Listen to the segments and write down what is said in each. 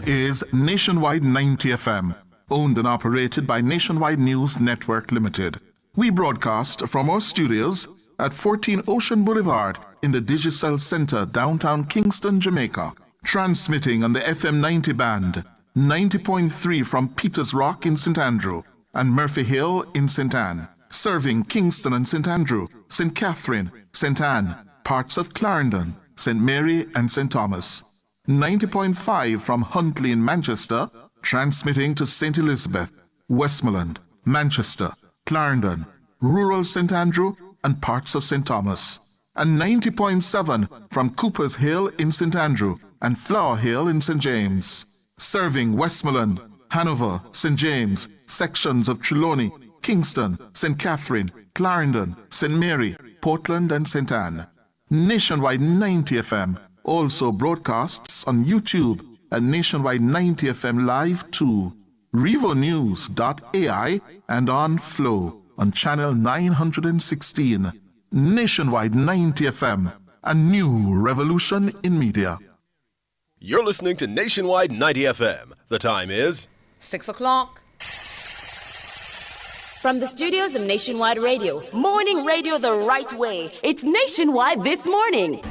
is Nationwide 90 FM, owned and operated by Nationwide News Network Limited. We broadcast from our studios at 14 Ocean Boulevard in the Digicel Center, downtown Kingston, Jamaica. Transmitting on the FM 90 band, 90.3 from Peters Rock in St. Andrew and Murphy Hill in St. Anne. Serving Kingston and St. Andrew, St. Catherine, St. Anne, parts of Clarendon, St. Mary and St. Thomas. 90.5 from Huntley in Manchester, transmitting to St. Elizabeth, Westmoreland, Manchester, Clarendon, rural St. Andrew and parts of St. Thomas. And 90.7 from Cooper's Hill in St. Andrew and Flower Hill in St. James. Serving Westmoreland, Hanover, St. James, sections of Trelawney, Kingston, St. Catherine, Clarendon, St. Mary, Portland and St. Anne. Nationwide 90 FM also broadcasts on YouTube at Nationwide 90 FM Live 2, RevoNews.ai and on Flow on channel 916. Nationwide 90 FM, a new revolution in media. You're listening to Nationwide 90 FM. The time is 6 o'clock. From the studios of Nationwide Radio, morning radio the right way. It's Nationwide This Morning.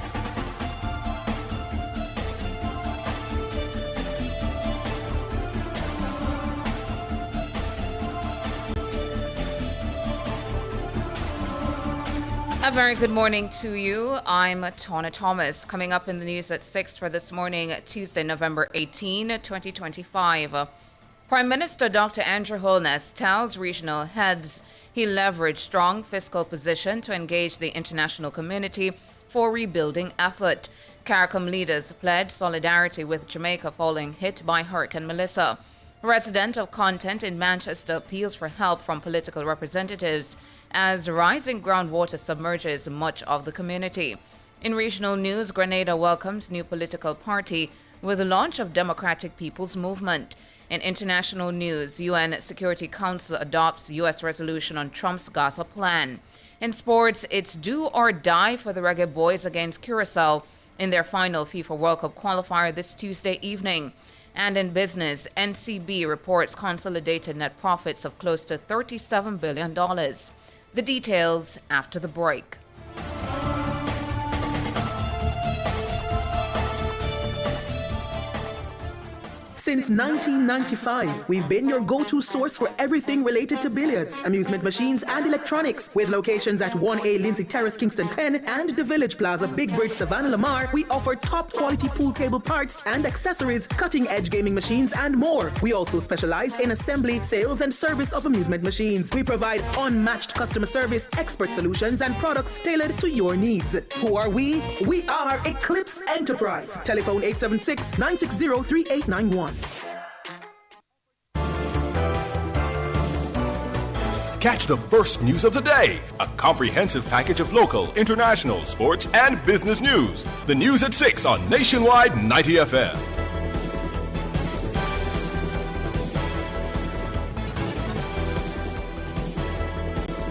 A very good morning to you. I'm Tawna Thomas. Coming up in the news at 6 for this morning, Tuesday, November 18, 2025. Prime Minister Dr. Andrew Holness tells regional heads he leveraged strong fiscal position to engage the international community for rebuilding effort. CARICOM leaders pledged solidarity with Jamaica following hit by Hurricane Melissa. Resident of Content in Manchester appeals for help from political representatives as rising groundwater submerges much of the community. In regional news, Grenada welcomes new political party with the launch of Democratic People's Movement. In international news, UN Security Council adopts U.S. resolution on Trump's Gaza plan. In sports, it's do or die for the Reggae Boys against Curacao in their final FIFA World Cup qualifier this Tuesday evening. And in business, NCB reports consolidated net profits of close to $37 billion. The details after the break. Since 1995, we've been your go-to source for everything related to billiards, amusement machines, and electronics. With locations at 1A Lindsay Terrace, Kingston 10, and the Village Plaza, Big Bridge, Savannah, Lamar, we offer top-quality pool table parts and accessories, cutting-edge gaming machines, and more. We also specialize in assembly, sales, and service of amusement machines. We provide unmatched customer service, expert solutions, and products tailored to your needs. Who are we? We are Eclipse Enterprise. Telephone 876-960-3891. Catch the first news of the day. A comprehensive package of local, international, sports, and business news. The news at 6 on Nationwide 90 FM.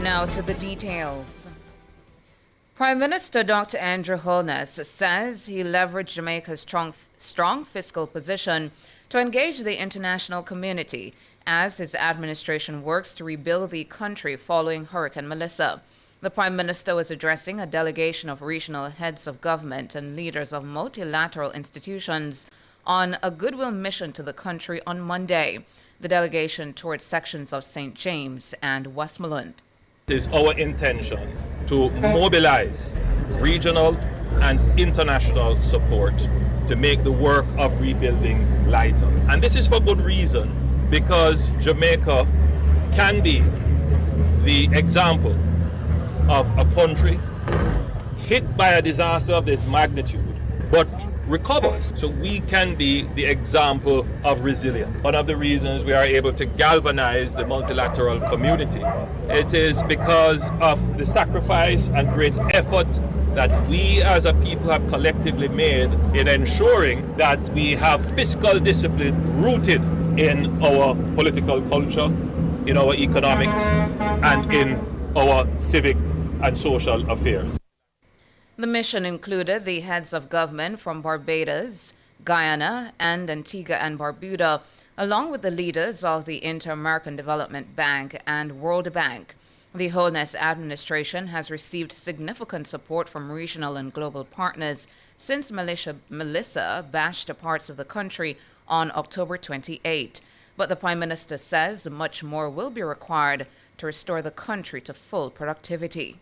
Now to the details. Prime Minister Dr. Andrew Holness says he leveraged Jamaica's strong fiscal position to engage the international community as his administration works to rebuild the country following Hurricane Melissa. The Prime Minister was addressing a delegation of regional heads of government and leaders of multilateral institutions on a goodwill mission to the country on Monday. The delegation toured sections of St. James and Westmoreland. It is our intention to mobilize regional and international support to make the work of rebuilding lighter. And this is for good reason, because Jamaica can be the example of a country hit by a disaster of this magnitude, but recovers. So we can be the example of resilience. One of the reasons we are able to galvanize the multilateral community, it is because of the sacrifice and great effort that we as a people have collectively made in ensuring that we have fiscal discipline rooted in our political culture, in our economics, and in our civic and social affairs. The mission included the heads of government from Barbados, Guyana, and Antigua and Barbuda, along with the leaders of the Inter-American Development Bank and World Bank. The Holness administration has received significant support from regional and global partners since Melissa bashed parts of the country on October 28. But the Prime Minister says much more will be required to restore the country to full productivity.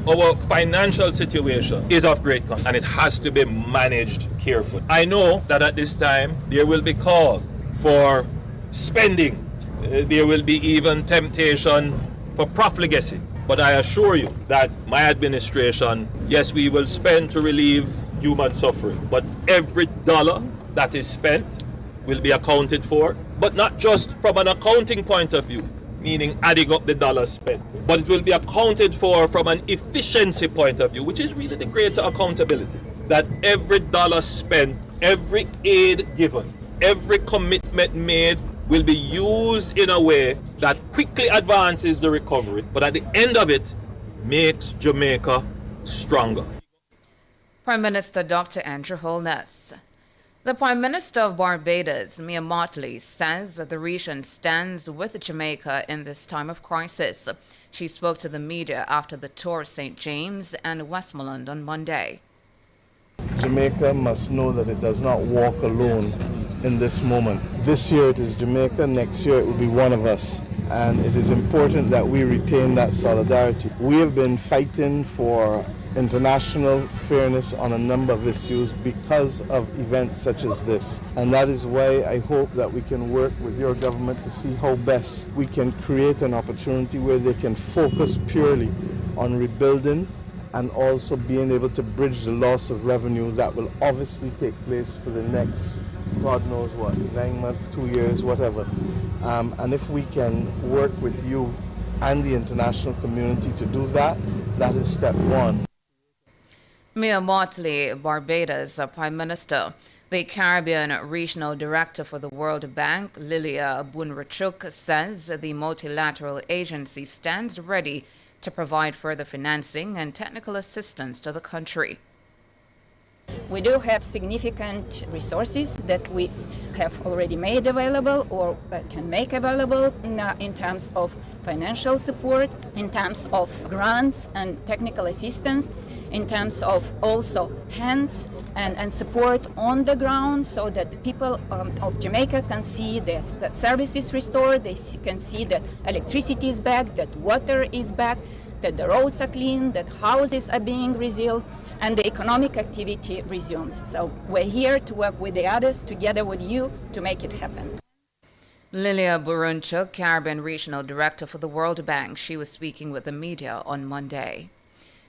Our financial situation is of great concern and it has to be managed carefully. I know that at this time there will be call for spending. There will be even temptation for profligacy. But I assure you that my administration, yes, we will spend to relieve human suffering, but every dollar that is spent will be accounted for, but not just from an accounting point of view, meaning adding up the dollars spent, but it will be accounted for from an efficiency point of view, which is really the greater accountability, that every dollar spent, every aid given, every commitment made will be used in a way that quickly advances the recovery, but at the end of it, makes Jamaica stronger. Prime Minister Dr. Andrew Holness. The Prime Minister of Barbados, Mia Mottley, says that the region stands with Jamaica in this time of crisis. She spoke to the media after the tour of St. James and Westmoreland on Monday. Jamaica must know that it does not walk alone in this moment. This year it is Jamaica, next year it will be one of us. And it is important that we retain that solidarity. We have been fighting for international fairness on a number of issues because of events such as this. And that is why I hope that we can work with your government to see how best we can create an opportunity where they can focus purely on rebuilding and also being able to bridge the loss of revenue that will obviously take place for the next, God knows what, 9 months, 2 years, whatever. And if we can work with you and the international community to do that, that is step one. Mia Mottley, Barbados Prime Minister. The Caribbean Regional Director for the World Bank, Lilia Bunrachuk, says the multilateral agency stands ready to provide further financing and technical assistance to the country. We do have significant resources that we have already made available or can make available in terms of financial support, in terms of grants and technical assistance, in terms of also hands and support on the ground so that the people of Jamaica can see the services restored, they can see that electricity is back, that water is back, that the roads are clean, that houses are being rebuilt, and the economic activity resumes. So we're here to work with the others, together with you, to make it happen. Lilia Burunchuk, Caribbean Regional Director for the World Bank. She was speaking with the media on Monday.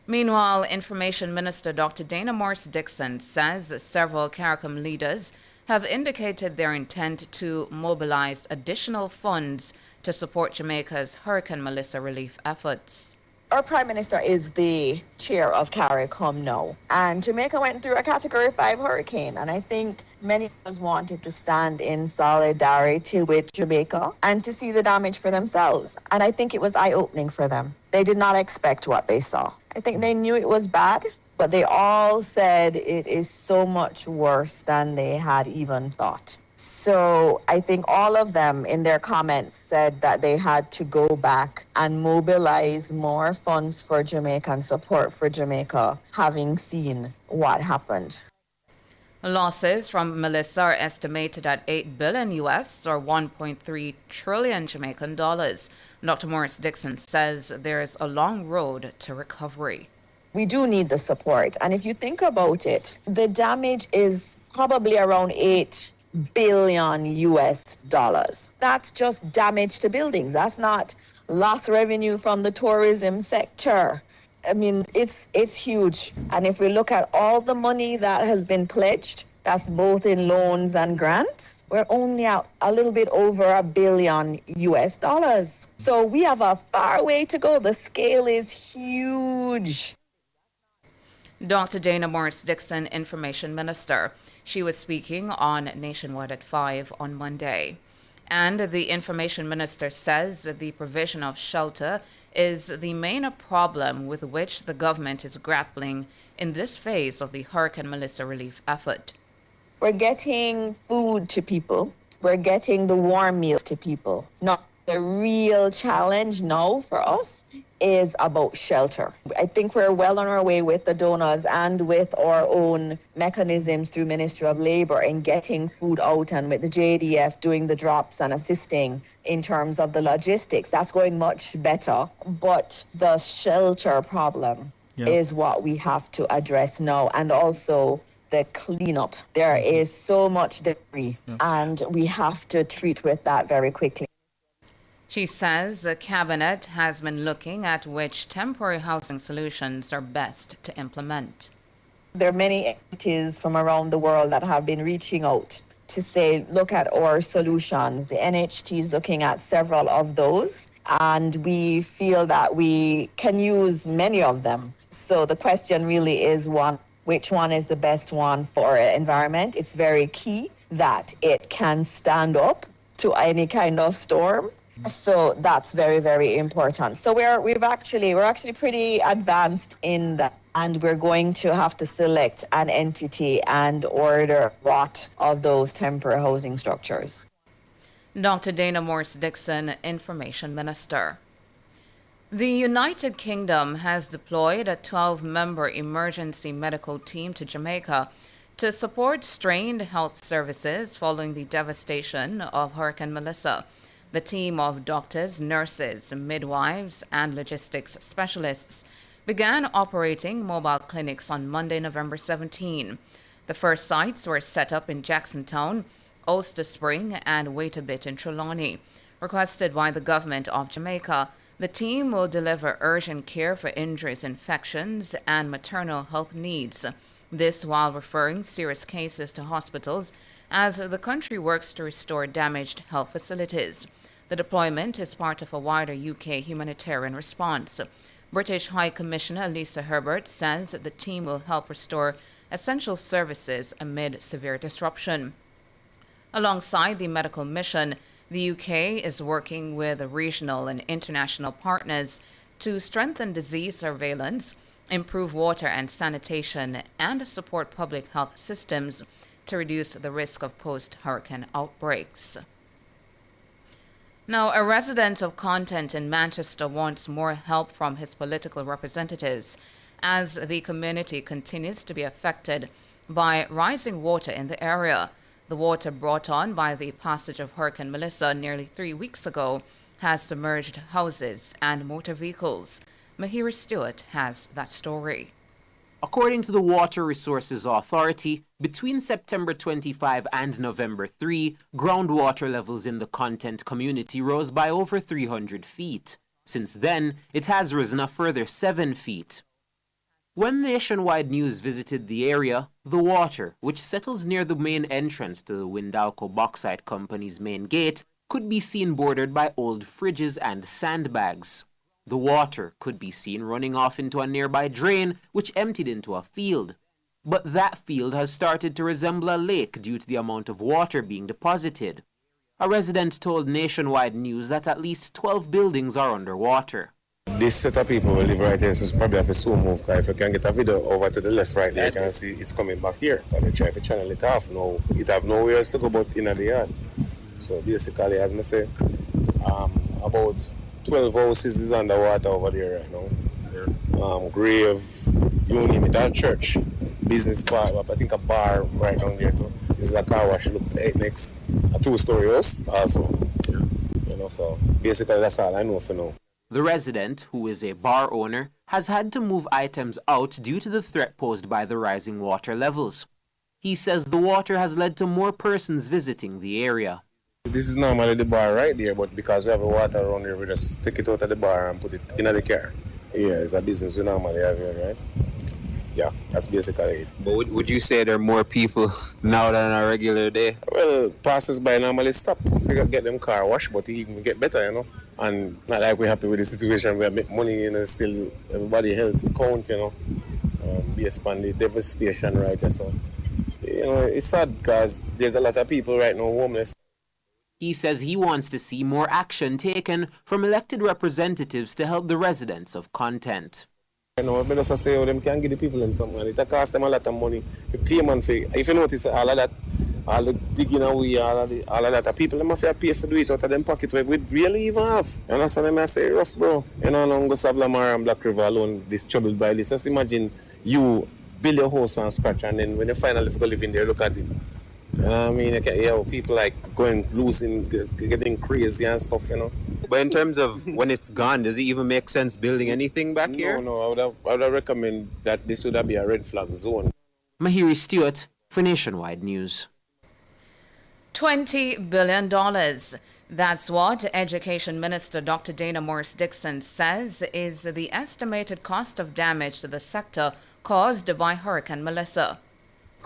Meanwhile, Information Minister Dr. Dana Morris-Dixon says several CARICOM leaders have indicated their intent to mobilize additional funds to support Jamaica's Hurricane Melissa relief efforts. Our Prime Minister is the chair of CARICOM now, and Jamaica went through a Category 5 hurricane, and I think many of us wanted to stand in solidarity with Jamaica and to see the damage for themselves, and I think it was eye-opening for them. They did not expect what they saw. I think they knew it was bad, but they all said it is so much worse than they had even thought. So I think all of them in their comments said that they had to go back and mobilize more funds for Jamaica and support for Jamaica, having seen what happened. Losses from Melissa are estimated at $8 billion US or 1.3 trillion Jamaican dollars. Dr. Morris-Dixon says there is a long road to recovery. We do need the support. And if you think about it, the damage is probably around $8 billion US dollars. That's just damage to buildings. That's not lost revenue from the tourism sector. I mean, it's huge. And if we look at all the money that has been pledged, that's both in loans and grants, we're only at a little bit over $1 billion US dollars. So we have a far way to go. The scale is huge. Dr. Dana Morris-Dixon, Information Minister. She was speaking on Nationwide at 5 on Monday. And the Information Minister says the provision of shelter is the main problem with which the government is grappling in this phase of the Hurricane Melissa relief effort. We're getting food to people. We're getting the warm meals to people. Now, the real challenge now for us is about shelter. I think we're well on our way with the donors and with our own mechanisms through Ministry of Labour in getting food out, and with the JDF doing the drops and assisting in terms of the logistics. That's going much better. But the shelter problem is what we have to address now, and also the cleanup. There is so much debris, and we have to treat with that very quickly. She says the cabinet has been looking at which temporary housing solutions are best to implement. There are many entities from around the world that have been reaching out to say, look at our solutions. The NHT is looking at several of those, and we feel that we can use many of them. So the question really is which one is the best one for our environment? It's very key that it can stand up to any kind of storm. So that's very, very important. So we're actually pretty advanced in that, and we're going to have to select an entity and order a lot of those temporary housing structures. Dr. Dana Morse-Dixon, Information Minister. The United Kingdom has deployed a 12-member emergency medical team to Jamaica to support strained health services following the devastation of Hurricane Melissa. The team of doctors, nurses, midwives, and logistics specialists began operating mobile clinics on Monday, November 17. The first sites were set up in Jacksontown, Oyster Spring, and Wait a Bit in Trelawney. Requested by the government of Jamaica, the team will deliver urgent care for injuries, infections, and maternal health needs. This while referring serious cases to hospitals as the country works to restore damaged health facilities. The deployment is part of a wider UK humanitarian response. British High Commissioner Lisa Herbert says the team will help restore essential services amid severe disruption. Alongside the medical mission, the UK is working with regional and international partners to strengthen disease surveillance, improve water and sanitation, and support public health systems to reduce the risk of post-hurricane outbreaks. Now, a resident of Content in Manchester wants more help from his political representatives as the community continues to be affected by rising water in the area. The water brought on by the passage of Hurricane Melissa nearly 3 weeks ago has submerged houses and motor vehicles. Mahira Stewart has that story. According to the Water Resources Authority, between September 25 and November 3, groundwater levels in the Content community rose by over 300 feet. Since then, it has risen a further 7 feet. When Nationwide News visited the area, the water, which settles near the main entrance to the Windalco Bauxite Company's main gate, could be seen bordered by old fridges and sandbags. The water could be seen running off into a nearby drain, which emptied into a field. But that field has started to resemble a lake due to the amount of water being deposited. A resident told Nationwide News that at least 12 buildings are underwater. This set of people will live right here, so it's probably have to slow move, because if you can get a video over to the left right there, you can see it's coming back here. And they try to channel it off now. It have nowhere else to go but in the yard. So basically, as I say, about 12 houses is underwater over there right now. Grave, you name it, a church, business part, I think a bar right down there too. This is a car wash, look next, a 2-story house also. You know, so basically that's all I know for now. The resident, who is a bar owner, has had to move items out due to the threat posed by the rising water levels. He says the water has led to more persons visiting the area. This is normally the bar right there, but because we have the water around here, we just take it out of the bar and put it in the car. Yeah, it's a business we normally have here, right? Yeah, that's basically it. But would you say there are more people now than on a regular day? Well, passers-by normally stop to get them car washed, but it even get better, you know. And not like we're happy with the situation, we make money, you know, still everybody health count, you know, based on the devastation right there. So, you know, it's sad because there's a lot of people right now homeless. He says he wants to see more action taken from elected representatives to help the residents of Content. No, but just say, them can give the people them something, and it costs them a lot of money. The payment fee. If you notice all of that, all the digging away, all of that, the people them have to pay for do it out of them pocket where we really even have. You understand? Them I say rough, bro. You know, I'm going to have Lamar and Black River alone, this troubled by this. Just imagine you build your house from scratch, and then when you finally go live in there, look at it. You know what I mean? You can hear people like losing, getting crazy and stuff, you know. But in terms of when it's gone, does it even make sense building anything back here? No, I would recommend that this would be a red flag zone. Mahiri Stewart for Nationwide News. $20 billion. That's what Education Minister Dr. Dana Morris-Dixon says is the estimated cost of damage to the sector caused by Hurricane Melissa.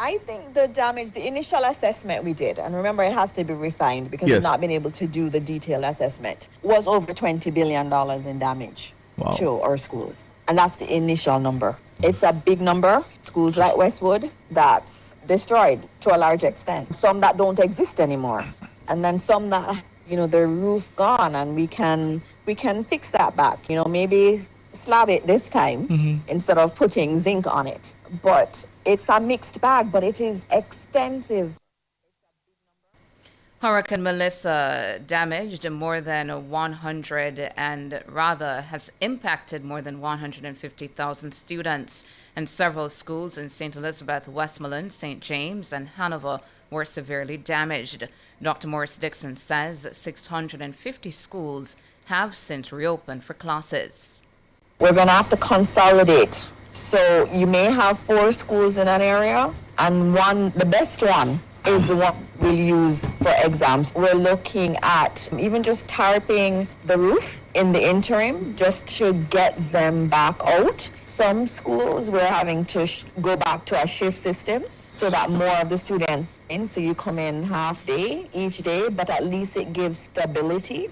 I think the damage, the initial assessment we did, and remember it has to be refined because we've not been able to do the detailed assessment, was over $20 billion in damage to our schools. And that's the initial number. It's a big number. Schools like Westwood, that's destroyed to a large extent. Some that don't exist anymore. And then some that, the roof gone, and we can fix that back. Maybe slab it this time instead of putting zinc on it. But it's a mixed bag, but it is extensive. Hurricane Melissa damaged more than has impacted more than 150,000 students, and several schools in St. Elizabeth, Westmoreland, St. James, and Hanover were severely damaged. Dr. Morris-Dixon says 650 schools have since reopened for classes. We're going to have to consolidate. So you may have 4 schools in an area, and the best one is the one we'll use for exams. We're looking at even just tarping the roof in the interim just to get them back out. Some schools we're having to go back to a shift system so that more of the students in. So you come in half day each day, but at least it gives stability.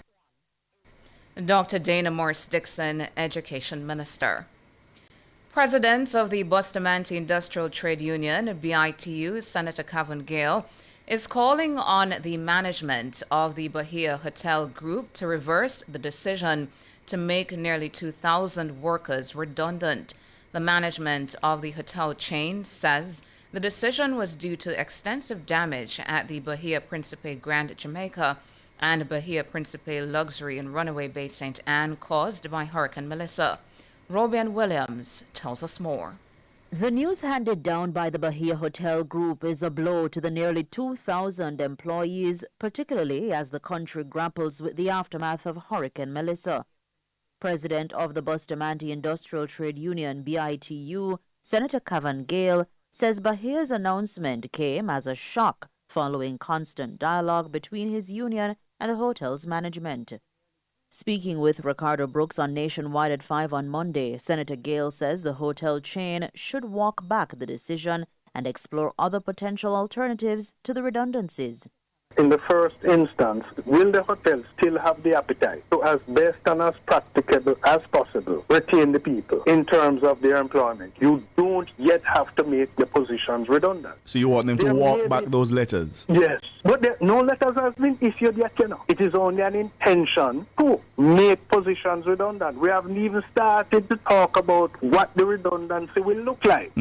Dr. Dana Morris-Dixon, Education Minister. President of the Bustamante Industrial Trade Union, BITU, Senator Kevin Gale, is calling on the management of the Bahia Hotel Group to reverse the decision to make nearly 2,000 workers redundant. The management of the hotel chain says the decision was due to extensive damage at the Bahia Principe Grand Jamaica and Bahia Principe Luxury in Runaway Bay St. Anne caused by Hurricane Melissa. Robin Williams tells us more. The news handed down by the Bahia Hotel Group is a blow to the nearly 2,000 employees, particularly as the country grapples with the aftermath of Hurricane Melissa. President of the Bustamante Industrial Trade Union, BITU, Senator Kevin Gale, says Bahia's announcement came as a shock following constant dialogue between his union and the hotel's management. Speaking with Ricardo Brooks on Nationwide at 5 on Monday, Senator Gale says the hotel chain should walk back the decision and explore other potential alternatives to the redundancies. In the first instance, will the hotel still have the appetite to, as best and as practicable as possible, retain the people in terms of their employment? You don't yet have to make the positions redundant. So you want them to walk back those letters? Yes, but no letters has been issued yet, It is only an intention to make positions redundant. We haven't even started to talk about what the redundancy will look like.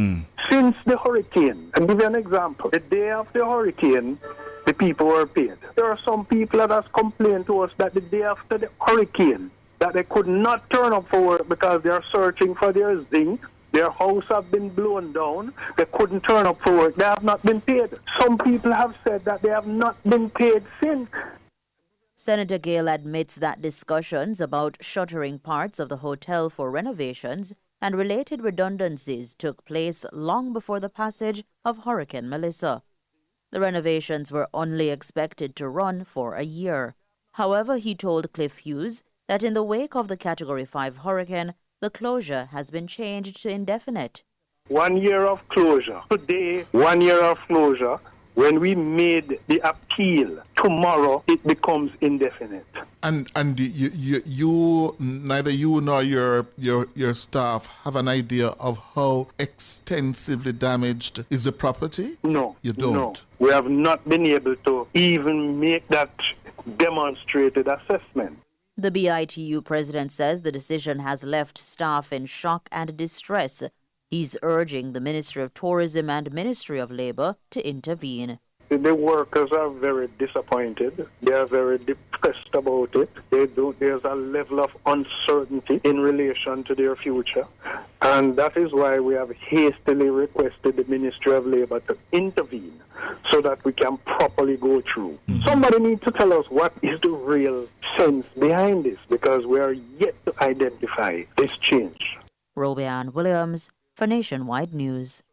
Since the hurricane, I'll give you an example. The day of the hurricane, the people were paid. There are some people that have complained to us that the day after the hurricane, that they could not turn up for work because they are searching for their zinc. Their house have been blown down. They couldn't turn up for work. They have not been paid. Some people have said that they have not been paid since. Senator Gale admits that discussions about shuttering parts of the hotel for renovations and related redundancies took place long before the passage of Hurricane Melissa. The renovations were only expected to run for a year. However, he told Cliff Hughes that in the wake of the Category 5 hurricane, the closure has been changed to indefinite. 1 year of closure. Today, 1 year of closure. When we made the appeal, tomorrow it becomes indefinite. And you neither you nor your staff have an idea of how extensively damaged is the property? No. You don't? No. We have not been able to even make that demonstrated assessment. The BITU president says the decision has left staff in shock and distress. He's urging the Ministry of Tourism and Ministry of Labour to intervene. The workers are very disappointed. They are very depressed about it. There's a level of uncertainty in relation to their future. And that is why we have hastily requested the Ministry of Labour to intervene so that we can properly go through. Somebody needs to tell us what is the real sense behind this, because we are yet to identify this change. Robian Williams for Nationwide News.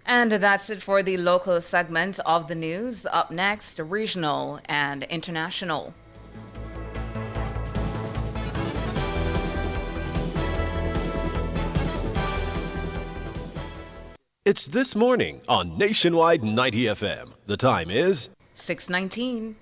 And that's it for the local segment of the news. Up next, regional and international. It's This Morning on Nationwide 90 FM. The time is 6:19.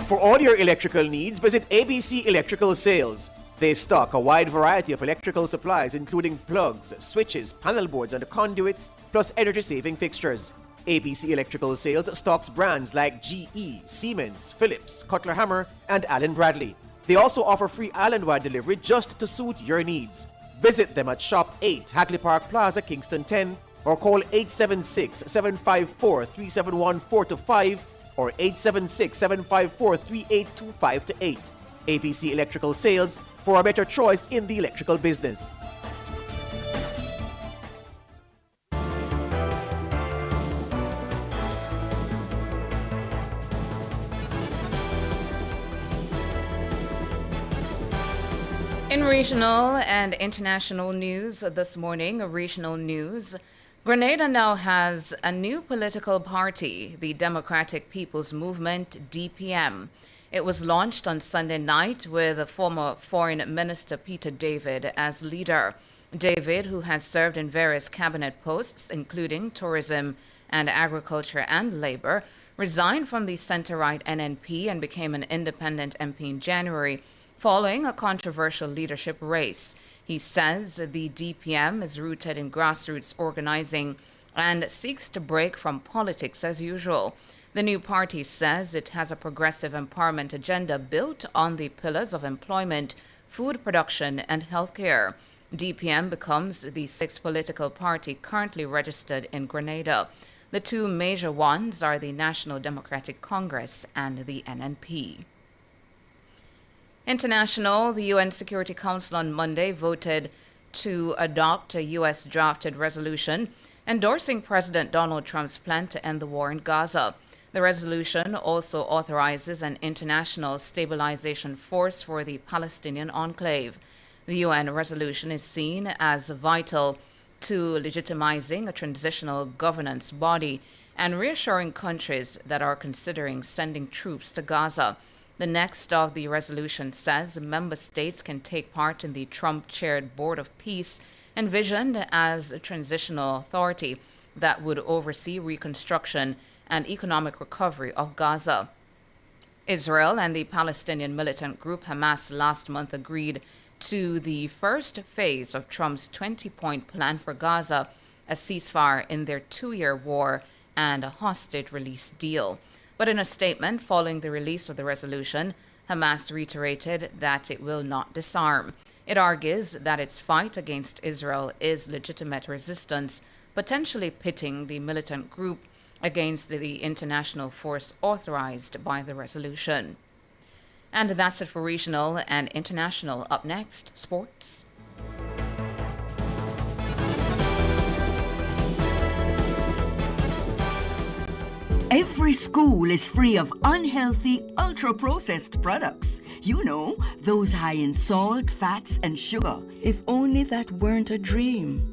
For all your electrical needs, visit ABC Electrical Sales. They stock a wide variety of electrical supplies, including plugs, switches, panel boards, and conduits, plus energy-saving fixtures. ABC Electrical Sales stocks brands like GE, Siemens, Philips, Cutler Hammer, and Allen Bradley. They also offer free island-wide delivery just to suit your needs. Visit them at Shop 8, Hagley Park Plaza, Kingston 10, or call 876-754-3714-5 or 876-754-3825-8. ABC Electrical Sales, for a better choice in the electrical business. In regional and international news this morning, regional news, Grenada now has a new political party, the Democratic People's Movement, DPM. It was launched on Sunday night with former Foreign Minister Peter David as leader. David, who has served in various cabinet posts, including tourism and agriculture and labor, resigned from the centre-right NNP and became an independent MP in January, following a controversial leadership race. He says the DPM is rooted in grassroots organizing and seeks to break from politics as usual. The new party says it has a progressive empowerment agenda built on the pillars of employment, food production, and healthcare. DPM becomes the sixth political party currently registered in Grenada. The two major ones are the National Democratic Congress and the NNP. International, the UN Security Council on Monday voted to adopt a U.S. drafted resolution endorsing President Donald Trump's plan to end the war in Gaza. The resolution also authorizes an international stabilization force for the Palestinian enclave. The UN resolution is seen as vital to legitimizing a transitional governance body and reassuring countries that are considering sending troops to Gaza. The next of the resolution says member states can take part in the Trump-chaired Board of Peace, envisioned as a transitional authority that would oversee reconstruction and economic recovery of Gaza. Israel and the Palestinian militant group Hamas last month agreed to the first phase of Trump's 20-point plan for Gaza, a ceasefire in their 2-year war, and a hostage release deal. But in a statement following the release of the resolution, Hamas reiterated that it will not disarm. It argues that its fight against Israel is legitimate resistance, potentially pitting the militant group against the international force authorized by the resolution. And that's it for regional and international. Up next, sports. Every school is free of unhealthy, ultra-processed products. You know, those high in salt, fats, and sugar. If only that weren't a dream.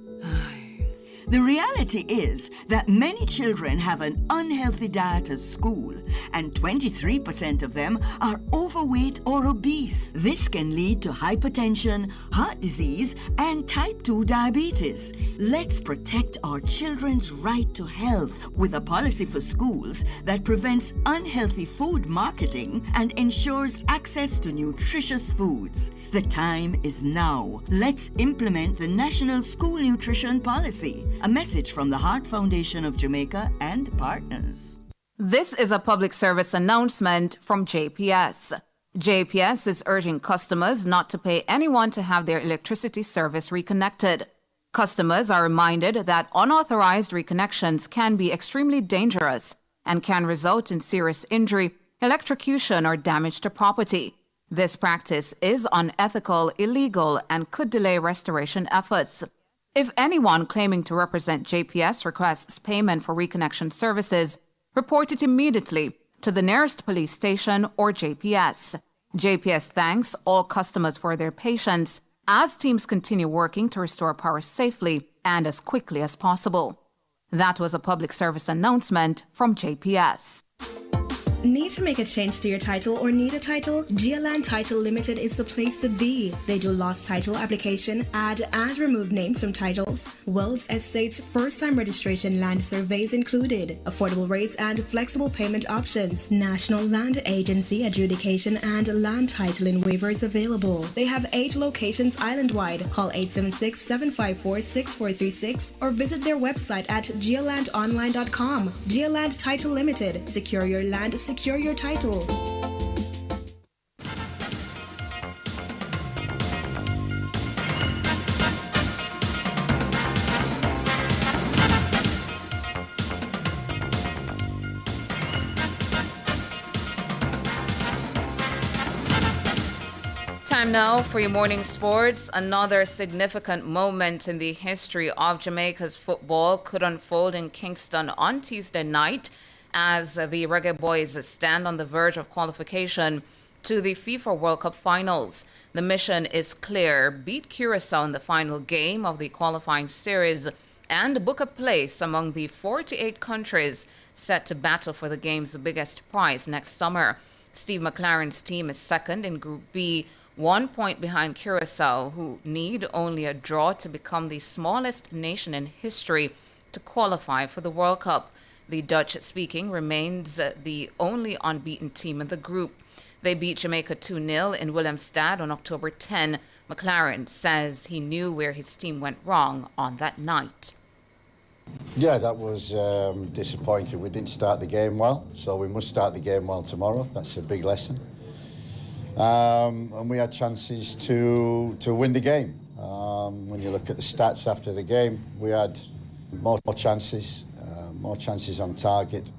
The reality is that many children have an unhealthy diet at school, and 23% of them are overweight or obese. This can lead to hypertension, heart disease, and type 2 diabetes. Let's protect our children's right to health with a policy for schools that prevents unhealthy food marketing and ensures access to nutritious foods. The time is now. Let's implement the National School Nutrition Policy. A message from the Heart Foundation of Jamaica and partners. This is a public service announcement from JPS. JPS is urging customers not to pay anyone to have their electricity service reconnected. Customers are reminded that unauthorized reconnections can be extremely dangerous and can result in serious injury, electrocution, or damage to property. This practice is unethical, illegal, and could delay restoration efforts. If anyone claiming to represent JPS requests payment for reconnection services, report it immediately to the nearest police station or JPS. JPS thanks all customers for their patience as teams continue working to restore power safely and as quickly as possible. That was a public service announcement from JPS. Need to make a change to your title or need a title? GeoLand Title Limited is the place to be. They do lost title application, add and remove names from titles, wills, estates, first-time registration, land surveys included, affordable rates and flexible payment options, National Land Agency adjudication and land titling waivers available. They have 8 locations island-wide. Call 876-754-6436 or visit their website at geolandonline.com. GeoLand Title Limited. Secure your land, secure your title. Time now for your morning sports. Another significant moment in the history of Jamaica's football could unfold in Kingston on Tuesday night as the Reggae Boys stand on the verge of qualification to the FIFA World Cup finals. The mission is clear: beat Curacao in the final game of the qualifying series and book a place among the 48 countries set to battle for the game's biggest prize next summer. Steve McLaren's team is second in Group B, 1 point behind Curacao, who need only a draw to become the smallest nation in history to qualify for the World Cup. The Dutch-speaking remains the only unbeaten team in the group. They beat Jamaica 2-0 in Willemstad on October 10. McLaren says he knew where his team went wrong on that night. Yeah, that was disappointing. We didn't start the game well, so we must start the game well tomorrow. That's a big lesson. And we had chances to win the game. When you look at the stats after the game, we had more chances on target,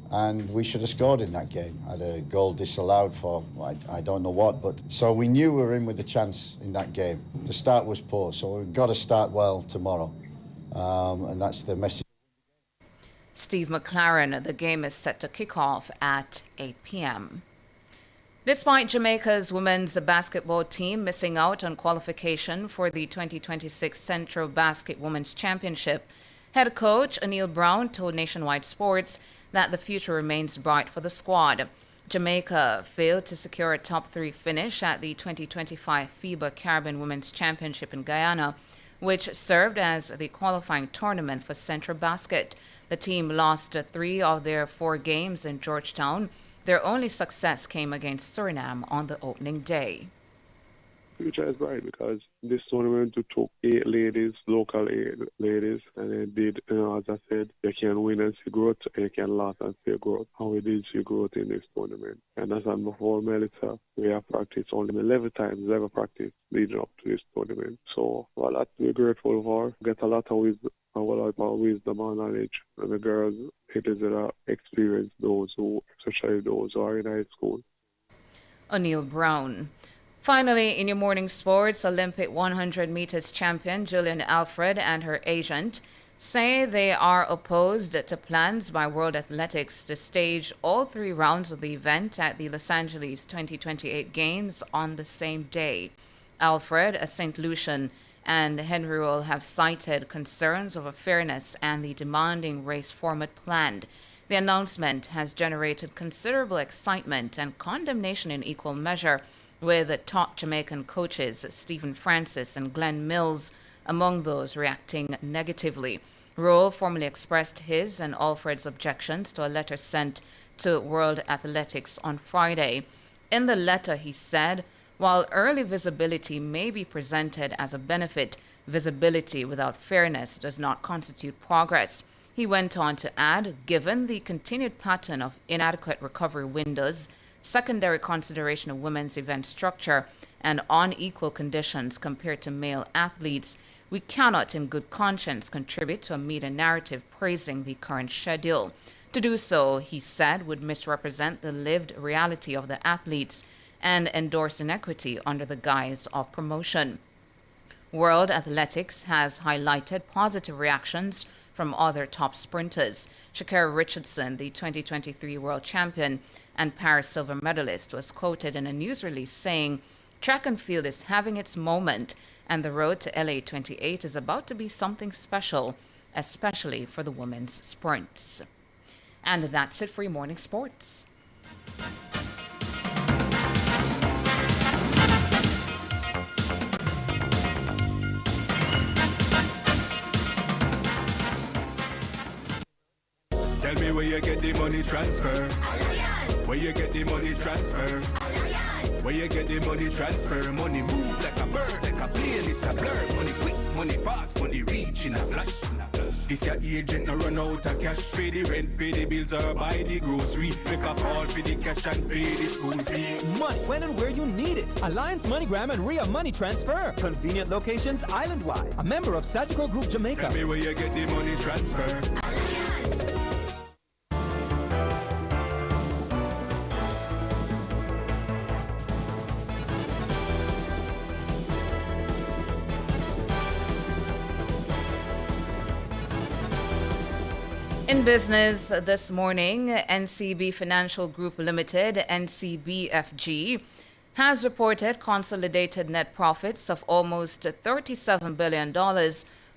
and we should have scored in that game. Had a goal disallowed for I don't know what, but so we knew we were in with a chance in that game. The start was poor, so we've got to start well tomorrow, and that's the message. Steve McLaren, the game is set to kick off at 8 p.m. Despite Jamaica's women's basketball team missing out on qualification for the 2026 Central Basket Women's Championship, head coach O'Neil Brown told Nationwide Sports that the future remains bright for the squad. Jamaica failed to secure a top 3 finish at the 2025 FIBA Caribbean Women's Championship in Guyana, which served as the qualifying tournament for Central Basket. The team lost 3 of their 4 games in Georgetown. Their only success came against Suriname on the opening day. Future is bright because this tournament we took 8 ladies, local 8 ladies, and they did, as I said, you can win and see growth, and you can lose and see growth. And we did see growth in this tournament. And as I before Melissa, we have practiced only 11 times, ever practiced leading up to this tournament. So a lot to be grateful for. Get a lot of wisdom and knowledge. And the girls, it is an experience, especially those who are in high school. O'Neil Brown. Finally, in your morning sports, Olympic 100 meters champion Julian Alfred and her agent say they are opposed to plans by World Athletics to stage all 3 rounds of the event at the Los Angeles 2028 Games on the same day. Alfred, a St. Lucian, and Henry Roll have cited concerns over fairness and the demanding race format planned. The announcement has generated considerable excitement and condemnation in equal measure, with top Jamaican coaches Stephen Francis and Glenn Mills among those reacting negatively. Roll formally expressed his and Alfred's objections to a letter sent to World Athletics on Friday. In the letter, he said, while early visibility may be presented as a benefit, visibility without fairness does not constitute progress. He went on to add, given the continued pattern of inadequate recovery windows, secondary consideration of women's event structure, and unequal conditions compared to male athletes, we cannot in good conscience contribute to a media narrative praising the current schedule. To do so, he said, would misrepresent the lived reality of the athletes and endorse inequity under the guise of promotion. World Athletics has highlighted positive reactions from other top sprinters. Sha'Carri Richardson, the 2023 world champion and Paris silver medalist, was quoted in a news release saying, "Track and field is having its moment, and the road to LA 28 is about to be something special, especially for the women's sprints." And that's it for your morning sports. Tell me where you get the money transfer. Alliance. Where you get the money transfer. Alliance. Where you get the money transfer. Money move like a bird, like a plane, it's a blur. Money quick, money fast, money reach in a flash. This your agent no run out of cash. Pay the rent, pay the bills or buy the grocery. Make a call for the cash and pay the school fee. Money when and where you need it. Alliance MoneyGram and Ria Money Transfer. Convenient locations island-wide. A member of Sagicor Group Jamaica. Tell me where you get the money transfer. In business this morning, NCB Financial Group Limited, NCBFG, has reported consolidated net profits of almost $37 billion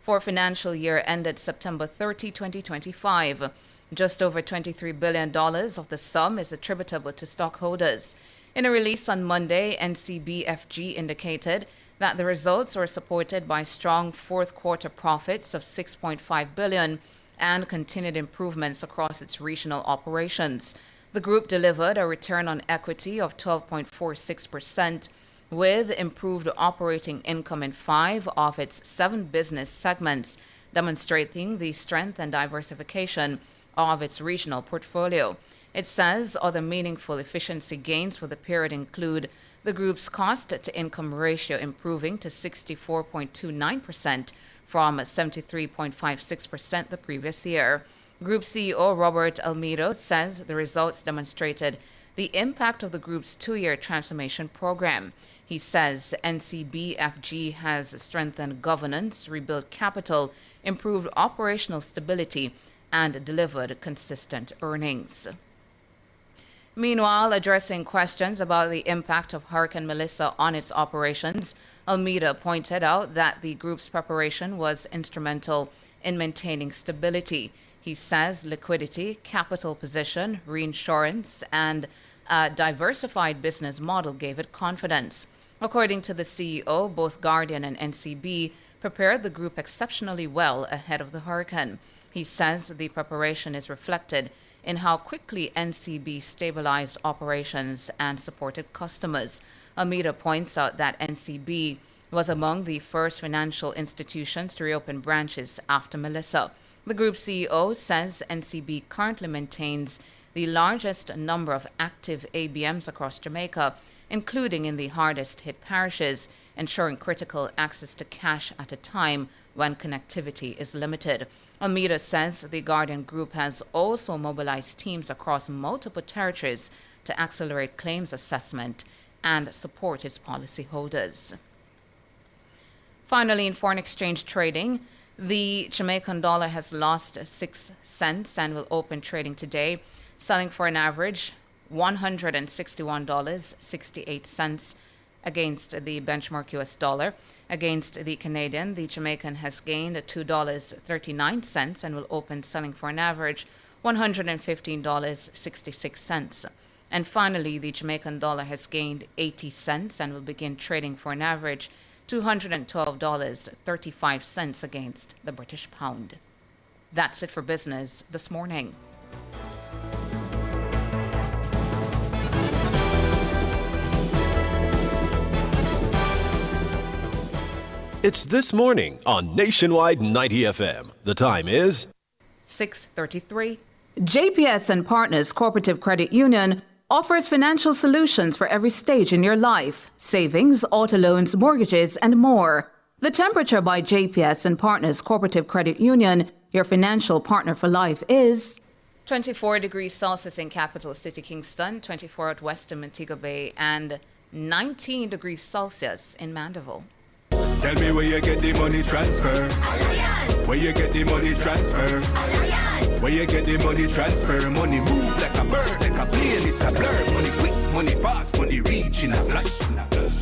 for financial year ended September 30, 2025. Just over $23 billion of the sum is attributable to stockholders. In a release on Monday, NCBFG indicated that the results were supported by strong fourth quarter profits of $6.5 billion and continued improvements across its regional operations. The group delivered a return on equity of 12.46%, with improved operating income in 5 of its 7 business segments, demonstrating the strength and diversification of its regional portfolio. It says other meaningful efficiency gains for the period include the group's cost-to-income ratio improving to 64.29%, from 73.56% the previous year. Group CEO Robert Almeida says the results demonstrated the impact of the group's 2-year transformation program. He says NCBFG has strengthened governance, rebuilt capital, improved operational stability, and delivered consistent earnings. Meanwhile, addressing questions about the impact of Hurricane Melissa on its operations, Almeida pointed out that the group's preparation was instrumental in maintaining stability. He says liquidity, capital position, reinsurance, and a diversified business model gave it confidence. According to the CEO, both Guardian and NCB prepared the group exceptionally well ahead of the hurricane. He says the preparation is reflected in how quickly NCB stabilized operations and supported customers. Almeida points out that NCB was among the first financial institutions to reopen branches after Melissa. The group CEO says NCB currently maintains the largest number of active ABMs across Jamaica, including in the hardest hit parishes, ensuring critical access to cash at a time when connectivity is limited. Almeida says the Guardian Group has also mobilized teams across multiple territories to accelerate claims assessment and support its policyholders. Finally, in foreign exchange trading, the Jamaican dollar has lost 6 cents and will open trading today, selling for an average $161.68 against the benchmark US dollar. Against the Canadian, the Jamaican has gained $2.39 and will open selling for an average $115.66. And finally, the Jamaican dollar has gained 80 cents and will begin trading for an average $212.35 against the British pound. That's it for business this morning. It's This Morning on Nationwide 90 FM. The time is 6:33. JPS and Partners Cooperative Credit Union offers financial solutions for every stage in your life: savings, auto loans, mortgages, and more. The Temperature by JPS and Partners Cooperative Credit Union, your financial partner for life, is 24 degrees Celsius in capital city Kingston, 24 at Western Montego Bay, and 19 degrees Celsius in Mandeville. Tell me where you get the money transfer. Alliance. Where you get the money transfer. Alliance. Where you get the money transfer. Money move like a bird, like a plane, it's a blur. Money quick, money fast, money reach in a flash.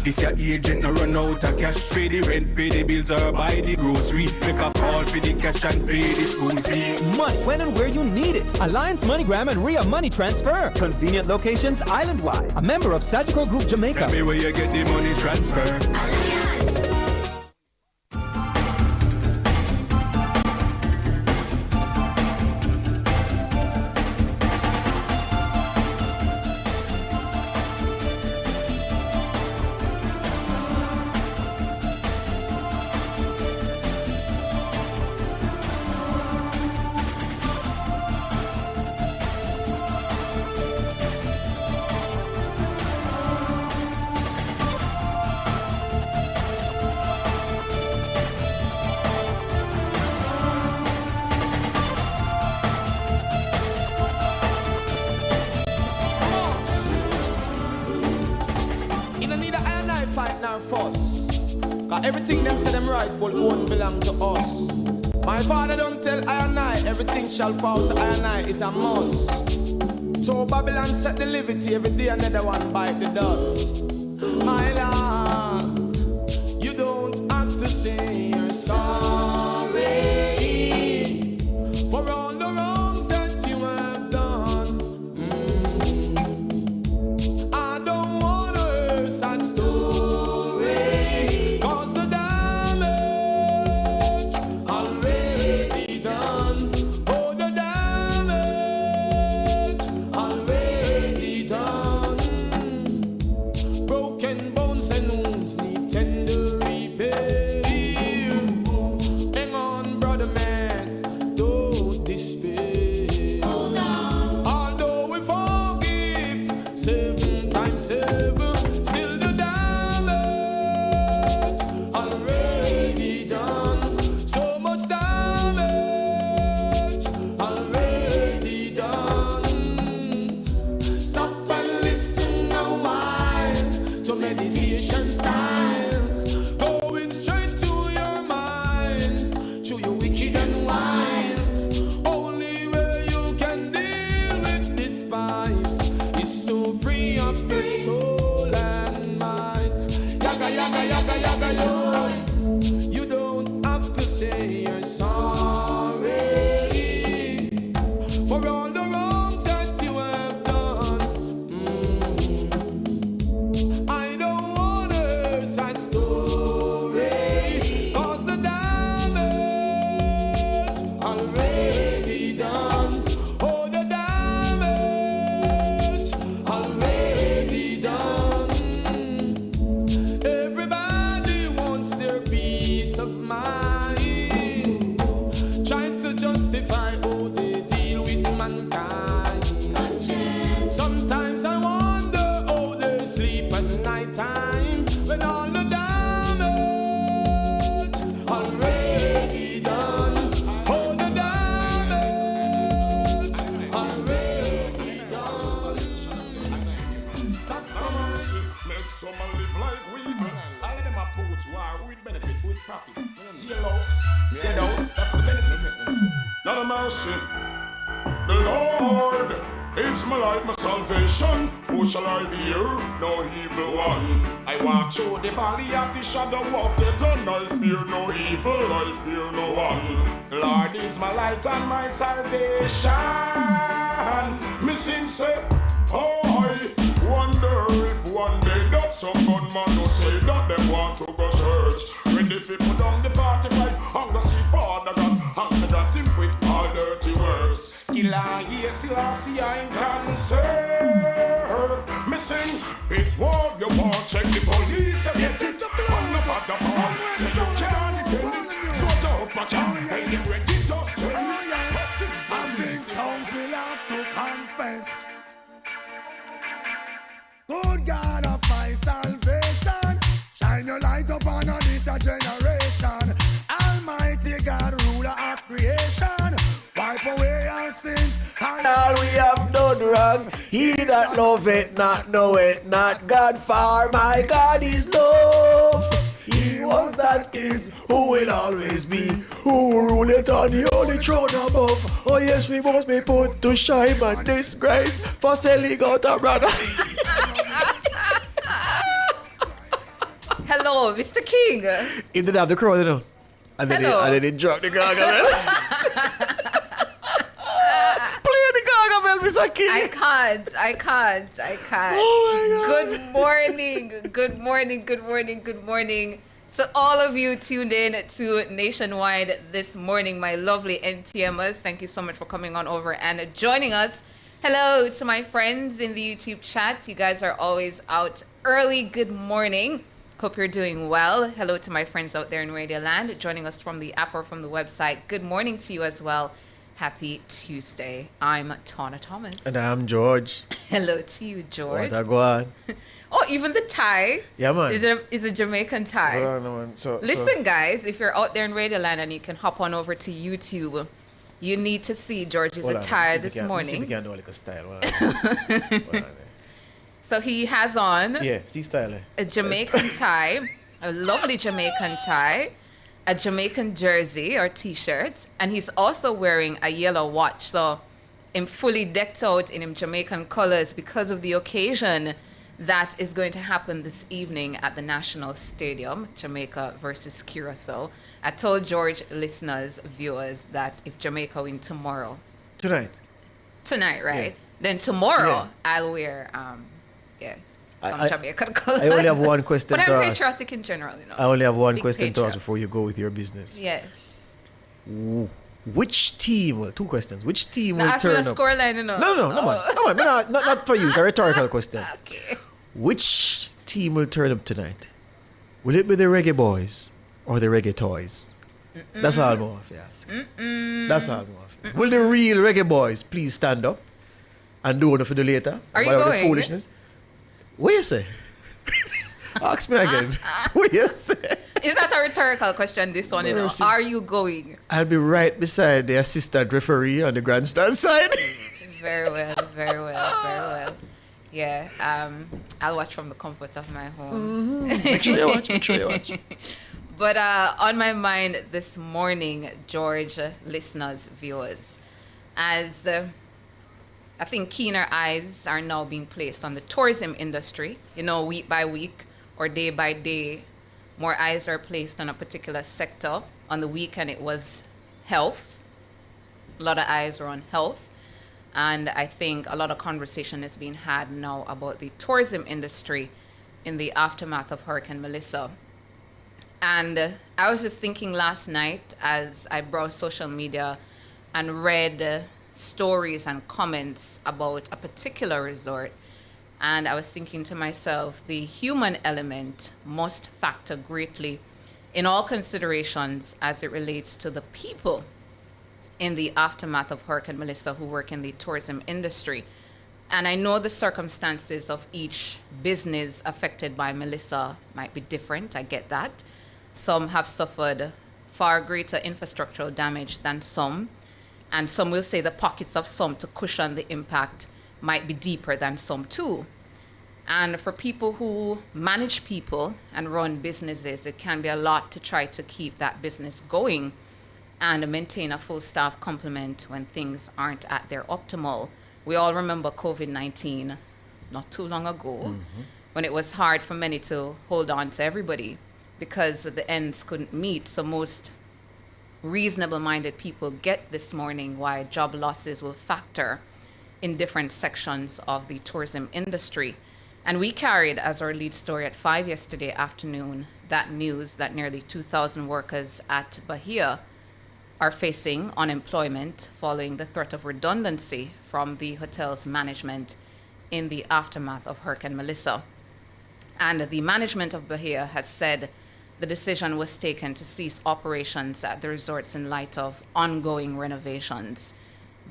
This your agent no run out of cash. Pay the rent, pay the bills or buy the grocery. Make a call for the cash and pay the school fee. Money when and where you need it. Alliance MoneyGram and Ria Money Transfer. Convenient locations island-wide. A member of Sagicor Group Jamaica. Tell me where you get the money transfer. Alliance. Everything them say them rightful won't belong to us. My father don't tell I and I, everything shall fall to I and I is a must. So Babylon set the liberty, every day another one bite the dust. My lord, you don't have to say you're sorry for all the wrongs that you have done. I don't want to hear sad stories. You don't have to say you're sorry for all the wrongs that you have done. I don't want to hear sad story, cause the damage already done. Oh, the damage already done. Everybody wants their peace of mind, trying to justify how they deal with mankind. Sometimes I wonder how they sleep at night time when all the damage already done. Oh, the damage already done. Stop. Make someone live like we. All of them approach war with benefit, with profit. Jailhouse, deadhouse, that's the benefit. Not a mercy. The Lord is my light, my salvation. Who shall I fear? No evil one. I walk through the valley of the shadow of death, and I fear no evil, I fear no one. The Lord is my light and my salvation. Me sing say, oh, I wonder if one day that some gunman will say that they want to go church. When the people down the 45, hunger see Father God, hunger got him with all dirty works. Killer, yes, Selassie, I'm concerned. Me sing, it's war you want, check the police and get it. On the bottom part, so you can't defend it. So to up a can, and get ready to send it. I think tongues will have to confess. God of my salvation. Shine your light upon this generation. Almighty God, ruler of creation. Wipe away our sins and All we have done wrong. He that loveth not knoweth not God, for my God is love. He was that is, who will always be, who ruleth on the holy throne above. Oh yes, we must be put to shame and disgrace for selling out a brother. Hello, Mr. King. He didn't have the crown, you know. And then, Hello. he drop the gargamel. Play the gargamel, Mr. King. I can't. Oh my God. Good morning. So all of you tuned in to Nationwide this morning, my lovely NTMers, thank you so much for coming on over and joining us. Hello to my friends in the YouTube chat. You guys are always out early. Good morning. Hope you're doing well. Hello to my friends out there in Radio Land, joining us from the app or from the website. Good morning to you as well. Happy Tuesday. I'm Tana Thomas. And I'm George. Hello to you, George. What a go on. Oh, even the tie. Yeah, man. Is a Jamaican tie. Hold on, man. Listen, guys, if you're out there in Radio Land and you can hop on over to YouTube, you need to see George's attire this morning. See if we can do like a style. Hold on. So he has on see style. a Jamaican tie, a lovely Jamaican tie, a Jamaican jersey or t-shirt, and he's also wearing a yellow watch. So I'm fully decked out in him Jamaican colors because of the occasion that is going to happen this evening at the National Stadium, Jamaica versus Curacao. I told George listeners, viewers, that if Jamaica win tomorrow, Tonight, right? Then tomorrow Yeah. I'll wear some I- Jamaican colors. I only have one question but to I'm ask. patriotic in general, you know. I only have one Big question to ask patriot. before you go with your business. Yes. Which team, well, two questions, which team Now will ask me the turn up? scoreline, you know. No, man. Not for you. It's a rhetorical question. Okay. Which team will turn up tonight? Will it be the Reggae Boys or the Reggae Toys? That's all I'm off, yes. That's all I'm off. Will the real Reggae Boys please stand up and do one for the later? Are you Whatever the going? foolishness. What you say? Ask me again. What you say? Is that a rhetorical question, this one, you know? Mercy. Are you going? I'll be right beside the assistant referee on the grandstand side. Very well. Yeah, I'll watch from the comfort of my home. Make sure you watch. But on my mind this morning, George, listeners, viewers, as I think keener eyes are now being placed on the tourism industry, you know, week by week or day by day, more eyes are placed on a particular sector. On the weekend, it was health. A lot of eyes were on health. And I think a lot of conversation is being had now about the tourism industry in the aftermath of Hurricane Melissa. And I was just thinking last night as I browsed social media and read stories and comments about a particular resort. And I was thinking to myself, the human element must factor greatly in all considerations as it relates to the people in the aftermath of Hurricane Melissa who work in the tourism industry. And I know the circumstances of each business affected by Melissa might be different. I get that. Some have suffered far greater infrastructural damage than some. And some will say the pockets of some to cushion the impact might be deeper than some too. And for people who manage people and run businesses, it can be a lot to try to keep that business going and maintain a full staff complement when things aren't at their optimal. We all remember COVID-19 not too long ago, when it was hard for many to hold on to everybody because the ends couldn't meet. So most reasonable-minded people get this morning why job losses will factor in different sections of the tourism industry. And we carried as our lead story at 5 yesterday afternoon that news that nearly 2,000 workers at Bahia are facing unemployment following the threat of redundancy from the hotel's management in the aftermath of Hurricane Melissa. And the management of Bahia has said the decision was taken to cease operations at the resorts in light of ongoing renovations.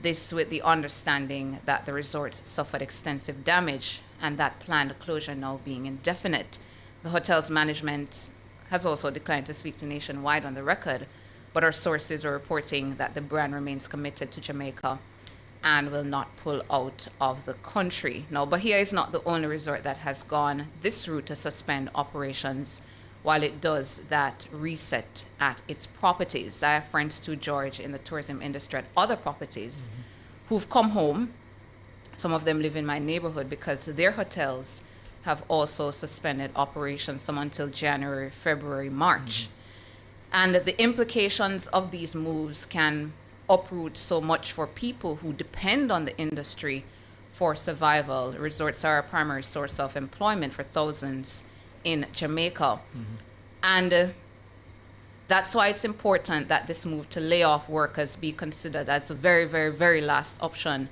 This with the understanding that the resorts suffered extensive damage and that planned closure now being indefinite. The hotel's management has also declined to speak to Nationwide on the record, but our sources are reporting that the brand remains committed to Jamaica and will not pull out of the country. Now, Bahia is not the only resort that has gone this route to suspend operations while it does that reset at its properties. I have friends too, George, in the tourism industry at other properties who've come home. Some of them live in my neighborhood because their hotels have also suspended operations, some until January, February, March. And the implications of these moves can uproot so much for people who depend on the industry for survival. Resorts are a primary source of employment for thousands in Jamaica. And that's why it's important that this move to lay off workers be considered as a very, very, very last option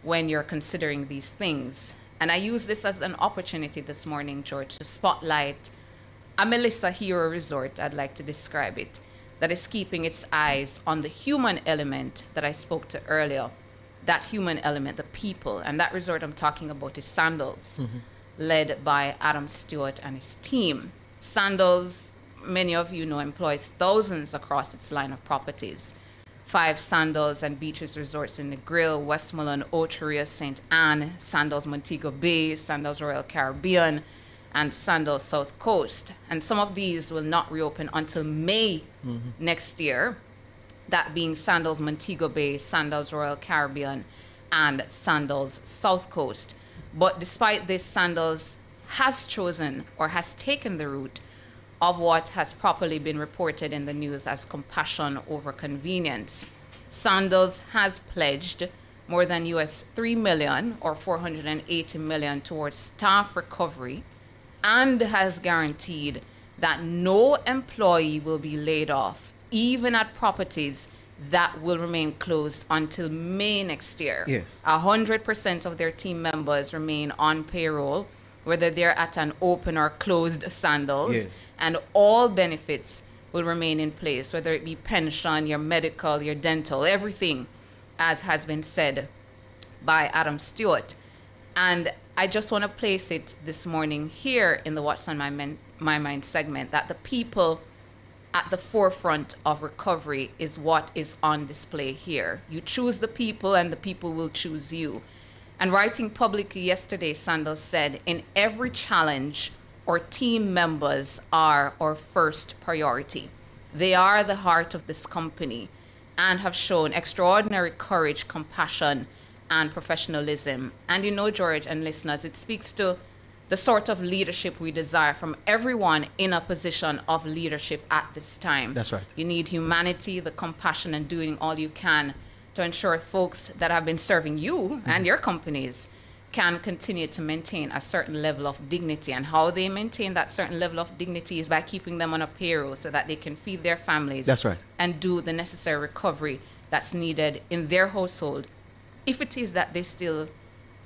when you're considering these things. And I use this as an opportunity this morning, George, to spotlight a Melissa Hero Resort, I'd like to describe it, that is keeping its eyes on the human element that I spoke to earlier. That human element, the people. And that resort I'm talking about is Sandals, led by Adam Stewart and his team. Sandals, many of you know, employs thousands across its line of properties. 5 Sandals and Beaches resorts in Negril, Westmoreland, Oteria, St. Anne, Sandals Montego Bay, Sandals Royal Caribbean, and Sandals South Coast. And some of these will not reopen until May next year, that being Sandals Montego Bay, Sandals Royal Caribbean, and Sandals South Coast. But despite this, Sandals has chosen or has taken the route of what has properly been reported in the news as compassion over convenience. Sandals has pledged more than $3 million or $480 million towards staff recovery and has guaranteed that no employee will be laid off, even at properties that will remain closed until May next year. Yes. 100% of their team members remain on payroll, whether they're at an open or closed Sandals. Yes. And all benefits will remain in place, whether it be pension, your medical, your dental, everything, as has been said by Adam Stewart. And I just want to place it this morning here in the What's on My Mind segment, that the people at the forefront of recovery is what is on display here. You choose the people and the people will choose you. And writing publicly yesterday, Sandals said, in every challenge, our team members are our first priority. They are the heart of this company and have shown extraordinary courage, compassion, and professionalism. And you know, George and listeners, it speaks to the sort of leadership we desire from everyone in a position of leadership at this time. That's right. You need humanity, the compassion, and doing all you can to ensure folks that have been serving you and your companies can continue to maintain a certain level of dignity. And how they maintain that certain level of dignity is by keeping them on a payroll so that they can feed their families. That's right. And do the necessary recovery that's needed in their household, if it is that they still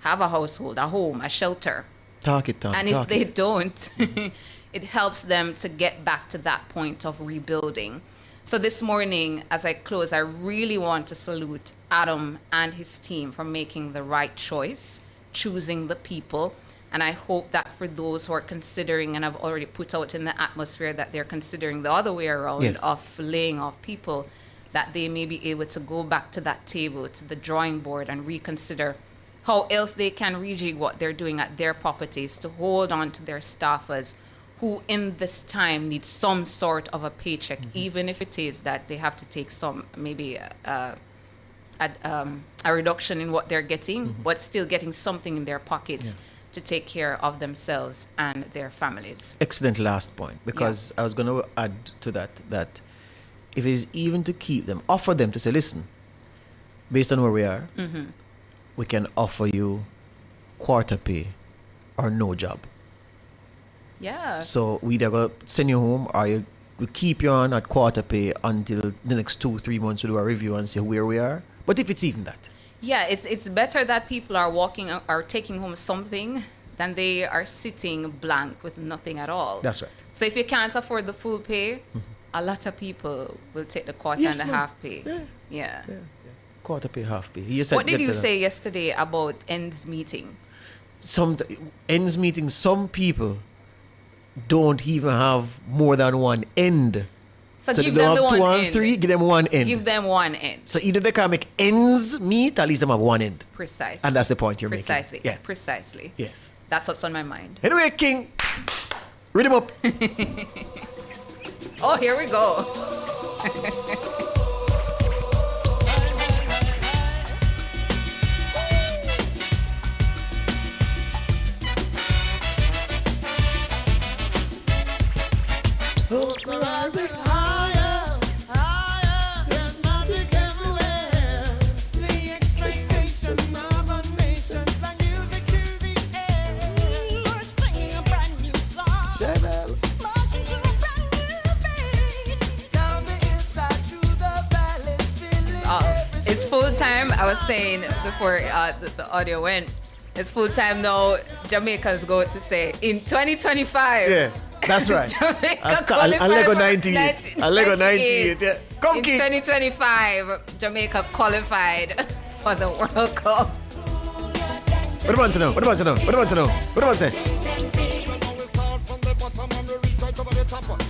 have a household, a home, a shelter. And if they don't, it helps them to get back to that point of rebuilding. So this morning, as I close, I really want to salute Adam and his team for making the right choice, choosing the people. And I hope that for those who are considering, and I've already put out in the atmosphere that they're considering the other way around of laying off people, that they may be able to go back to that table, to the drawing board, and reconsider how else they can rejig what they're doing at their properties to hold on to their staffers who in this time need some sort of a paycheck, even if it is that they have to take some, maybe a reduction in what they're getting, but still getting something in their pockets to take care of themselves and their families. Excellent last point, because I was going to add to that if it is even to keep them, offer them to say, listen, based on where we are, we can offer you quarter pay or no job. Yeah. So we either go send you home or we keep you on at quarter pay until the next 2-3 months to do a review and see where we are. But if it's even that. Yeah, it's better that people are taking home something than they are sitting blank with nothing at all. That's right. So if you can't afford the full pay, a lot of people will take the quarter and a half pay. Yeah. Quarter pay, half pay. You said, What did you say yesterday about ends meeting? Ends meeting, some people don't even have more than one end. So they give don't them the have two one and end. three, give them one end. Give them one end. So either they can make ends meet, at least them have one end. Precisely. And that's the point you're Precisely. making. Yeah. Precisely. Yes. That's what's on my mind. Anyway, King, read him up. Oh, here we go. Hopes are rising higher, higher. There's magic everywhere. The expectation of a nation's like music to the air. We're singing a brand new song. Marching to a brand new beat. Down the hillside through the valleys, feeling It's full time. I was saying before the audio went. It's full time now. Jamaicans go to say in 2025. Yeah. That's right. Jamaica I Lego qualified 98. I Lego 98. Yeah. Come, in King. 2025, Jamaica qualified for the World Cup. What do you want to know? What do you want to know? What do you want to know? What do you want to say?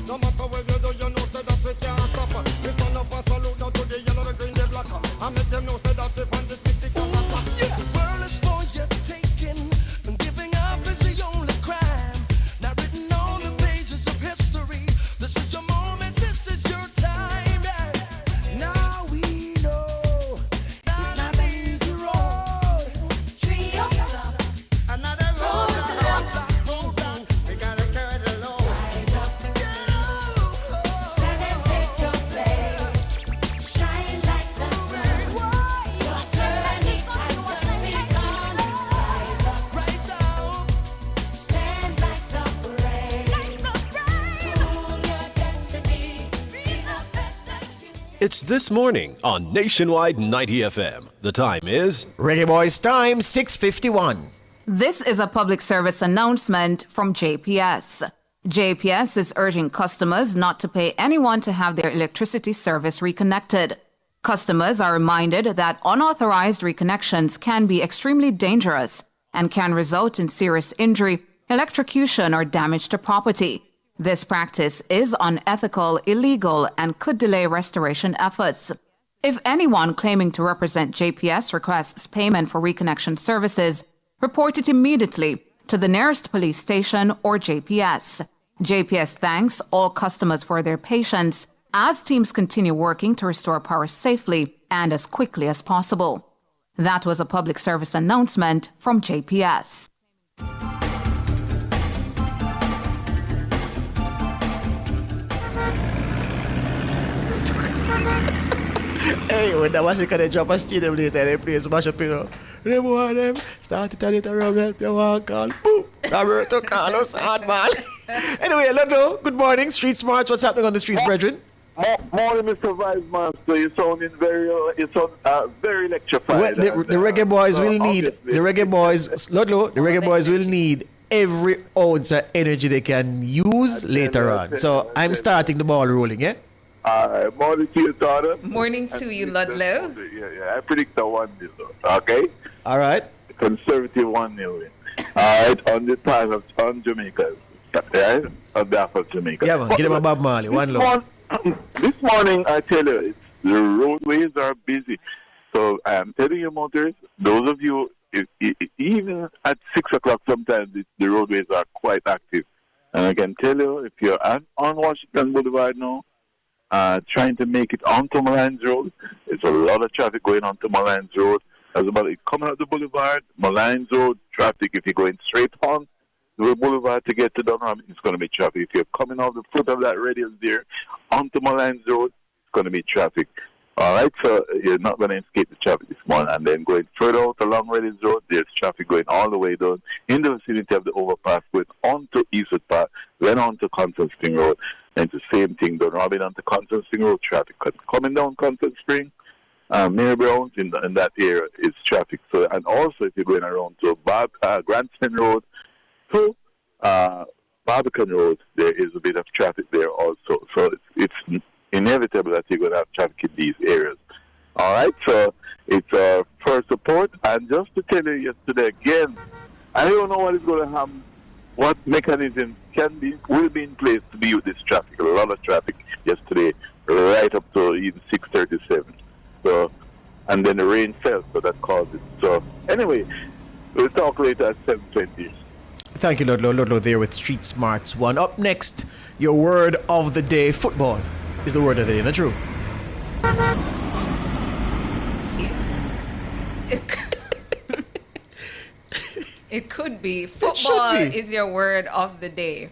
No matter where you do, you know, say that we can't stop. This man up a salute now to the yellow, the green, the black. I make them know, say that we want this mystic. The world is for your taking, and giving up is the only crime. Now written on the pages of history, this is your moment, this is your time. Yeah. Now we know it's not an easy road. Trio, another road, we gotta carry the load. Stand and take your place. Shine like the sun. Your journey has just begun. Rise up. Stand like the rain. Rule your destiny. Be the best that you can. It's This Morning on Nationwide 90 FM. The time is Reggae Boys time, 6:51. This is a public service announcement from JPS. JPS is urging customers not to pay anyone to have their electricity service reconnected. Customers are reminded that unauthorized reconnections can be extremely dangerous and can result in serious injury, electrocution, or damage to property. This practice is unethical, illegal, and could delay restoration efforts. If anyone claiming to represent JPS requests payment for reconnection services, report it immediately to the nearest police station or JPS. JPS thanks all customers for their patience as teams continue working to restore power safely and as quickly as possible. That was a public service announcement from JPS. Hey, when the was they drop a stadium later, they play smash up, you know. Them one them start to it around, help you one call. Boom! Roberto Carlos, hard man. Anyway, Lotto, good morning. Street Smart, what's happening on the streets, brethren? Morning, Mr. Vice Master. You sounding very electrified. Well, the reggae boys will need, the reggae boys, Lotto, the reggae boys will need every ounce of energy they can use later on. So I'm starting the ball rolling, yeah? Morning to you, daughter. Morning to you, Ludlow. Yeah, I predict a 1-0. Okay? All right. Conservative 1-0 win. All right, on the time of on Jamaica. Right? On behalf of Jamaica. Yeah, man. Get him a Bob Marley. One low. This morning, I tell you, the roadways are busy. So I'm telling you, motorists, those of you, even at 6 o'clock sometimes, the roadways are quite active. And I can tell you, if you're on Washington Boulevard now, trying to make it onto Malines Road, there's a lot of traffic going onto Malines Road. As about coming out the boulevard, Malines Road, traffic, if you're going straight on the boulevard to get to Dunham, it's going to be traffic. If you're coming off the foot of that radius there onto Malines Road, it's going to be traffic. All right, so you're not going to escape the traffic this morning. And then going further out along Radius Road, there's traffic going all the way down in the vicinity of the overpass, going onto Eastwood Park, then onto Constant Spring Road. And it's the same thing done, Robin, onto Constant Spring Road traffic. Coming down Constant Spring, Mary Brown's in that area is traffic. So, and also if you're going around to Grandstand Road to Barbican Road, there is a bit of traffic there also. So it's inevitable that you're going to have traffic in these areas. All right, so it's our first support. And just to tell you yesterday again, I don't know what is going to happen, what mechanism will be in place to deal with this traffic. A lot of traffic yesterday, right up to even 6:37. So, and then the rain fell, so that caused it. So anyway, we'll talk later at 7:20. Thank you, Ludlow there with Street Smarts 1. Up next, your word of the day. Football is the word of the day, not true? It could be. Football is your word of the day.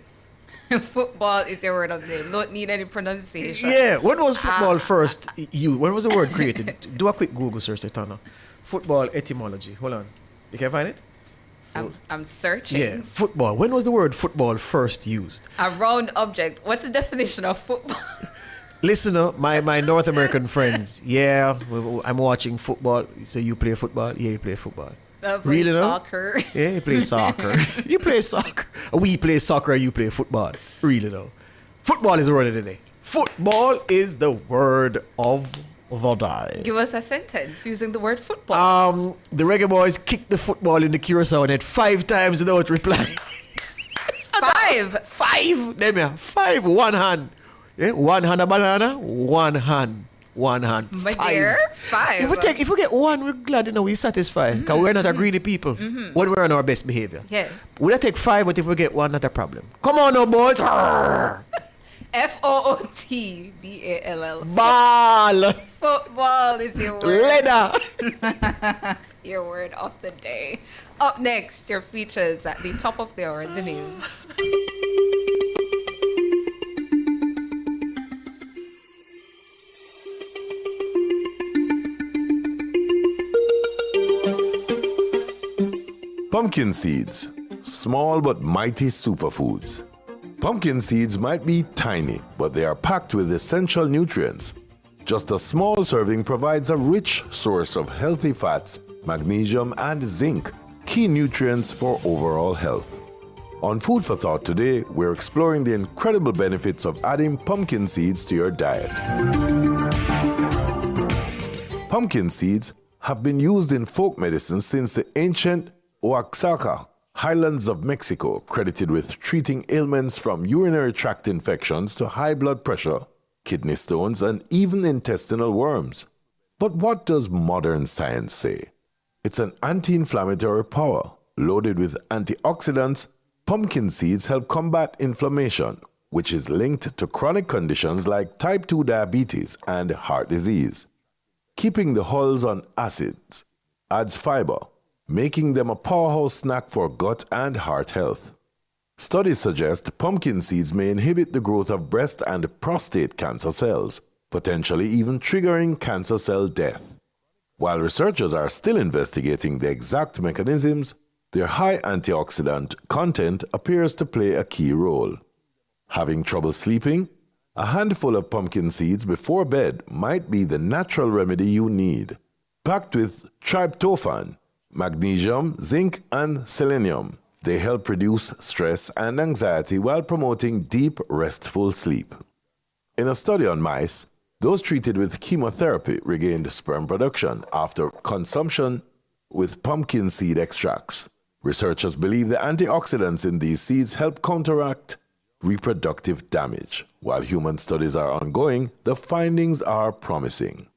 Football is your word of the day. Don't need any pronunciation. Yeah. When was football first used? When was the word created? Do a quick Google search, Tana. Football etymology. Hold on. You can find it? I'm searching. Yeah. Football. When was the word football first used? A round object. What's the definition of football? Listener, my North American friends. Yeah, I'm watching football. So you play football? Yeah, you play football. Really, soccer. Yeah, you play soccer. You play soccer. We play soccer, you play football. Really though. Football is the word of the day. Football is the word of the day. Give us a sentence using the word football. The Reggae Boys kicked the football in the Curacao net 5 times without reply. 5? 5. Them here. 5. One hand. Yeah, one hand a banana, one hand. My dear, 5. If we get one, we're glad, we're satisfied. Because we're not a greedy people. When we're on our best behavior. Yes. We'll take 5, but if we get one, not a problem. Come on now, boys. Football. Ball. Football is your word. Leather. Your word of the day. Up next, your features at the top of the hour in the news. Pumpkin seeds, small but mighty superfoods. Pumpkin seeds might be tiny, but they are packed with essential nutrients. Just a small serving provides a rich source of healthy fats, magnesium, and zinc, key nutrients for overall health. On Food for Thought today, we're exploring the incredible benefits of adding pumpkin seeds to your diet. Pumpkin seeds have been used in folk medicine since the ancient Oaxaca, highlands of Mexico, credited with treating ailments from urinary tract infections to high blood pressure, kidney stones, and even intestinal worms. But what does modern science say? It's an anti-inflammatory power. Loaded with antioxidants, pumpkin seeds help combat inflammation, which is linked to chronic conditions like type 2 diabetes and heart disease. Keeping the hulls on acids adds fiber, making them a powerhouse snack for gut and heart health. Studies suggest pumpkin seeds may inhibit the growth of breast and prostate cancer cells, potentially even triggering cancer cell death. While researchers are still investigating the exact mechanisms, their high antioxidant content appears to play a key role. Having trouble sleeping? A handful of pumpkin seeds before bed might be the natural remedy you need. Packed with tryptophan, magnesium, zinc, and selenium, they help reduce stress and anxiety while promoting deep, restful sleep. In a study on mice, those treated with chemotherapy regained sperm production after consumption with pumpkin seed extracts. Researchers believe the antioxidants in these seeds help counteract reproductive damage. While human studies are ongoing, the findings are promising.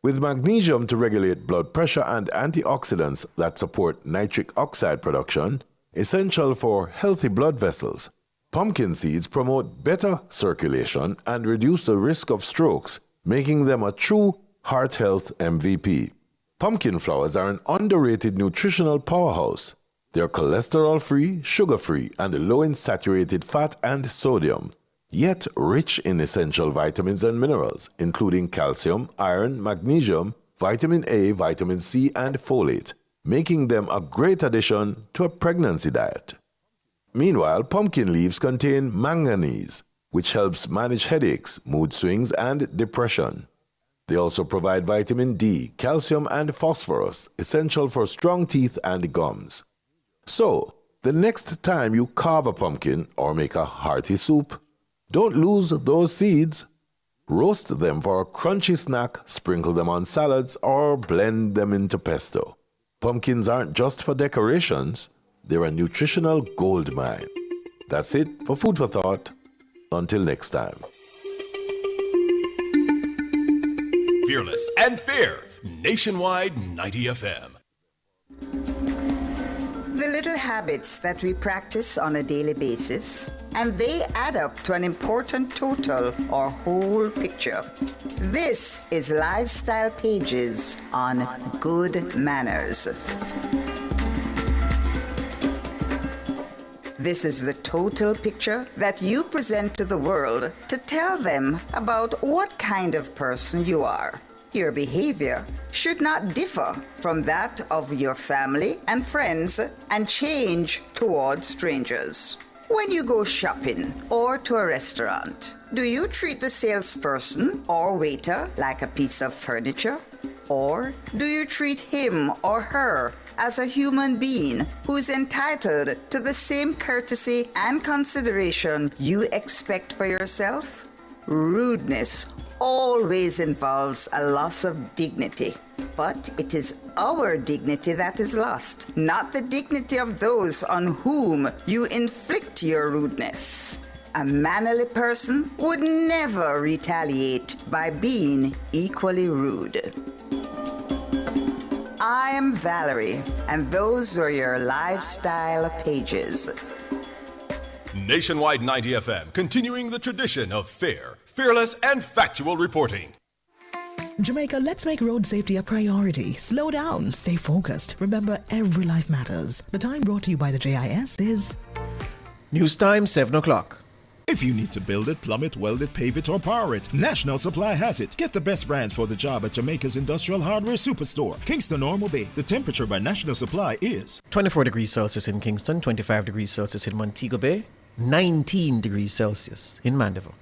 With magnesium to regulate blood pressure and antioxidants that support nitric oxide production, essential for healthy blood vessels, pumpkin seeds promote better circulation and reduce the risk of strokes, making them a true heart health MVP. Pumpkin flowers are an underrated nutritional powerhouse. They're cholesterol-free, sugar-free, and low in saturated fat and sodium, yet rich in essential vitamins and minerals, including calcium, iron, magnesium, vitamin A, vitamin C, and folate, making them a great addition to a pregnancy diet. Meanwhile, pumpkin leaves contain manganese, which helps manage headaches, mood swings, and depression. They also provide vitamin D, calcium, and phosphorus, essential for strong teeth and gums. So, the next time you carve a pumpkin or make a hearty soup, don't lose those seeds. Roast them for a crunchy snack, sprinkle them on salads, or blend them into pesto. Pumpkins aren't just for decorations, they're a nutritional gold mine. That's it for Food for Thought. Until next time. Fearless and fair. Nationwide 90 FM. The little habits that we practice on a daily basis, and they add up to an important total or whole picture. This is Lifestyle Pages on Good Manners. This is the total picture that you present to the world to tell them about what kind of person you are. Your behavior should not differ from that of your family and friends and change towards strangers. When you go shopping or to a restaurant, do you treat the salesperson or waiter like a piece of furniture? Or do you treat him or her as a human being who is entitled to the same courtesy and consideration you expect for yourself? Rudeness always involves a loss of dignity, but it is our dignity that is lost, not the dignity of those on whom you inflict your rudeness. A mannerly person would never retaliate by being equally rude. I am Valerie, and those were your Lifestyle Pages. Nationwide 90 FM, continuing the tradition of fair, fearless, and factual reporting. Jamaica, let's make road safety a priority. Slow down, stay focused. Remember, every life matters. The time brought to you by the JIS is... News time, 7 o'clock. If you need to build it, plumb it, weld it, pave it, or power it, National Supply has it. Get the best brands for the job at Jamaica's Industrial Hardware Superstore, Kingston or Bay. The temperature by National Supply is 24 degrees Celsius in Kingston, 25 degrees Celsius in Montego Bay, 19 degrees Celsius in Mandeville.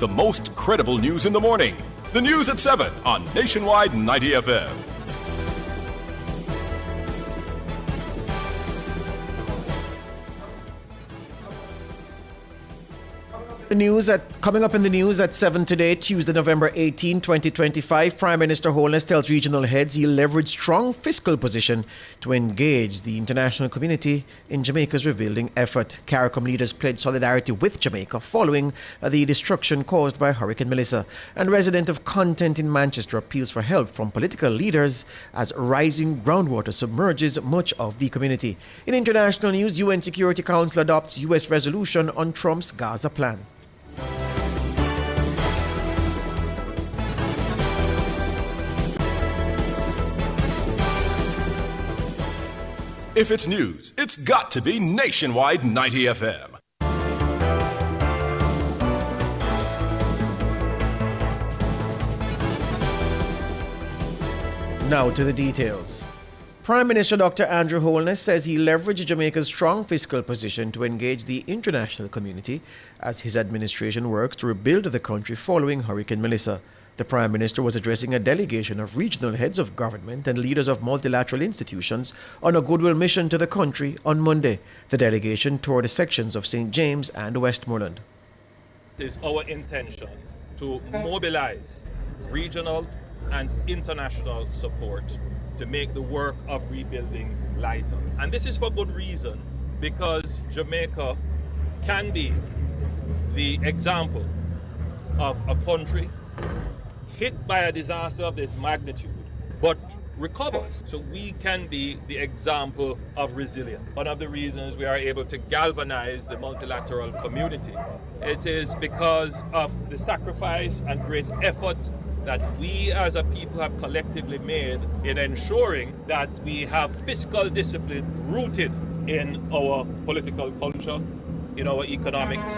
The most credible news in the morning. The news at 7 on Nationwide 90 FM. Coming up in the news at 7 today, Tuesday, November 18, 2025, Prime Minister Holness tells regional heads he'll leverage strong fiscal position to engage the international community in Jamaica's rebuilding effort. CARICOM leaders pledge solidarity with Jamaica following the destruction caused by Hurricane Melissa. And resident of Content in Manchester appeals for help from political leaders as rising groundwater submerges much of the community. In international news, UN Security Council adopts U.S. resolution on Trump's Gaza plan. If it's news, it's got to be Nationwide 90 FM. Now to the details. Prime Minister Dr. Andrew Holness says he leveraged Jamaica's strong fiscal position to engage the international community as his administration works to rebuild the country following Hurricane Melissa. The Prime Minister was addressing a delegation of regional heads of government and leaders of multilateral institutions on a goodwill mission to the country on Monday. The delegation toured the sections of St. James and Westmoreland. It is our intention to mobilize regional and international support to make the work of rebuilding lighter. And this is for good reason, because Jamaica can be the example of a country hit by a disaster of this magnitude, but recovers. So we can be the example of resilience. One of the reasons we are able to galvanize the multilateral community, it is because of the sacrifice and great effort that we as a people have collectively made in ensuring that we have fiscal discipline rooted in our political culture, in our economics,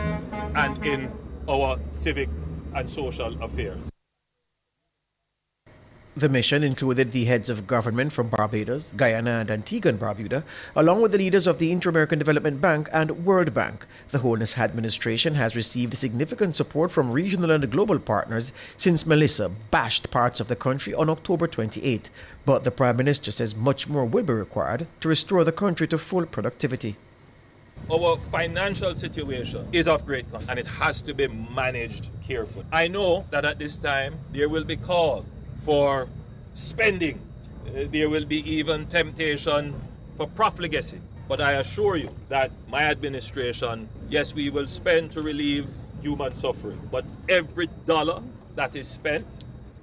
and in our civic and social affairs. The mission included the heads of government from Barbados, Guyana, and Antigua and Barbuda, along with the leaders of the Inter-American Development Bank and World Bank. The Holness administration has received significant support from regional and global partners since Melissa bashed parts of the country on October 28. But the Prime Minister says much more will be required to restore the country to full productivity. Our financial situation is of great concern and it has to be managed carefully. I know that at this time there will be call for spending. There will be even temptation for profligacy. But I assure you that my administration, yes, we will spend to relieve human suffering, but every dollar that is spent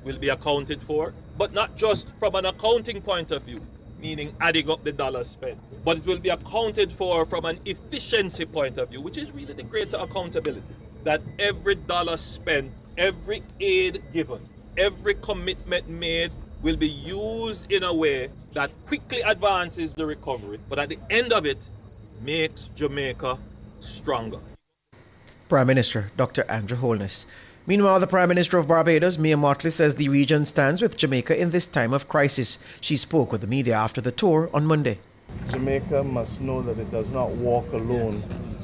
will be accounted for, but not just from an accounting point of view, meaning adding up the dollars spent, but it will be accounted for from an efficiency point of view, which is really the greater accountability, that every dollar spent, every aid given, every commitment made will be used in a way that quickly advances the recovery, but at the end of it, makes Jamaica stronger. Prime Minister Dr. Andrew Holness. Meanwhile, the Prime Minister of Barbados, Mia Mottley, says the region stands with Jamaica in this time of crisis. She spoke with the media after the tour on Monday. Jamaica must know that it does not walk alone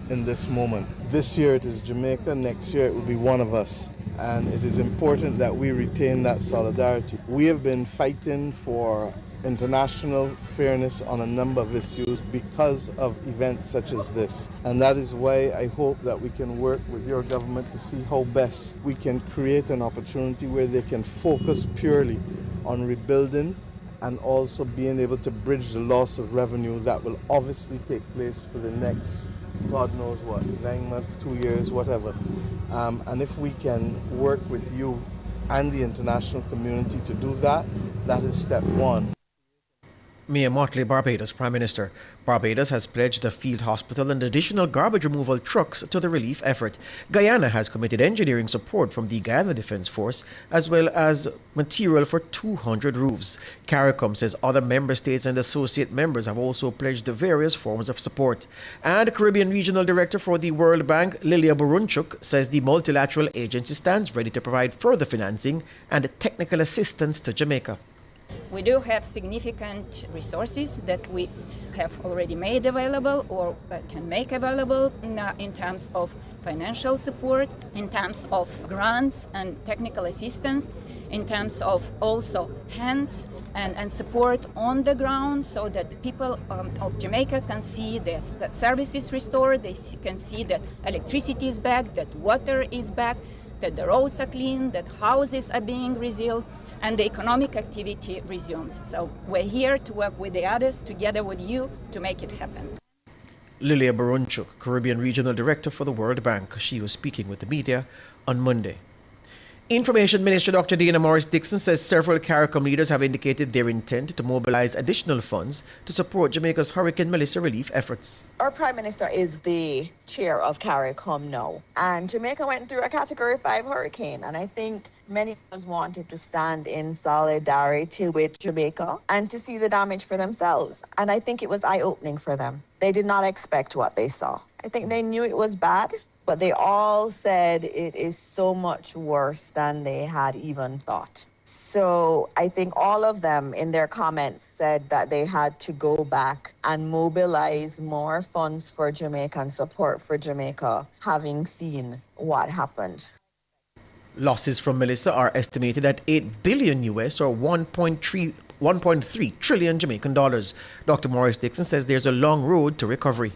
in this moment. This year it is Jamaica, next year it will be one of us. And it is important that we retain that solidarity. We have been fighting for international fairness on a number of issues because of events such as this. And that is why I hope that we can work with your government to see how best we can create an opportunity where they can focus purely on rebuilding and also being able to bridge the loss of revenue that will obviously take place for the next, God knows what, 9 months, 2 years, whatever. And if we can work with you and the international community to do that, that is step one. Mia Mottley, Barbados Prime Minister. Barbados has pledged a field hospital and additional garbage removal trucks to the relief effort. Guyana has committed engineering support from the Guyana Defence Force as well as material for 200 roofs. CARICOM says other member states and associate members have also pledged various forms of support. And Caribbean Regional Director for the World Bank, Lilia Burunchuk, says the multilateral agency stands ready to provide further financing and technical assistance to Jamaica. We do have significant resources that we have already made available or can make available in terms of financial support, in terms of grants and technical assistance, in terms of also hands and support on the ground so that the people of Jamaica can see their services restored, they can see that electricity is back, that water is back, that the roads are clean, that houses are being rebuilt, and the economic activity resumes. So we're here to work with the others, together with you, to make it happen. Lilia Burunchuk, Caribbean Regional Director for the World Bank. She was speaking with the media on Monday. Information Minister Dr. Dina Morris-Dixon says several CARICOM leaders have indicated their intent to mobilize additional funds to support Jamaica's Hurricane Melissa relief efforts. Our Prime Minister is the chair of CARICOM now, and Jamaica went through a Category 5 hurricane, and I think many of us wanted to stand in solidarity with Jamaica and to see the damage for themselves, and I think it was eye-opening for them. They did not expect what they saw. I think they knew it was bad, but they all said it is so much worse than they had even thought. So I think all of them in their comments said that they had to go back and mobilize more funds for Jamaica and support for Jamaica, having seen what happened. Losses from Melissa are estimated at $8 billion US or 1.3 trillion Jamaican dollars. Dr. Morris-Dixon says there's a long road to recovery.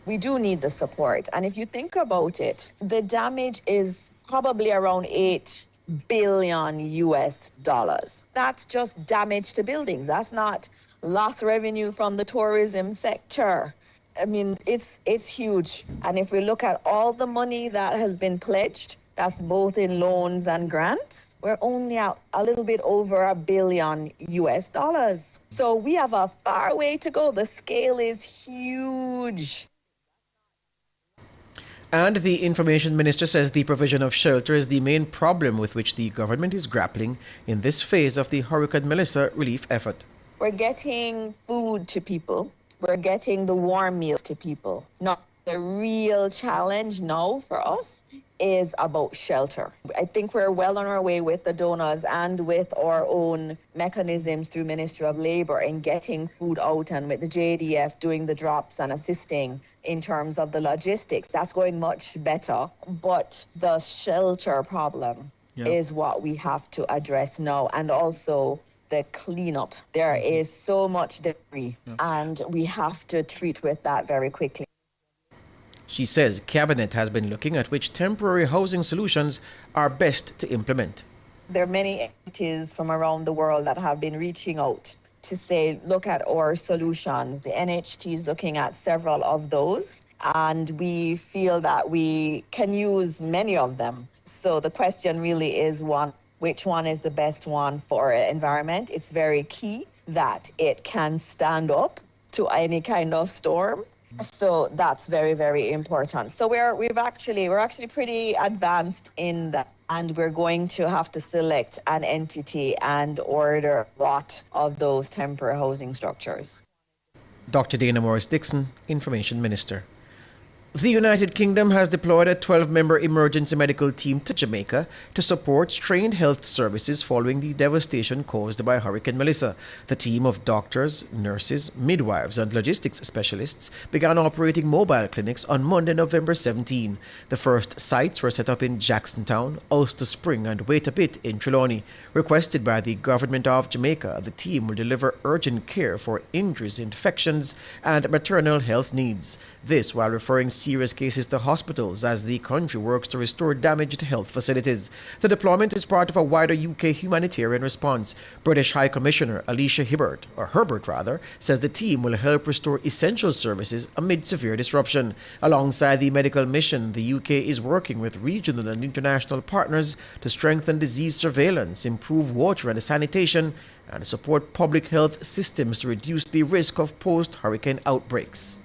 We do need the support. And if you think about it, the damage is probably around $8 billion US dollars. That's just damage to buildings. That's not lost revenue from the tourism sector. I mean, it's huge. And if we look at all the money that has been pledged, that's both in loans and grants, we're only at a little bit over $1 billion US dollars. So we have a far way to go. The scale is huge. And the Information Minister says the provision of shelter is the main problem with which the government is grappling in this phase of the Hurricane Melissa relief effort. We're getting food to people. We're getting the warm meals to people. Now, the real challenge now for us is about shelter. I think we're well on our way with the donors and with our own mechanisms through Ministry of Labour in getting food out, and with the JDF doing the drops and assisting in terms of the logistics. That's going much better. But the shelter problem is what we have to address now, and also the cleanup. There is so much debris and we have to treat with that very quickly. She says Cabinet has been looking at which temporary housing solutions are best to implement. There are many entities from around the world that have been reaching out to say, look at our solutions. The NHT is looking at several of those, and we feel that we can use many of them. So the question really is which one is the best one for environment? It's very key that it can stand up to any kind of storm. So that's very, very important. So we're actually pretty advanced in that, and we're going to have to select an entity and order a lot of those temporary housing structures. Dr. Dana Morris Dixon, Information Minister. The United Kingdom has deployed a 12-member emergency medical team to Jamaica to support strained health services following the devastation caused by Hurricane Melissa. The team of doctors, nurses, midwives, and logistics specialists began operating mobile clinics on Monday, November 17. The first sites were set up in Jacksontown, Ulster Spring, and Wait a Bit in Trelawney. Requested by the Government of Jamaica, the team will deliver urgent care for injuries, infections, and maternal health needs. This while referring serious cases to hospitals as the country works to restore damaged health facilities. The deployment is part of a wider UK humanitarian response. British High Commissioner Alicia Herbert says the team will help restore essential services amid severe disruption. Alongside the medical mission, the UK is working with regional and international partners to strengthen disease surveillance, improve water and sanitation, and support public health systems to reduce the risk of post-hurricane outbreaks.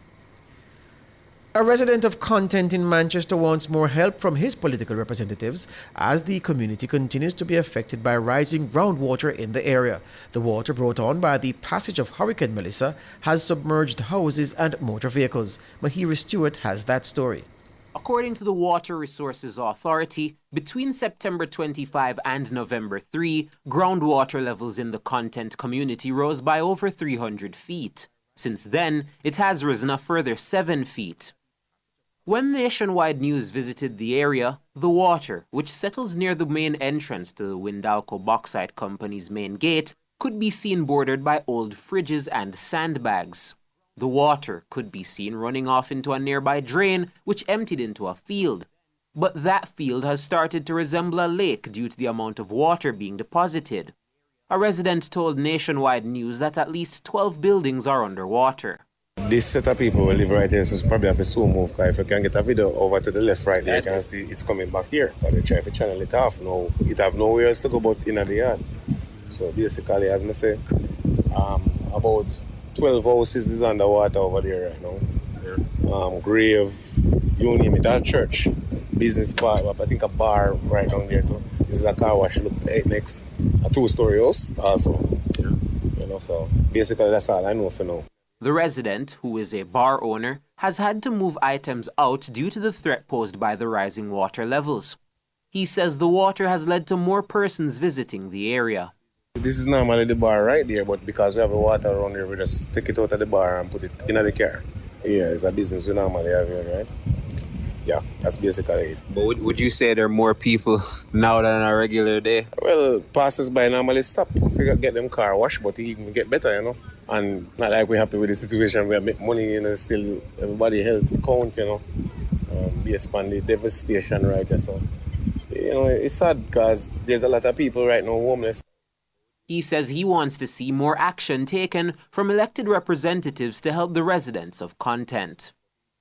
A resident of Content in Manchester wants more help from his political representatives as the community continues to be affected by rising groundwater in the area. The water brought on by the passage of Hurricane Melissa has submerged houses and motor vehicles. Mahiri Stewart has that story. According to the Water Resources Authority, between September 25 and November 3, groundwater levels in the Content community rose by over 300 feet. Since then, it has risen a further 7 feet. When Nationwide News visited the area, the water, which settles near the main entrance to the Windalco Bauxite Company's main gate, could be seen bordered by old fridges and sandbags. The water could be seen running off into a nearby drain, which emptied into a field. But that field has started to resemble a lake due to the amount of water being deposited. A resident told Nationwide News that at least 12 buildings are underwater. This set of people will live right here, so it's probably have to soon move, because if you can get a video over to the left right there, you can see it's coming back here. But they try to channel it off now. It have nowhere else to go but in the yard. So basically, as I say, about 12 houses is underwater over there right now. Grave, you name it, a church, business park, I think a bar right down there too. This is a car wash next, a 2-story house also. You know, so basically that's all I know for now. The resident, who is a bar owner, has had to move items out due to the threat posed by the rising water levels. He says the water has led to more persons visiting the area. This is normally the bar right there, but because we have the water around here, we just take it out of the bar and put it in the car. Yeah, it's a business we normally have here, right? Yeah, that's basically it. But would you say there are more people now than on a regular day? Well, passers-by normally stop to get them car washed, but it even get better, you know. And not like we're happy with the situation, we make money, you know, still everybody health count, you know, based on the devastation right there. So, you know, it's sad because there's a lot of people right now homeless. He says he wants to see more action taken from elected representatives to help the residents of Content.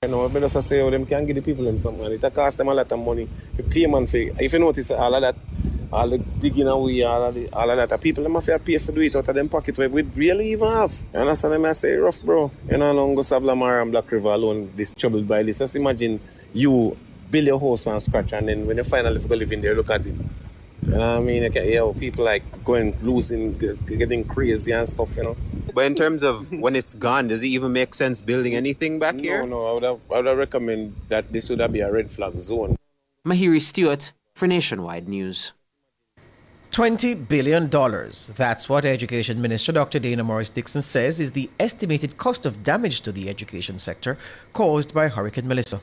You know, I just say, them can give the people them something. It costs them a lot of money. The payment fee. If you notice all of that, all the digging away, all of that, the people them have to pay for do it out of them pocket where we really even have. You understand them? I say rough, bro. You know, long go Savlamar and Black River alone, this troubled by this. Just imagine you build your house from scratch and then when you finally go live in there, look at it. You know what I mean? You can hear people like going, losing, getting crazy and stuff, you know. But in terms of when it's gone, does it even make sense building anything back here? No, I would recommend that this would be a red flag zone. Mahiri Stewart for Nationwide News. $20 billion. That's what Education Minister Dr. Dana Morris Dixon says is the estimated cost of damage to the education sector caused by Hurricane Melissa.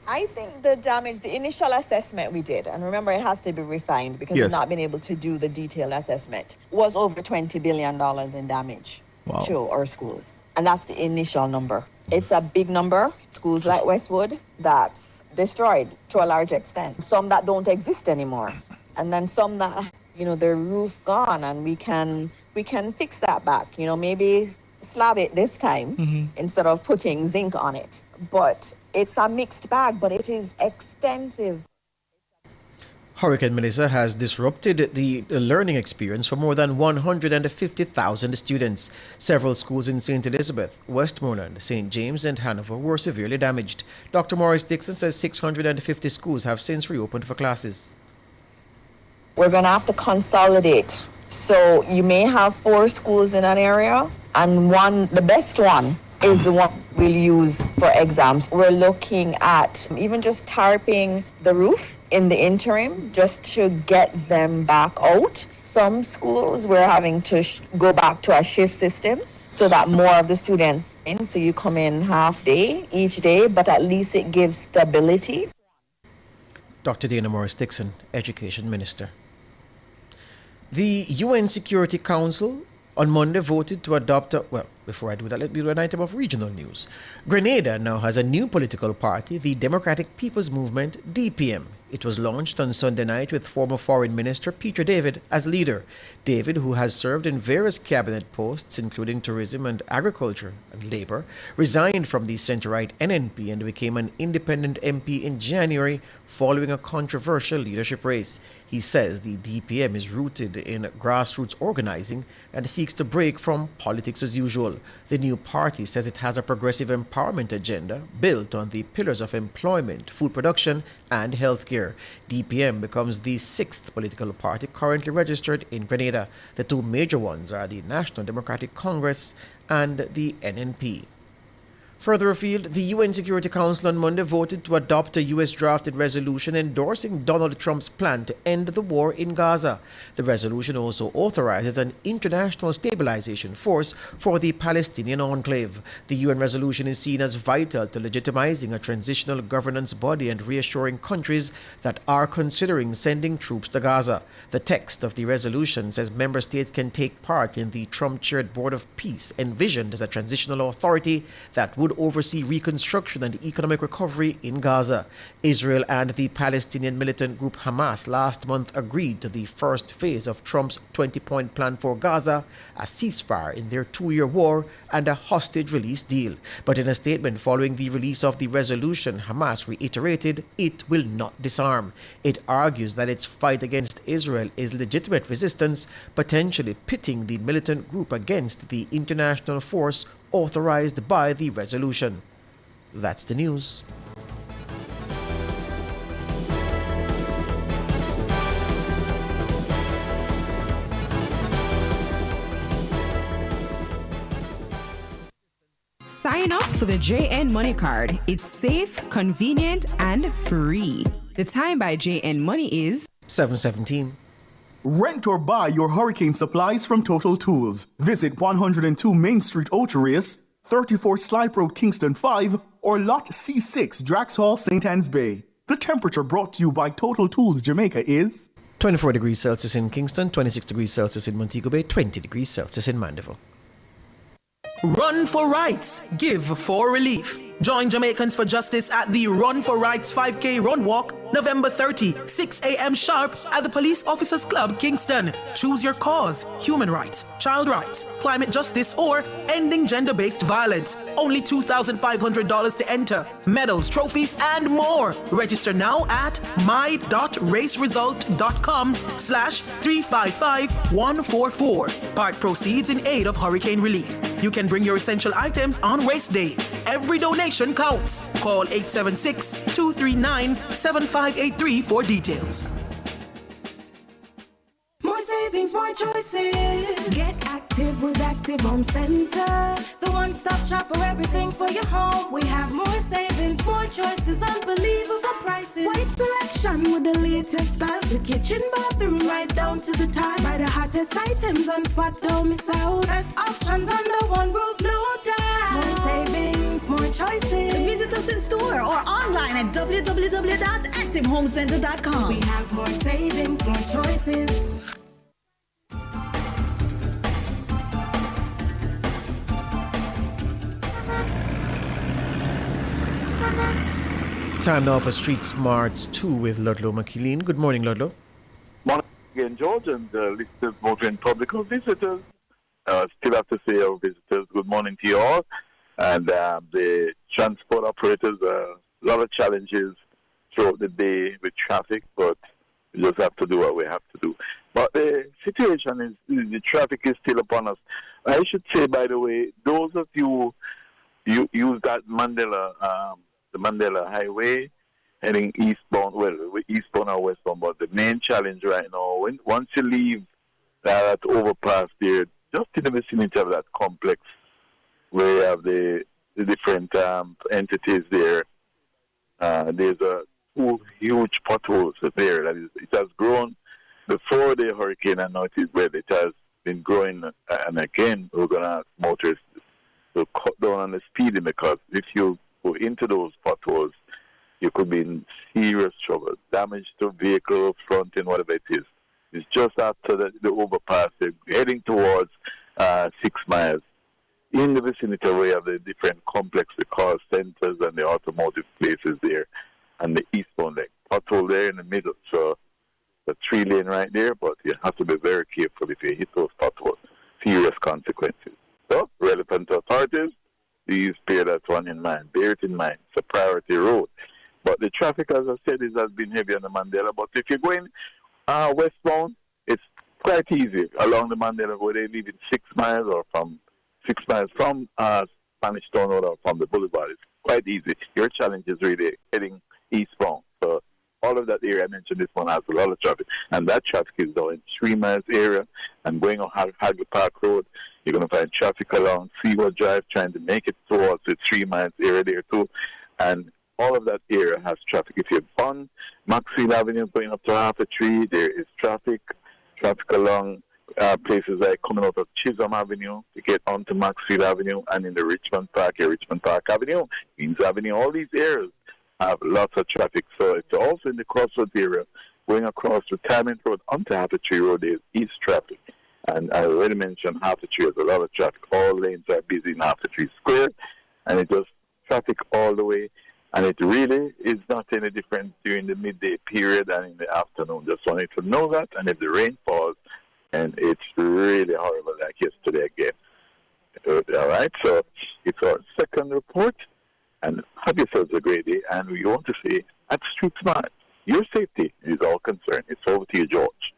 I think the damage, the initial assessment we did, and remember it has to be refined because we've not been able to do the detailed assessment, was over $20 billion in damage to our schools. And that's the initial number. It's a big number. Schools like Westwood, that's destroyed to a large extent. Some that don't exist anymore. And then some that, their roof gone, and we can fix that back. Maybe slab it this time instead of putting zinc on it. But it's a mixed bag, but it is extensive. Hurricane Melissa has disrupted the learning experience for more than 150,000 students. Several schools in St. Elizabeth, Westmoreland, St. James, and Hanover were severely damaged. Dr. Morris Dixon says 650 schools have since reopened for classes. We're going to have to consolidate. So you may have 4 schools in an area, and the best one is the one we'll use for exams. We're looking at even just tarping the roof in the interim just to get them back out. Some schools we're having to go back to a shift system so that more of the students in. So you come in half day each day, but at least it gives stability. Dr. Dana Morris Dixon, Education Minister. The UN Security Council on Monday voted to adopt before I do that, let me do an item of regional news. Grenada now has a new political party, the Democratic People's Movement, DPM. It was launched on Sunday night with former Foreign Minister Peter David as leader. David, who has served in various cabinet posts, including tourism and agriculture and labor, resigned from the centre-right NNP and became an independent MP in January following a controversial leadership race. He says the DPM is rooted in grassroots organizing and seeks to break from politics as usual. The new party says it has a progressive empowerment agenda built on the pillars of employment, food production, and healthcare. DPM becomes the 6th political party currently registered in Grenada. The 2 major ones are the National Democratic Congress and the NNP. Further afield, the UN Security Council on Monday voted to adopt a U.S.-drafted resolution endorsing Donald Trump's plan to end the war in Gaza. The resolution also authorizes an international stabilization force for the Palestinian enclave. The UN resolution is seen as vital to legitimizing a transitional governance body and reassuring countries that are considering sending troops to Gaza. The text of the resolution says member states can take part in the Trump-chaired Board of Peace, envisioned as a transitional authority that would oversee reconstruction and economic recovery in Gaza. Israel and the Palestinian militant group Hamas last month agreed to the first phase of Trump's 20-point plan for Gaza, a ceasefire in their 2-year war, and a hostage release deal. But in a statement following the release of the resolution, Hamas reiterated it will not disarm. It argues that its fight against Israel is legitimate resistance, potentially pitting the militant group against the international force authorized by the resolution. That's the news. Sign up for the JN Money Card. It's safe, convenient, and free. The time by JN Money is 7:17. Rent or buy your hurricane supplies from Total Tools. Visit 102 Main Street, Outaris, 34 Slipe Road, Kingston 5, or Lot C6, Drax Hall, St. Anne's Bay. The temperature brought to you by Total Tools Jamaica is 24 degrees Celsius in Kingston, 26 degrees Celsius in Montego Bay, 20 degrees Celsius in Mandeville. Run for Rights, give for relief. Join Jamaicans for Justice at the Run for Rights 5K Run Walk, November 30, 6 a.m. sharp at the Police Officers Club, Kingston. Choose your cause: human rights, child rights, climate justice, or ending gender-based violence. Only $2,500 to enter. Medals, trophies, and more. Register now at my.raceresult.com/355144. Part proceeds in aid of hurricane relief. You can bring your essential items on race day. Every donation counts. Call 876-239-7583 for details. More savings, more choices. Get active with Active Home Center. The one-stop shop for everything for your home. We have more savings, more choices, unbelievable prices. Wide selection with the latest style. The kitchen, bathroom, right down to the tile. Buy the hottest items on spot, don't miss out. Best options under one roof, no doubt. More savings, more choices. Visit us in store or online at www.activehomecenter.com. We have more savings, more choices. Time now for Street Smarts 2 with Ludlow McKeeleen. Good morning, Ludlow. Morning again, George, and listeners, motoring public, or visitors. Still have to say, our visitors, good morning to you all. And the transport operators, a lot of challenges throughout the day with traffic, but we just have to do what we have to do. But the situation is, the traffic is still upon us. I should say, by the way, those of you use that the Mandela Highway heading eastbound, well, eastbound or westbound, but the main challenge right now, once you leave that overpass there, just in the vicinity of that complex, where you have the different entities there, there's two huge potholes there. That is, it has grown before the hurricane, and now it is where it has been growing. And again, we're going to ask motorists to cut down on the speeding, because if you go into those potholes, you could be in serious trouble. Damage to vehicle, front end, whatever it is. It's just after the overpass, they're heading towards 6 miles. In the vicinity where you have the different complex, the car centers and the automotive places there, and the eastbound leg. Pothole there in the middle. So the 3-lane right there, but you have to be very careful if you hit those potholes. Serious consequences. So, relevant authorities, please bear that one in mind. Bear it in mind. It's a priority road. But the traffic, as I said, has been heavy on the Mandela. But if you're going westbound, it's quite easy along the Mandela, where they live in 6 miles or from 6 miles from Spanish Town Road or from the boulevard. It's quite easy. Your challenge is really heading eastbound. So all of that area I mentioned this one has a lot of traffic. And that traffic is down in 3 miles area and going on Hagley Park Road. You're going to find traffic along Seaward Drive trying to make it towards the 3 miles area there too. And all of that area has traffic. If you're on Maxfield Avenue going up to Half a Tree, there is traffic along places like coming out of Chisholm Avenue to get onto Maxfield Avenue, and in the Richmond Park Avenue, Queens Avenue, all these areas have lots of traffic. So it's also in the Crossroads area, going across Retirement Road onto Half a Tree Road, there is traffic. And I already mentioned Half a Tree has a lot of traffic. All lanes are busy in Half a Tree Square, and it does traffic all the way. And it really is not any different during the midday period and in the afternoon. Just wanted to know that. And if the rain falls, and it's really horrible like yesterday again. All right, so it's our second report. And have yourselves a great day. And we want to say, at Street Smart, your safety is our concern. It's over to you, George.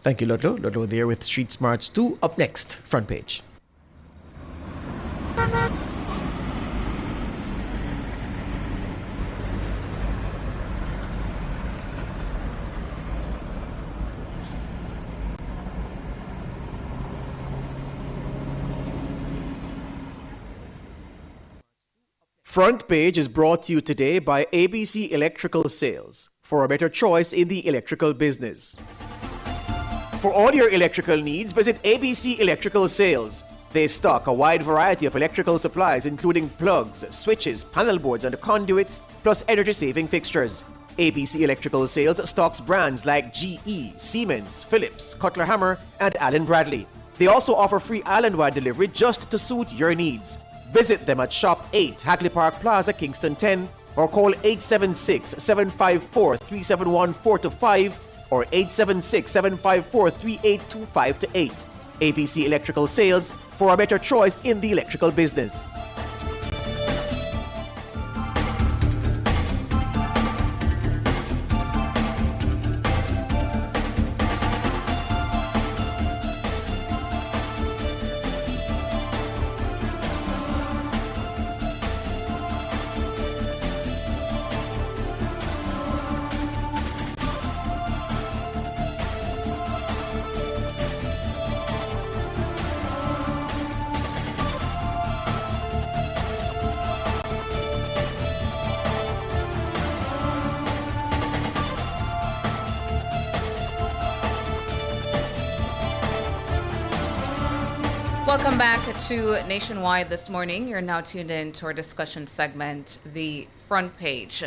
Thank you, Ludlow. Ludlow there with Street Smarts 2. Up next, front page. Front Page is brought to you today by ABC Electrical Sales, for a better choice in the electrical business. For all your electrical needs, visit ABC Electrical Sales. They stock a wide variety of electrical supplies, including plugs, switches, panel boards, and conduits, plus energy-saving fixtures. ABC Electrical Sales stocks brands like GE, Siemens, Philips, Cutler Hammer, and Allen Bradley. They also offer free island-wide delivery just to suit your needs. Visit them at Shop 8, Hagley Park Plaza, Kingston 10, or call 876-754-3714-5 or 876-754-3825-8. ABC Electrical Sales, for a better choice in the electrical business. Welcome back to Nationwide this morning. You're now tuned in to our discussion segment, The Front Page.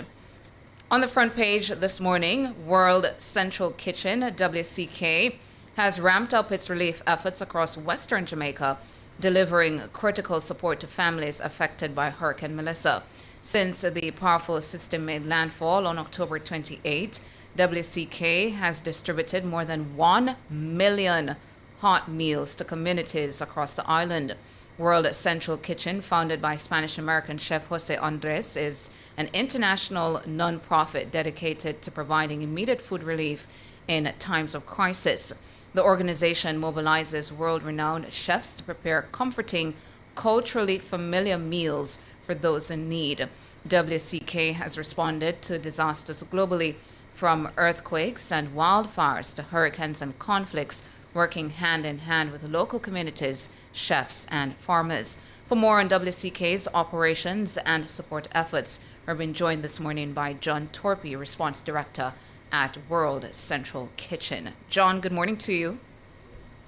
On the front page this morning, World Central Kitchen, WCK, has ramped up its relief efforts across Western Jamaica, delivering critical support to families affected by Hurricane Melissa. Since the powerful system made landfall on October 28, WCK has distributed more than 1 million hot meals to communities across the island. World Central Kitchen, founded by Spanish-American chef Jose Andres, is an international non-profit dedicated to providing immediate food relief in times of crisis. The organization mobilizes world-renowned chefs to prepare comforting, culturally familiar meals for those in need. WCK has responded to disasters globally, from earthquakes and wildfires to hurricanes and conflicts, working hand in hand with local communities, chefs, and farmers. For more on WCK's operations and support efforts, we're being joined this morning by John Torpy, Response Director at World Central Kitchen. John, good morning to you.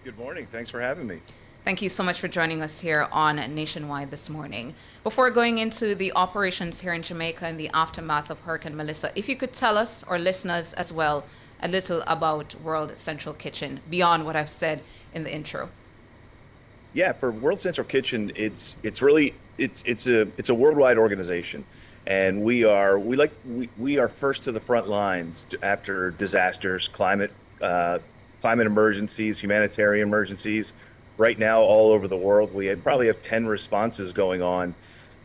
Good morning. Thanks for having me. Thank you so much for joining us here on Nationwide this morning. Before going into the operations here in Jamaica in the aftermath of Hurricane Melissa, if you could tell us, or listeners as well, a little about World Central Kitchen beyond what I've said in the intro. Yeah, for World Central Kitchen, it's a worldwide organization, and we are first to the front lines after disasters, climate emergencies, humanitarian emergencies. Right now, all over the world, we probably have 10 responses going on.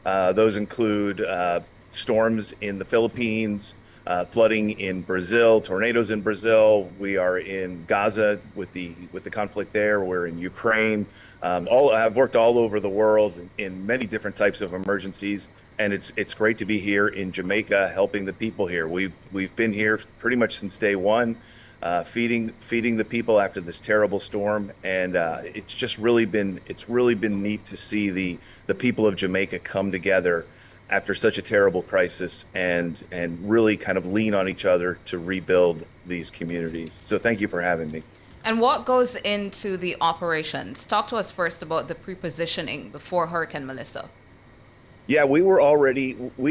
Those include storms in the Philippines, flooding in Brazil, tornadoes in Brazil. We are in Gaza with the conflict there. We're in Ukraine. I've worked all over the world in many different types of emergencies, and it's great to be here in Jamaica helping the people here. We've been here pretty much since day one, feeding the people after this terrible storm, and it's really been neat to see the people of Jamaica come together after such a terrible crisis and really kind of lean on each other to rebuild these communities. So thank you for having me. And what goes into the operations? Talk to us first about the pre-positioning before Hurricane Melissa. Yeah, we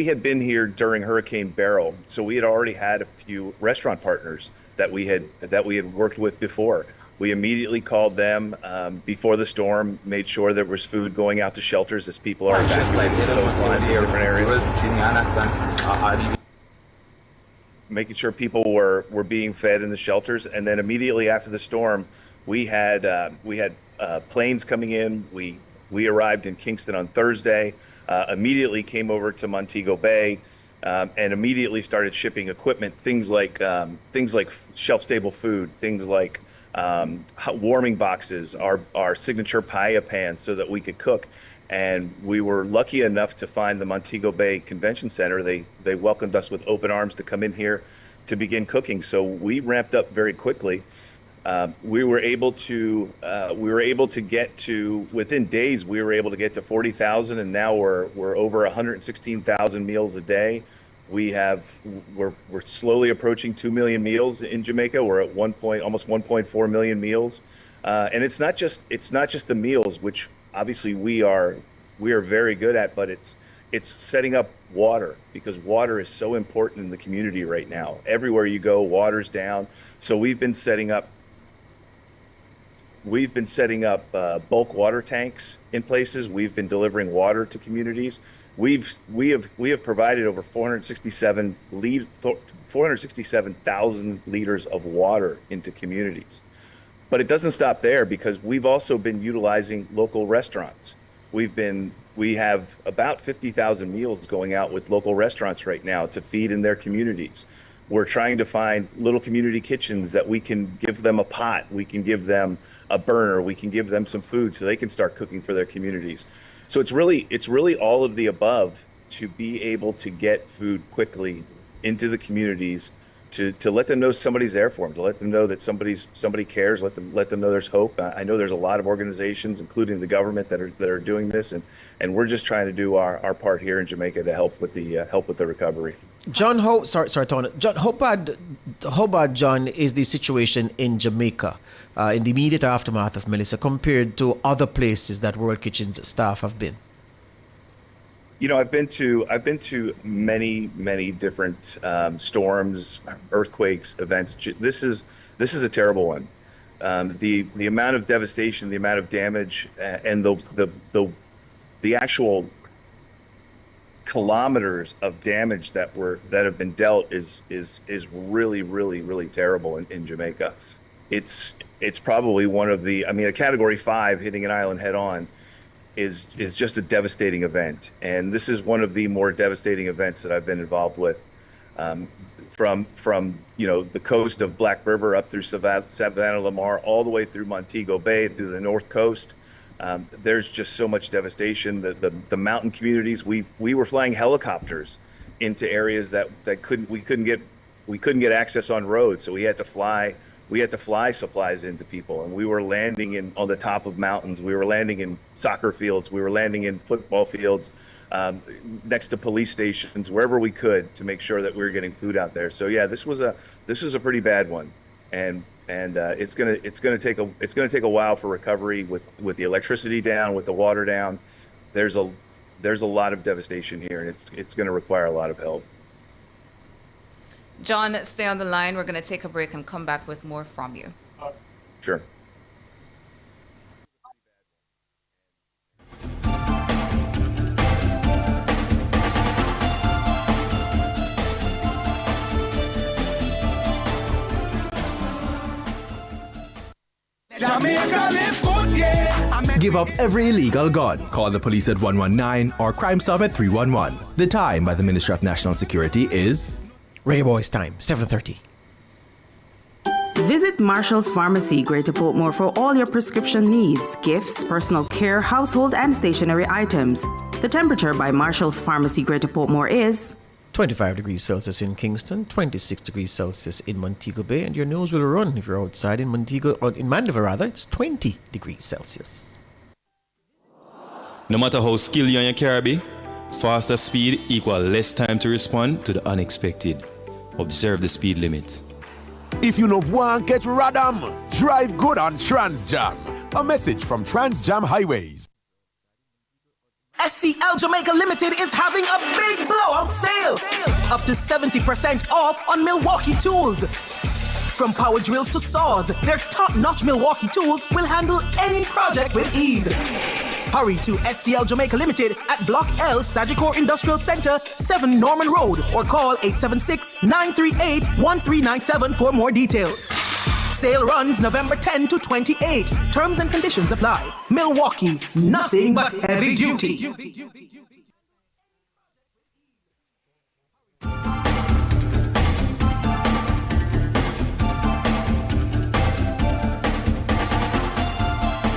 had been here during Hurricane Beryl, so we had already had a few restaurant partners that we had worked with before. We immediately called them before the storm, made sure there was food going out to shelters as people are evacuating the coastlines in different areas. Making sure people were being fed in the shelters, and then immediately after the storm, we had planes coming in. We arrived in Kingston on Thursday. Immediately came over to Montego Bay. And immediately started shipping equipment, things like shelf-stable food, things like warming boxes, our signature paella pans, so that we could cook. And we were lucky enough to find the Montego Bay Convention Center. They welcomed us with open arms to come in here to begin cooking. So we ramped up very quickly. We were able to get to, within days, we were able to get to 40,000, and now we're over 116,000 meals a day. We're slowly approaching 2 million meals in Jamaica. We're at almost 1.4 million meals, and it's not just the meals, which obviously we are very good at, but it's setting up water, because water is so important in the community right now. Everywhere you go, water's down. So we've been setting up bulk water tanks in places. We've been delivering water to communities. We have provided over 467,000 liters of water into communities. But it doesn't stop there, because we've also been utilizing local restaurants. We have about 50,000 meals going out with local restaurants right now to feed in their communities. We're trying to find little community kitchens that we can give them a pot, we can give them a burner, we can give them some food so they can start cooking for their communities. So it's really all of the above to be able to get food quickly into the communities, to let them know somebody's there for them, to let them know that somebody cares, let them know there's hope. I know there's a lot of organizations, including the government, that are doing this, and we're just trying to do our part here in Jamaica to help with the recovery. John, Tony. John, how bad, John, is the situation in Jamaica in the immediate aftermath of Melissa compared to other places that World Kitchen's staff have been? You know, I've been to many different storms, earthquakes, events. This is a terrible one. The amount of devastation, the amount of damage, and the kilometers of damage that have been dealt is really, really, really terrible in Jamaica. It's probably one of the, I mean, a Category 5 hitting an island head on is just a devastating event. And this is one of the more devastating events that I've been involved with. From the coast of Black River up through Savannah Lamar, all the way through Montego Bay, through the north coast. There's just so much devastation. The mountain communities, we were flying helicopters into areas that we couldn't get access on roads, so we had to fly supplies into people, and we were landing on the top of mountains. We were landing in soccer fields. We were landing in football fields, next to police stations, wherever we could, to make sure that we were getting food out there. So yeah, this was a pretty bad one, and it's gonna take a while for recovery with the electricity down, with the water down. There's a lot of devastation here, and it's gonna require a lot of help. John, stay on the line. We're going to take a break and come back with more from you. Sure. Give up every illegal gun. Call the police at 119 or Crime Stop at 311. The time by the Ministry of National Security is Reggae Boys time, 7:30. Visit Marshall's Pharmacy, Greater Portmore, for all your prescription needs, gifts, personal care, household, and stationery items. The temperature by Marshall's Pharmacy, Greater Portmore is 25 degrees Celsius in Kingston, 26 degrees Celsius in Montego Bay, and your nose will run if you're outside in Mandeville rather. It's 20 degrees Celsius. No matter how skilled you and your car be, faster speed equals less time to respond to the unexpected. Observe the speed limit. If you no want catch Radam, drive good on TransJam. A message from TransJam Highways. SCL Jamaica Limited is having a big blowout sale. Up to 70% off on Milwaukee tools. From power drills to saws, their top-notch Milwaukee tools will handle any project with ease. Hurry to SCL Jamaica Limited at Block L, Sagicor Industrial Center, 7 Norman Road, or call 876-938-1397 for more details. Sale runs November 10 to 28. Terms and conditions apply. Milwaukee, nothing but heavy duty.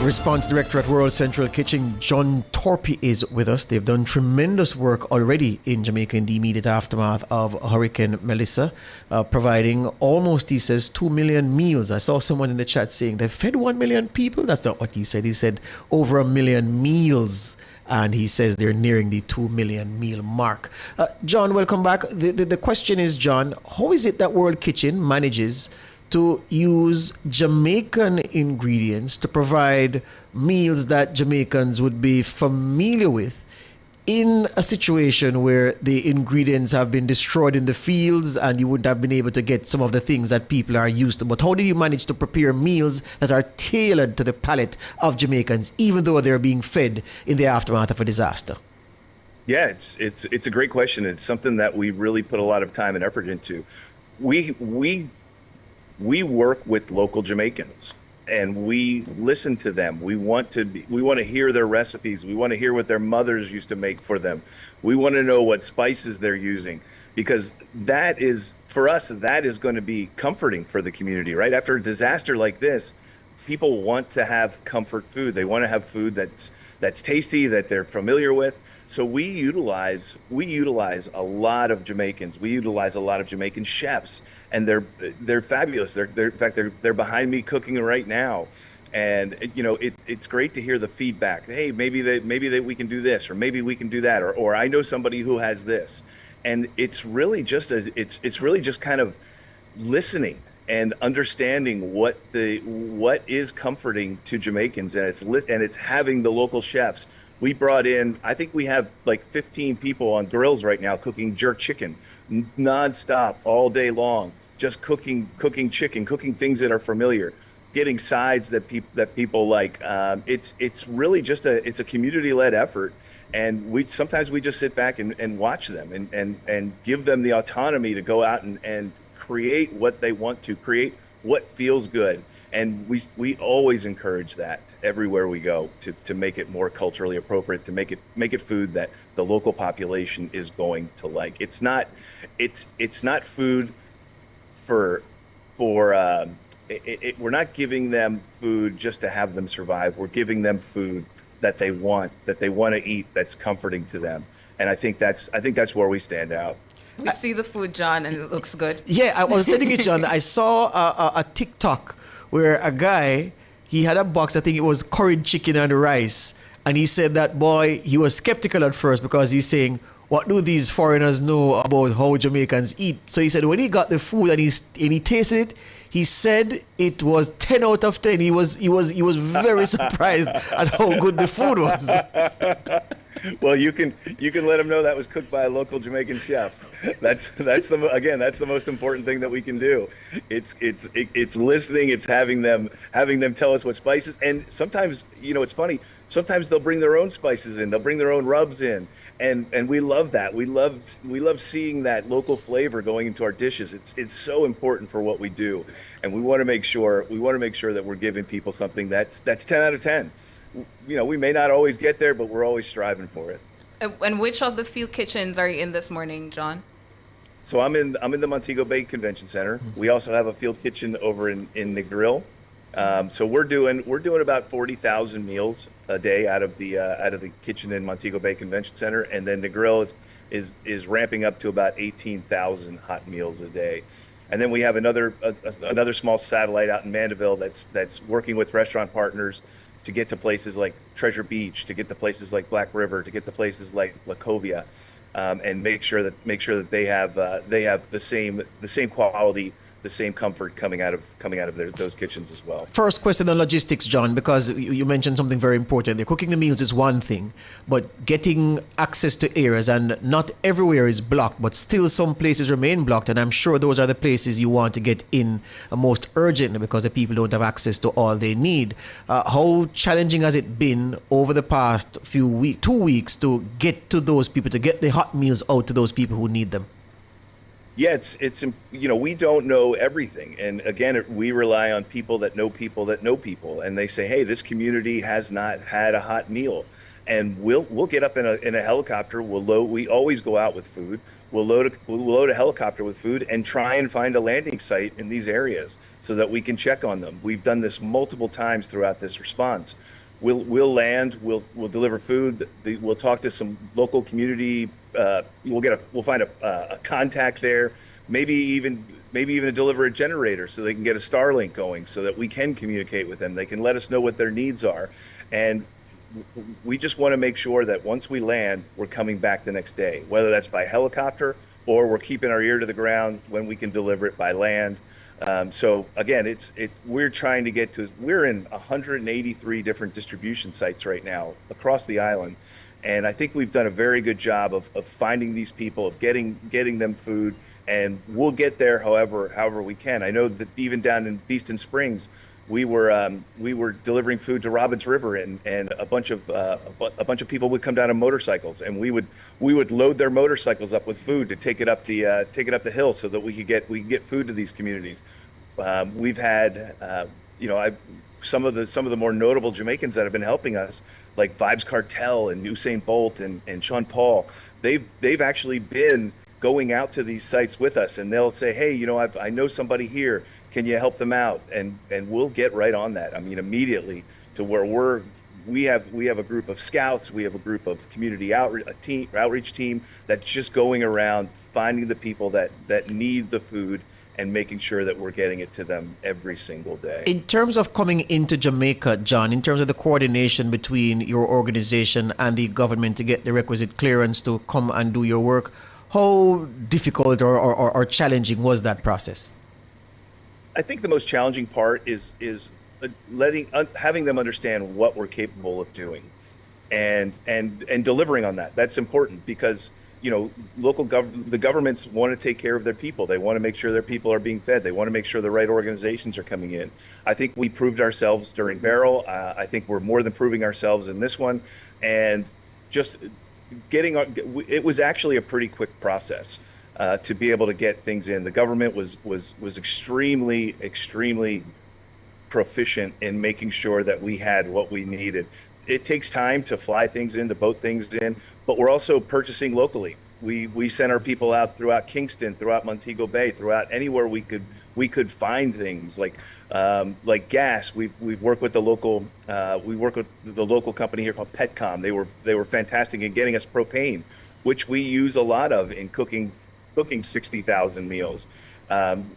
Response Director at World Central Kitchen, John Torpy, is with us. They've done tremendous work already in Jamaica in the immediate aftermath of Hurricane Melissa, providing almost, he says, 2 million meals. I saw someone in the chat saying they fed 1 million people. That's not what he said. He said over 1 million meals. And he says they're nearing the 2 million meal mark. John, welcome back. The question is, John, how is it that World Kitchen manages to use Jamaican ingredients to provide meals that Jamaicans would be familiar with in a situation where the ingredients have been destroyed in the fields and you wouldn't have been able to get some of the things that people are used to? But how do you manage to prepare meals that are tailored to the palate of Jamaicans, even though they're being fed in the aftermath of a disaster? Yeah, it's a great question. It's something that we really put a lot of time and effort into. We work with local Jamaicans and we listen to them. We want to hear their recipes. We want to hear what their mothers used to make for them. We want to know what spices they're using, because that is, for us, that is going to be comforting for the community, right? After a disaster like this, people want to have comfort food. They want to have food that's tasty, that they're familiar with. So we utilize a lot of Jamaicans. We utilize a lot of Jamaican chefs, and they're fabulous. In fact, they're behind me cooking right now, and it's great to hear the feedback. Hey, maybe we can do this, or maybe we can do that, or I know somebody who has this, and it's really just kind of listening and understanding what is comforting to Jamaicans, and it's having the local chefs. We brought in, I think we have like 15 people on grills right now cooking jerk chicken nonstop all day long, just cooking chicken, cooking things that are familiar, getting sides that people like. It's really just it's a community-led effort, And sometimes we just sit back and watch them and give them the autonomy to go out and create what they want to create, what feels good. And we always encourage that everywhere we go to make it more culturally appropriate, to make it food that the local population is going to like. It's not food for we're not giving them food just to have them survive. We're giving them food that they want to eat, that's comforting to them. And I think that's where we stand out. We see the food, John, and it looks good. Yeah, I was telling you, John, I saw a TikTok where a guy, he had a box, I think it was curried chicken and rice. And he said that, boy, he was skeptical at first because he's saying, what do these foreigners know about how Jamaicans eat? So he said when he got the food and he tasted it, he said it was 10 out of 10. He was very surprised at how good the food was. Well, you can let them know that was cooked by a local Jamaican chef. That's the most important thing that we can do. It's listening. It's having them tell us what spices. And sometimes, it's funny. Sometimes they'll bring their own spices in. They'll bring their own rubs in. And we love that. We love seeing that local flavor going into our dishes. It's so important for what we do, and we want to make sure that we're giving people something that's 10 out of 10. We may not always get there, but we're always striving for it. And which of the field kitchens are you in this morning, John? So I'm in the Montego Bay Convention Center. We also have a field kitchen over in Negril. So we're doing about 40,000 meals a day out of the kitchen in Montego Bay Convention Center, and then Negril is ramping up to about 18,000 hot meals a day. And then we have another small satellite out in Mandeville that's working with restaurant partners to get to places like Treasure Beach, to get to places like Black River, to get to places like Lacovia, and make sure that they have the same quality, the same comfort coming out of those kitchens as well. First question on logistics, John, because you mentioned something very important there. Cooking the meals is one thing, but getting access to areas, and not everywhere is blocked, but still some places remain blocked, and I'm sure those are the places you want to get in most urgently because the people don't have access to all they need. How challenging has it been over the past 2 weeks to get to those people, to get the hot meals out to those people who need them? Yeah, it's we don't know everything, and again, we rely on people that know people, and they say, hey, this community has not had a hot meal, and we'll get up in a helicopter. We always go out with food. We'll load a helicopter with food and try and find a landing site in these areas so that we can check on them. We've done this multiple times throughout this response. We'll land. We'll deliver food. We'll talk to some local community. We'll find a contact there. Maybe even deliver a generator so they can get a Starlink going so that we can communicate with them. They can let us know what their needs are, and we just want to make sure that once we land, we're coming back the next day, whether that's by helicopter or we're keeping our ear to the ground when we can deliver it by land. So again, we're trying to we're in 183 different distribution sites right now across the island. And I think we've done a very good job of finding these people, of getting them food, and we'll get there however we can. I know that even down in Beeston Springs, we were delivering food to Robbins River, and a bunch of people would come down on motorcycles, and we would load their motorcycles up with food to take it up the hill so that we could get food to these communities. We've had some of the more notable Jamaicans that have been helping us, like Vibes Cartel and Usain Bolt and Sean Paul. They've actually been going out to these sites with us, and they'll say, hey, I know somebody here. Can you help them out? And we'll get right on that. I mean, immediately to where we have a group of scouts, we have a group of community outreach team that's just going around finding the people that need the food and making sure that we're getting it to them every single day. In terms of coming into Jamaica, John, in terms of the coordination between your organization and the government to get the requisite clearance to come and do your work, how difficult or challenging was that process? I think the most challenging part is having them understand what we're capable of doing, and delivering on that. That's important because the governments want to take care of their people. They want to make sure their people are being fed. They want to make sure the right organizations are coming in. I think we proved ourselves during Beryl. I think we're more than proving ourselves in this one, and just getting it was actually a pretty quick process to be able to get things in. The government was extremely proficient in making sure that we had what we needed. It takes time to fly things in, to boat things in, but we're also purchasing locally. We sent our people out throughout Kingston, throughout Montego Bay, throughout anywhere we could find things like gas. We've worked with the local company here called Petcom. They were fantastic in getting us propane, which we use a lot of in cooking 60,000 meals.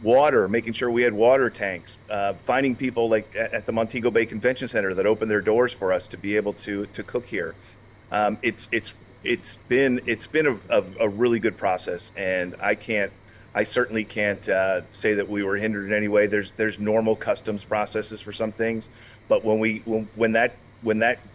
Water, making sure we had water tanks, finding people like at the Montego Bay Convention Center that opened their doors for us to be able to cook here. It's been a really good process, and I certainly can't say that we were hindered in any way. There's normal customs processes for some things, but when that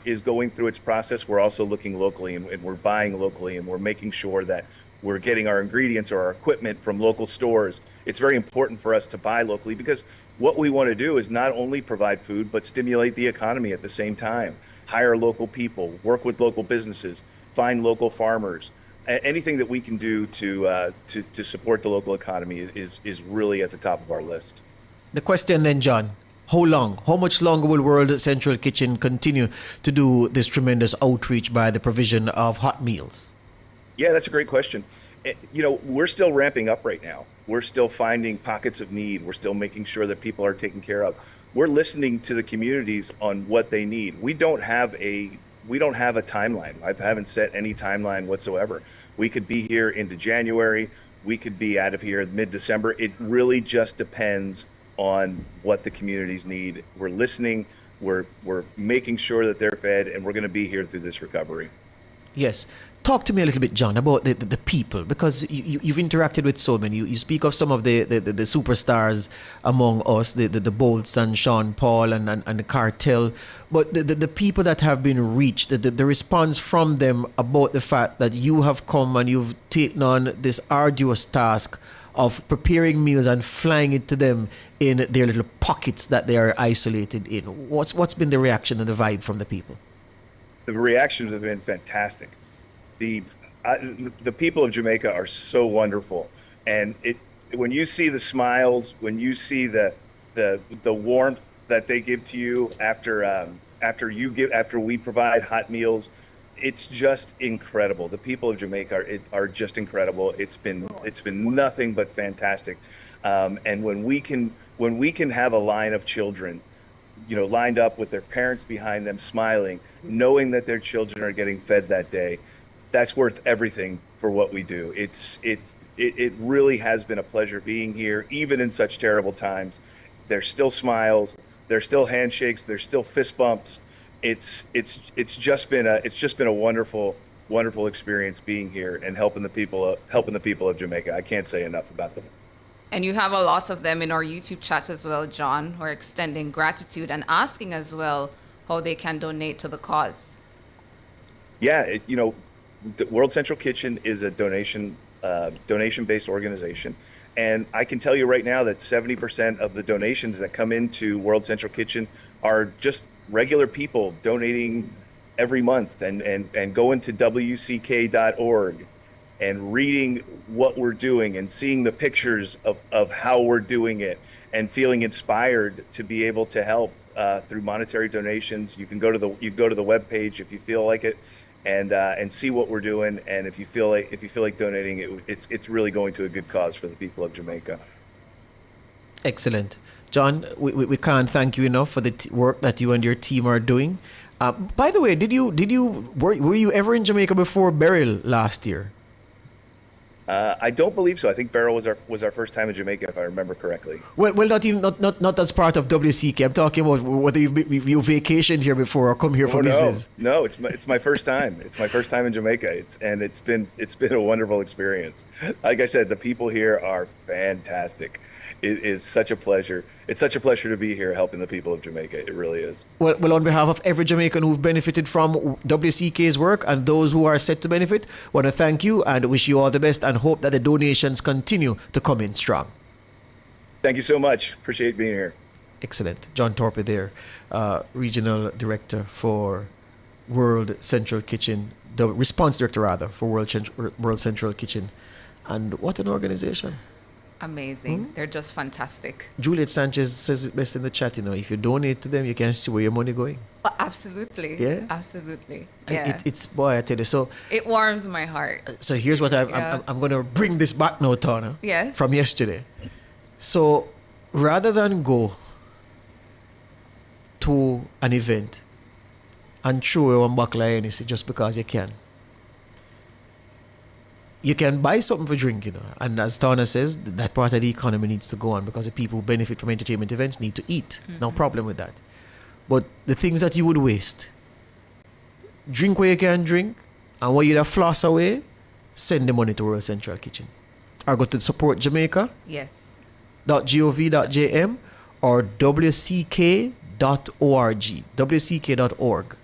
is going through its process, we're also looking locally, and we're buying locally, and we're making sure that we're getting our ingredients or our equipment from local stores. It's very important for us to buy locally, because what we want to do is not only provide food, but stimulate the economy at the same time. Hire local people, work with local businesses, find local farmers. Anything that we can do to support the local economy is really at the top of our list. The question then, John, how much longer will World Central Kitchen continue to do this tremendous outreach by the provision of hot meals? Yeah, that's a great question. We're still ramping up right now. We're still finding pockets of need. We're still making sure that people are taken care of. We're listening to the communities on what they need. We don't have a timeline. I haven't set any timeline whatsoever. We could be here into January. We could be out of here mid-December. It really just depends on what the communities need. We're listening. We're making sure that they're fed, and we're going to be here through this recovery. Yes. Talk to me a little bit, John, about the people, because you've interacted with so many. You speak of some of the superstars among us, the Bolts and Sean Paul and the Cartel, but the people that have been reached, the response from them about the fact that you have come and you've taken on this arduous task of preparing meals and flying it to them in their little pockets that they are isolated in. What's been the reaction and the vibe from the people? The reactions have been fantastic. The people of Jamaica are so wonderful, and when you see the smiles, when you see the warmth that they give to you after we provide hot meals, it's just incredible. The people of Jamaica are just incredible. It's been nothing but fantastic, and when we can have a line of children, lined up with their parents behind them, smiling, knowing that their children are getting fed that day. That's worth everything for what we do. It really has been a pleasure being here, even in such terrible times. There's still smiles, there's still handshakes, there's still fist bumps. It's just been a wonderful experience being here and helping the people of Jamaica. I can't say enough about them. And you have a lot of them in our YouTube chat as well, John, who are extending gratitude and asking as well how they can donate to the cause. Yeah, the World Central Kitchen is a donation-based organization, and I can tell you right now that 70% of the donations that come into World Central Kitchen are just regular people donating every month and going to WCK.org and reading what we're doing and seeing the pictures of how we're doing it and feeling inspired to be able to help through monetary donations. You can go to the webpage if you feel like it. And see what we're doing, and if you feel like donating, it's really going to a good cause for the people of Jamaica. Excellent, John. We can't thank you enough for the work that you and your team are doing. By the way, were you ever in Jamaica before Beryl last year? I don't believe so. I think Beryl was our first time in Jamaica, if I remember correctly. Well, not as part of WCK. I'm talking about whether you vacationed here before or come here for business. No, it's my first time. It's my first time in Jamaica. It's been a wonderful experience. Like I said, the people here are fantastic. It is such a pleasure. It's such a pleasure to be here helping the people of Jamaica. It really is. Well, on behalf of every Jamaican who've benefited from WCK's work and those who are set to benefit, I want to thank you and wish you all the best and hope that the donations continue to come in strong. Thank you so much. Appreciate being here. Excellent. John Torpey there, Regional Director for World Central Kitchen, the response director rather for World Central Kitchen. And what an organization. Amazing. They're just fantastic. Juliet Sanchez says it best in the chat, if you donate to them, you can see where your money going. Oh, absolutely. Yeah? Absolutely. Yeah. It's boy, I tell you. So it warms my heart. So here's what I'm going to bring this back now, Tana. Yes. From yesterday. So rather than go to an event and throw away one buckle of Hennessy just because you can buy something for drink, and as Tana says, that part of the economy needs to go on because the people who benefit from entertainment events need to eat. No problem with that. But the things that you would waste, drink where you can drink, and what you'd have floss away, send the money to World Central Kitchen. Or go to Support Jamaica. Yes. .gov.jm or wck.org. wck.org.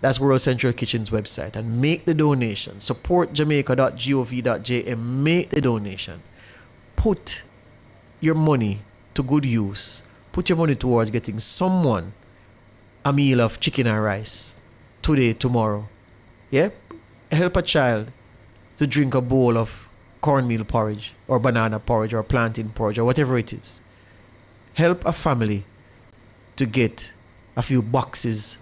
That's World Central Kitchen's website. And make the donation. Support Jamaica.gov.jm. Make the donation. Put your money to good use. Put your money towards getting someone a meal of chicken and rice today, tomorrow. Yeah? Help a child to drink a bowl of cornmeal porridge or banana porridge or plantain porridge or whatever it is. Help a family to get a few boxes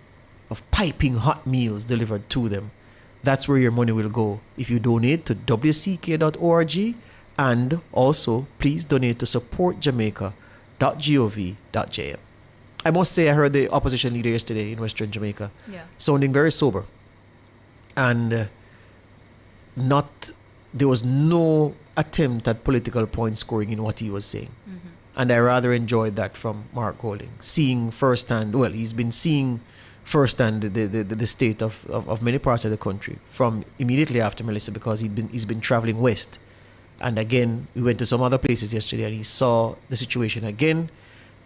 of piping hot meals delivered to them. That's where your money will go if you donate to wck.org, and also please donate to supportjamaica.gov.jm. I must say I heard the opposition leader yesterday in Western Jamaica sounding very sober, and there was no attempt at political point scoring in what he was saying. And I rather enjoyed that from Mark Golding, seeing firsthand, he's been seeing firsthand the state of many parts of the country from immediately after Melissa, because he's been traveling west. And again, we went to some other places yesterday and he saw the situation again.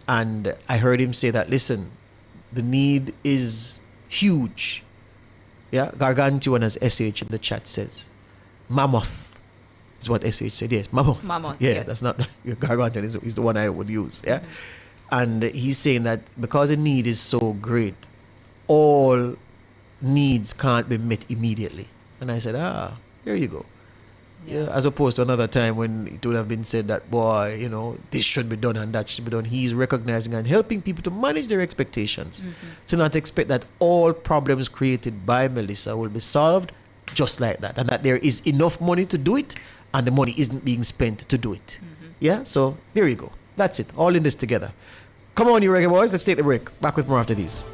And I heard him say that, listen, the need is huge. Yeah, gargantuan, as SH in the chat says. Mammoth is what SH said. Yes, mammoth. Yeah, yes. That's not gargantuan is the one I would use. Yeah, and he's saying that because the need is so great, all needs can't be met immediately. And I said, here you go. Yeah. As opposed to another time when it would have been said that, boy, this should be done and that should be done. He's recognizing and helping people to manage their expectations, to not expect that all problems created by Melissa will be solved just like that, and that there is enough money to do it and the money isn't being spent to do it. Yeah, so there you go. That's it. All in this together. Come on, you reggae boys. Let's take the break. Back with more after these.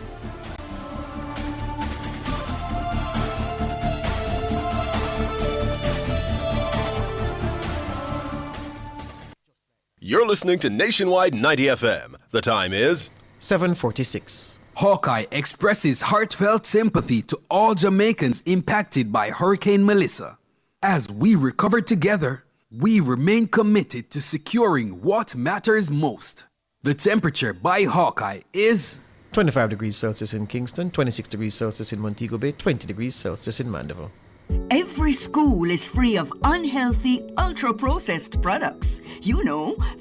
You're listening to Nationwide 90 FM. The time is 7:46. Hawkeye expresses heartfelt sympathy to all Jamaicans impacted by Hurricane Melissa. As we recover together, we remain committed to securing what matters most. The temperature by Hawkeye is 25 degrees Celsius in Kingston, 26 degrees Celsius in Montego Bay, 20 degrees Celsius in Mandeville. Every school is free of unhealthy, ultra-processed products.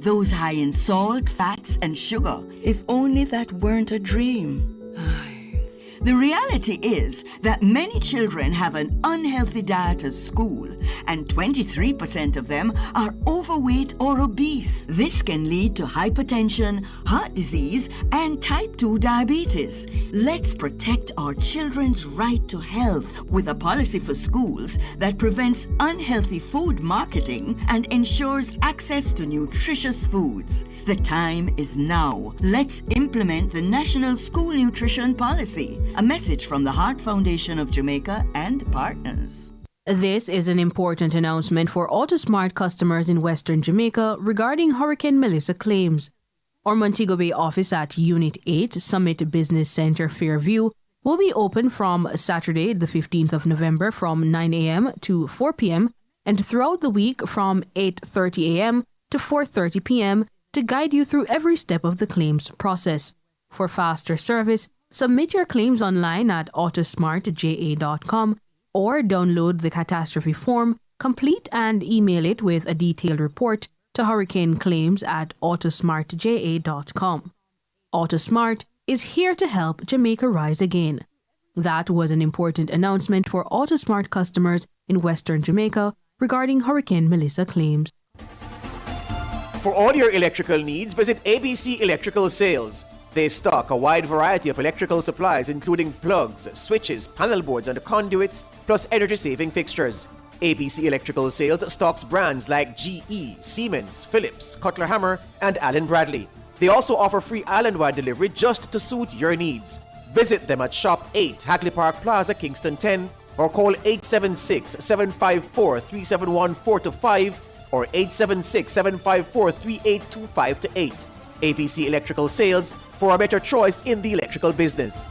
Those high in salt, fats, and sugar. If only that weren't a dream. The reality is that many children have an unhealthy diet at school, and 23% of them are overweight or obese. This can lead to hypertension, heart disease, and type 2 diabetes. Let's protect our children's right to health with a policy for schools that prevents unhealthy food marketing and ensures access to nutritious foods. The time is now. Let's implement the National School Nutrition Policy. A message from the Heart Foundation of Jamaica and partners. This is an important announcement for AutoSmart customers in Western Jamaica regarding Hurricane Melissa claims. Our Montego Bay office at Unit 8, Summit Business Center, Fairview, will be open from Saturday, the 15th of November from 9 a.m. to 4 p.m. and throughout the week from 8:30 a.m. to 4:30 p.m. to guide you through every step of the claims process. For faster service, submit your claims online at autosmartja.com or download the catastrophe form, complete and email it with a detailed report to hurricaneclaims@autosmartja.com. AutoSmart is here to help Jamaica rise again. That was an important announcement for AutoSmart customers in Western Jamaica regarding Hurricane Melissa claims. For all your electrical needs, visit ABC Electrical Sales. They stock a wide variety of electrical supplies including plugs, switches, panel boards and conduits, plus energy-saving fixtures. ABC Electrical Sales stocks brands like GE, Siemens, Philips, Cutler Hammer and Allen Bradley. They also offer free island-wide delivery just to suit your needs. Visit them at Shop 8, Hagley Park Plaza, Kingston 10, or call 876-754-3714-5 or 876-754-3825-8. ABC Electrical Sales, for a better choice in the electrical business.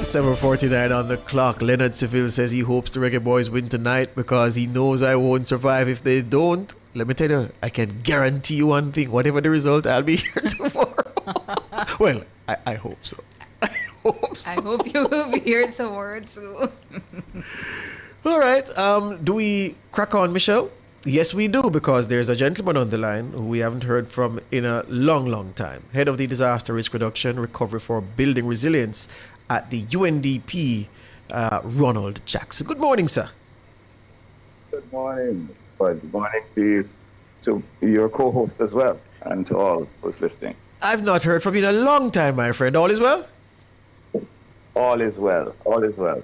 $7:49 on the clock. Leonard Seville says he hopes the Reggae Boys win tonight because he knows I won't survive if they don't. Let me tell you, I can guarantee you one thing. Whatever the result, I'll be here tomorrow. Well, I hope so. I hope you will be here tomorrow too. All right. Do we crack on, Michelle? Yes, we do, because there's a gentleman on the line who we haven't heard from in a long, long time. Head of the Disaster Risk Reduction Recovery for Building Resilience at the UNDP, Ronald Jackson. Good morning, sir. Good morning. Good morning to your co-host as well, and to all who's listening. I've not heard from you in a long time, my friend. All is well? All is well. All is well.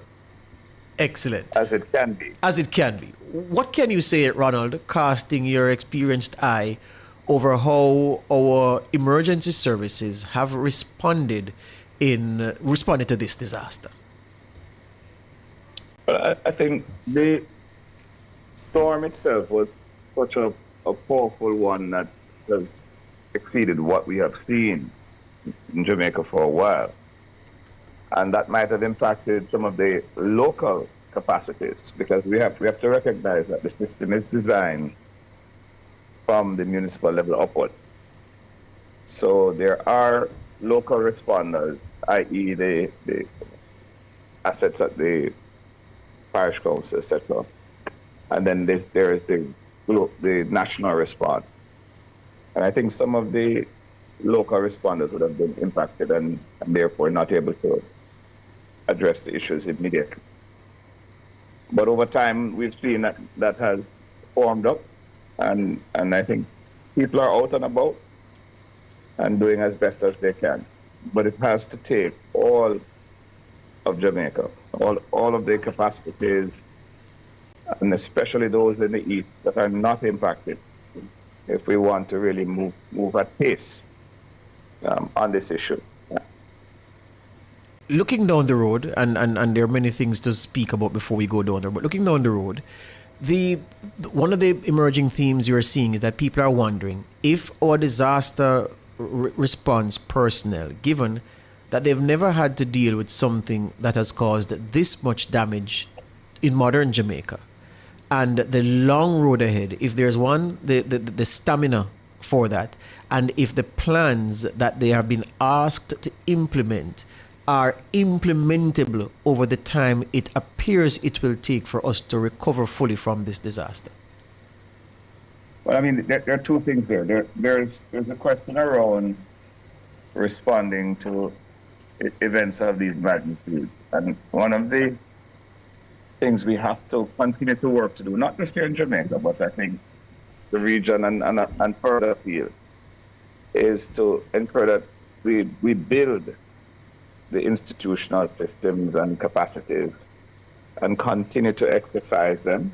Excellent. As it can be. As it can be. What can you say, Ronald, casting your experienced eye over how our emergency services have responded to this disaster? Well, I think the storm itself was such a powerful one that has exceeded what we have seen in Jamaica for a while. And that might have impacted some of the local capacities, because we have to recognize that the system is designed from the municipal level upward. So there are local responders, i.e. the assets at the parish council, etc. And then there is the national response. And I think some of the local responders would have been impacted and therefore not able to address the issues immediately. But over time, we've seen that has formed up, and I think people are out and about and doing as best as they can. But it has to take all of Jamaica, all of the capacities, and especially those in the east that are not impacted, if we want to really move at pace on this issue. Looking down the road, and there are many things to speak about before we go down there, but looking down the road, one of the emerging themes you're seeing is that people are wondering if our disaster response personnel, given that they've never had to deal with something that has caused this much damage in modern Jamaica, and the long road ahead, if there's the stamina for that, and if the plans that they have been asked to implement are implementable over the time it appears it will take for us to recover fully from this disaster? Well, I mean, there are two things there. There's a question around responding to events of these magnitudes. And one of the things we have to continue to work to do, not just here in Jamaica, but I think the region and further afield, is to ensure that we build the institutional systems and capacities and continue to exercise them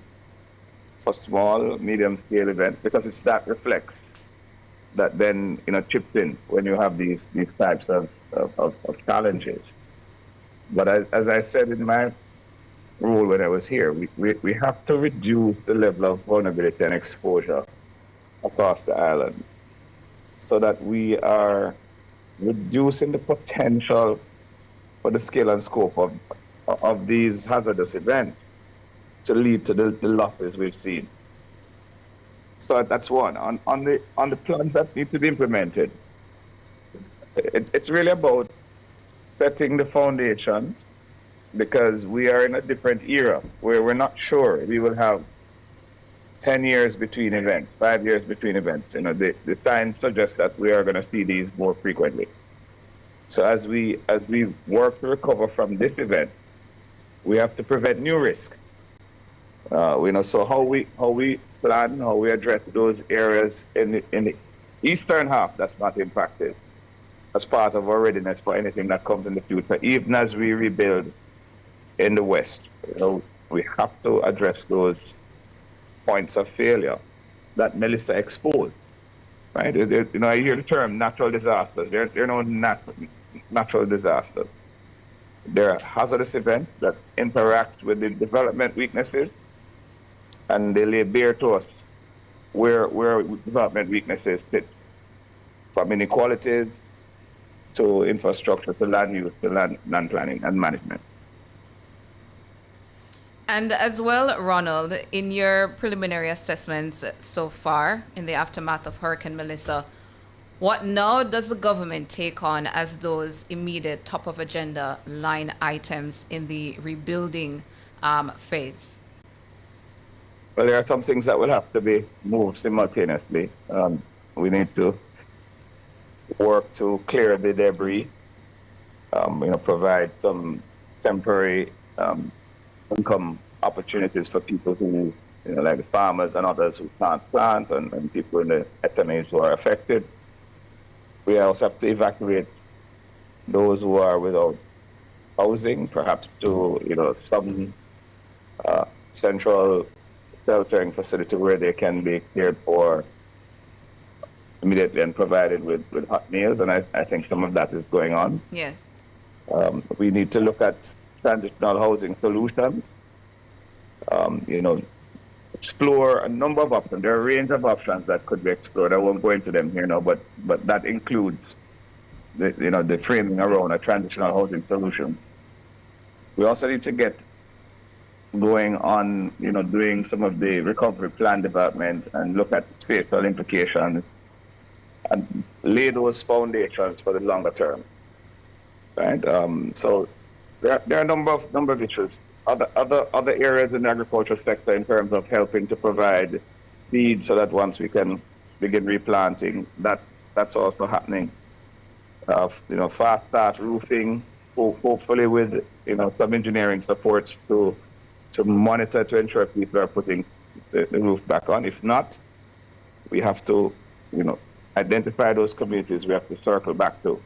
for small, medium-scale events, because it's that reflex that then chips in when you have these types of challenges. But as I said in my role when I was here, we have to reduce the level of vulnerability and exposure across the island so that we are reducing the potential for the scale and scope of these hazardous events to lead to the losses we've seen. So that's one. On the plans that need to be implemented, it's really about setting the foundation, because we are in a different era where we're not sure we will have 10 years between events, 5 years between events. You know, the signs suggest that we are going to see these more frequently. So as we work to recover from this event, we have to prevent new risk. You know, so how we plan, how we address those areas in the eastern half that's not impacted, as part of our readiness for anything that comes in the future, even as we rebuild in the west. You know, we have to address those points of failure that Melissa exposed. Right? You know, I hear the term natural disasters. There are no natural disasters. There are hazardous events that interact with the development weaknesses, and they lay bare to us where development weaknesses sit, from inequalities to infrastructure to land use to land planning and management. And as well, Ronald, in your preliminary assessments so far in the aftermath of Hurricane Melissa, what now does the government take on as those immediate top of agenda line items in the rebuilding phase? Well, there are some things that will have to be moved simultaneously. We need to work to clear the debris, you know, provide some temporary income opportunities for people who, you know, like the farmers and others who can't plant, and people in the SMEs who are affected. We also have to evacuate those who are without housing, perhaps to, you know, some central sheltering facility where they can be cared for immediately and provided with hot meals, and I think some of that is going on. Yes. We need to look at transitional housing solutions, you know, explore a number of options. There are a range of options that could be explored. I won't go into them here now, but that includes the framing around a transitional housing solution. We also need to get going on, you know, doing some of the recovery plan development and look at spatial implications and lay those foundations for the longer term. Right? So there are a number of issues. Other areas in the agricultural sector in terms of helping to provide seed so that once we can begin replanting, that's also happening. You know, fast start roofing, hopefully with, you know, some engineering support to monitor to ensure people are putting the roof back on. If not, we have to, you know, identify those communities we have to circle back to,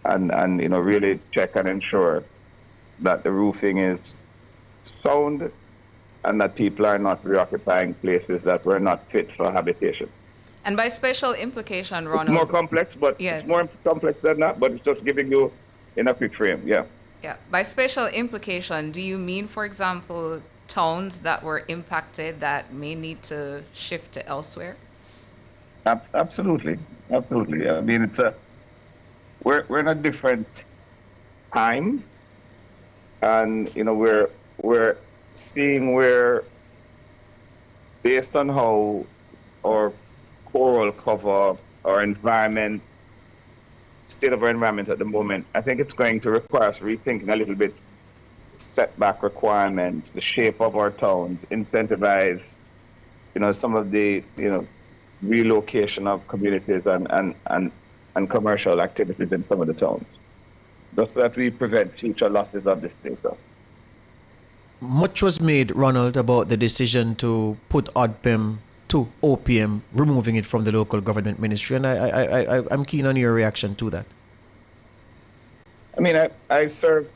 and you know, really check and ensure that the roofing is sound and that people are not reoccupying places that were not fit for habitation. And by special implication, Ronald. It's more complex, but yes. It's more complex than that, but it's just giving you in a quick frame, yeah. Yeah. By special implication, do you mean, for example, towns that were impacted that may need to shift to elsewhere? Absolutely. I mean, we're in a different time, and you know, we're seeing where, based on how our coral cover, our environment, state of our environment at the moment, I think it's going to require us rethinking a little bit setback requirements, the shape of our towns, incentivize, you know, some of the, you know, relocation of communities and commercial activities in some of the towns, just so that we prevent future losses of this data. Much was made, Ronald, about the decision to put ODPIM to OPM, removing it from the local government ministry, and I'm keen on your reaction to that. I mean, I served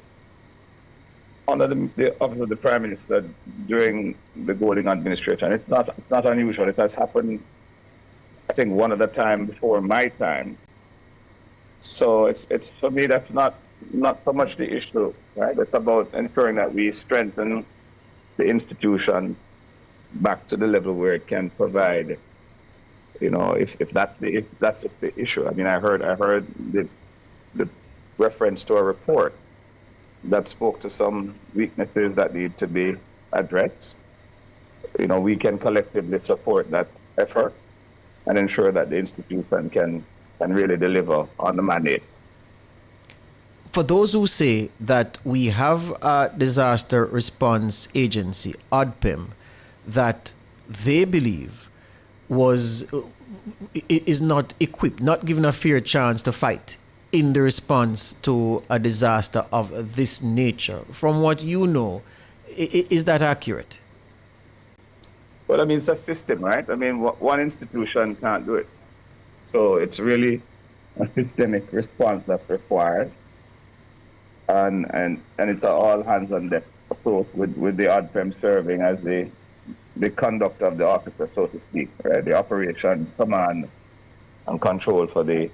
under the office of the Prime Minister during the Golding administration. It's not unusual. It has happened, I think, one other time before my time. So it's for me, that's not so much the issue, right? It's about ensuring that we strengthen the institution back to the level where it can provide, you know, if that's the issue. I mean, I heard the reference to a report that spoke to some weaknesses that need to be addressed. You know, we can collectively support that effort and ensure that the institution can can really deliver on the mandate. For those who say that we have a disaster response agency, ODPIM, that they believe is not equipped, not given a fair chance to fight in the response to a disaster of this nature, from what you know, is that accurate? Well, I mean, it's a system, right? I mean, one institution can't do it. So it's really a systemic response that's required. And it's an all hands on deck approach with the ODPIM serving as the conductor of the officer, so to speak, right? The operation, command, and control for the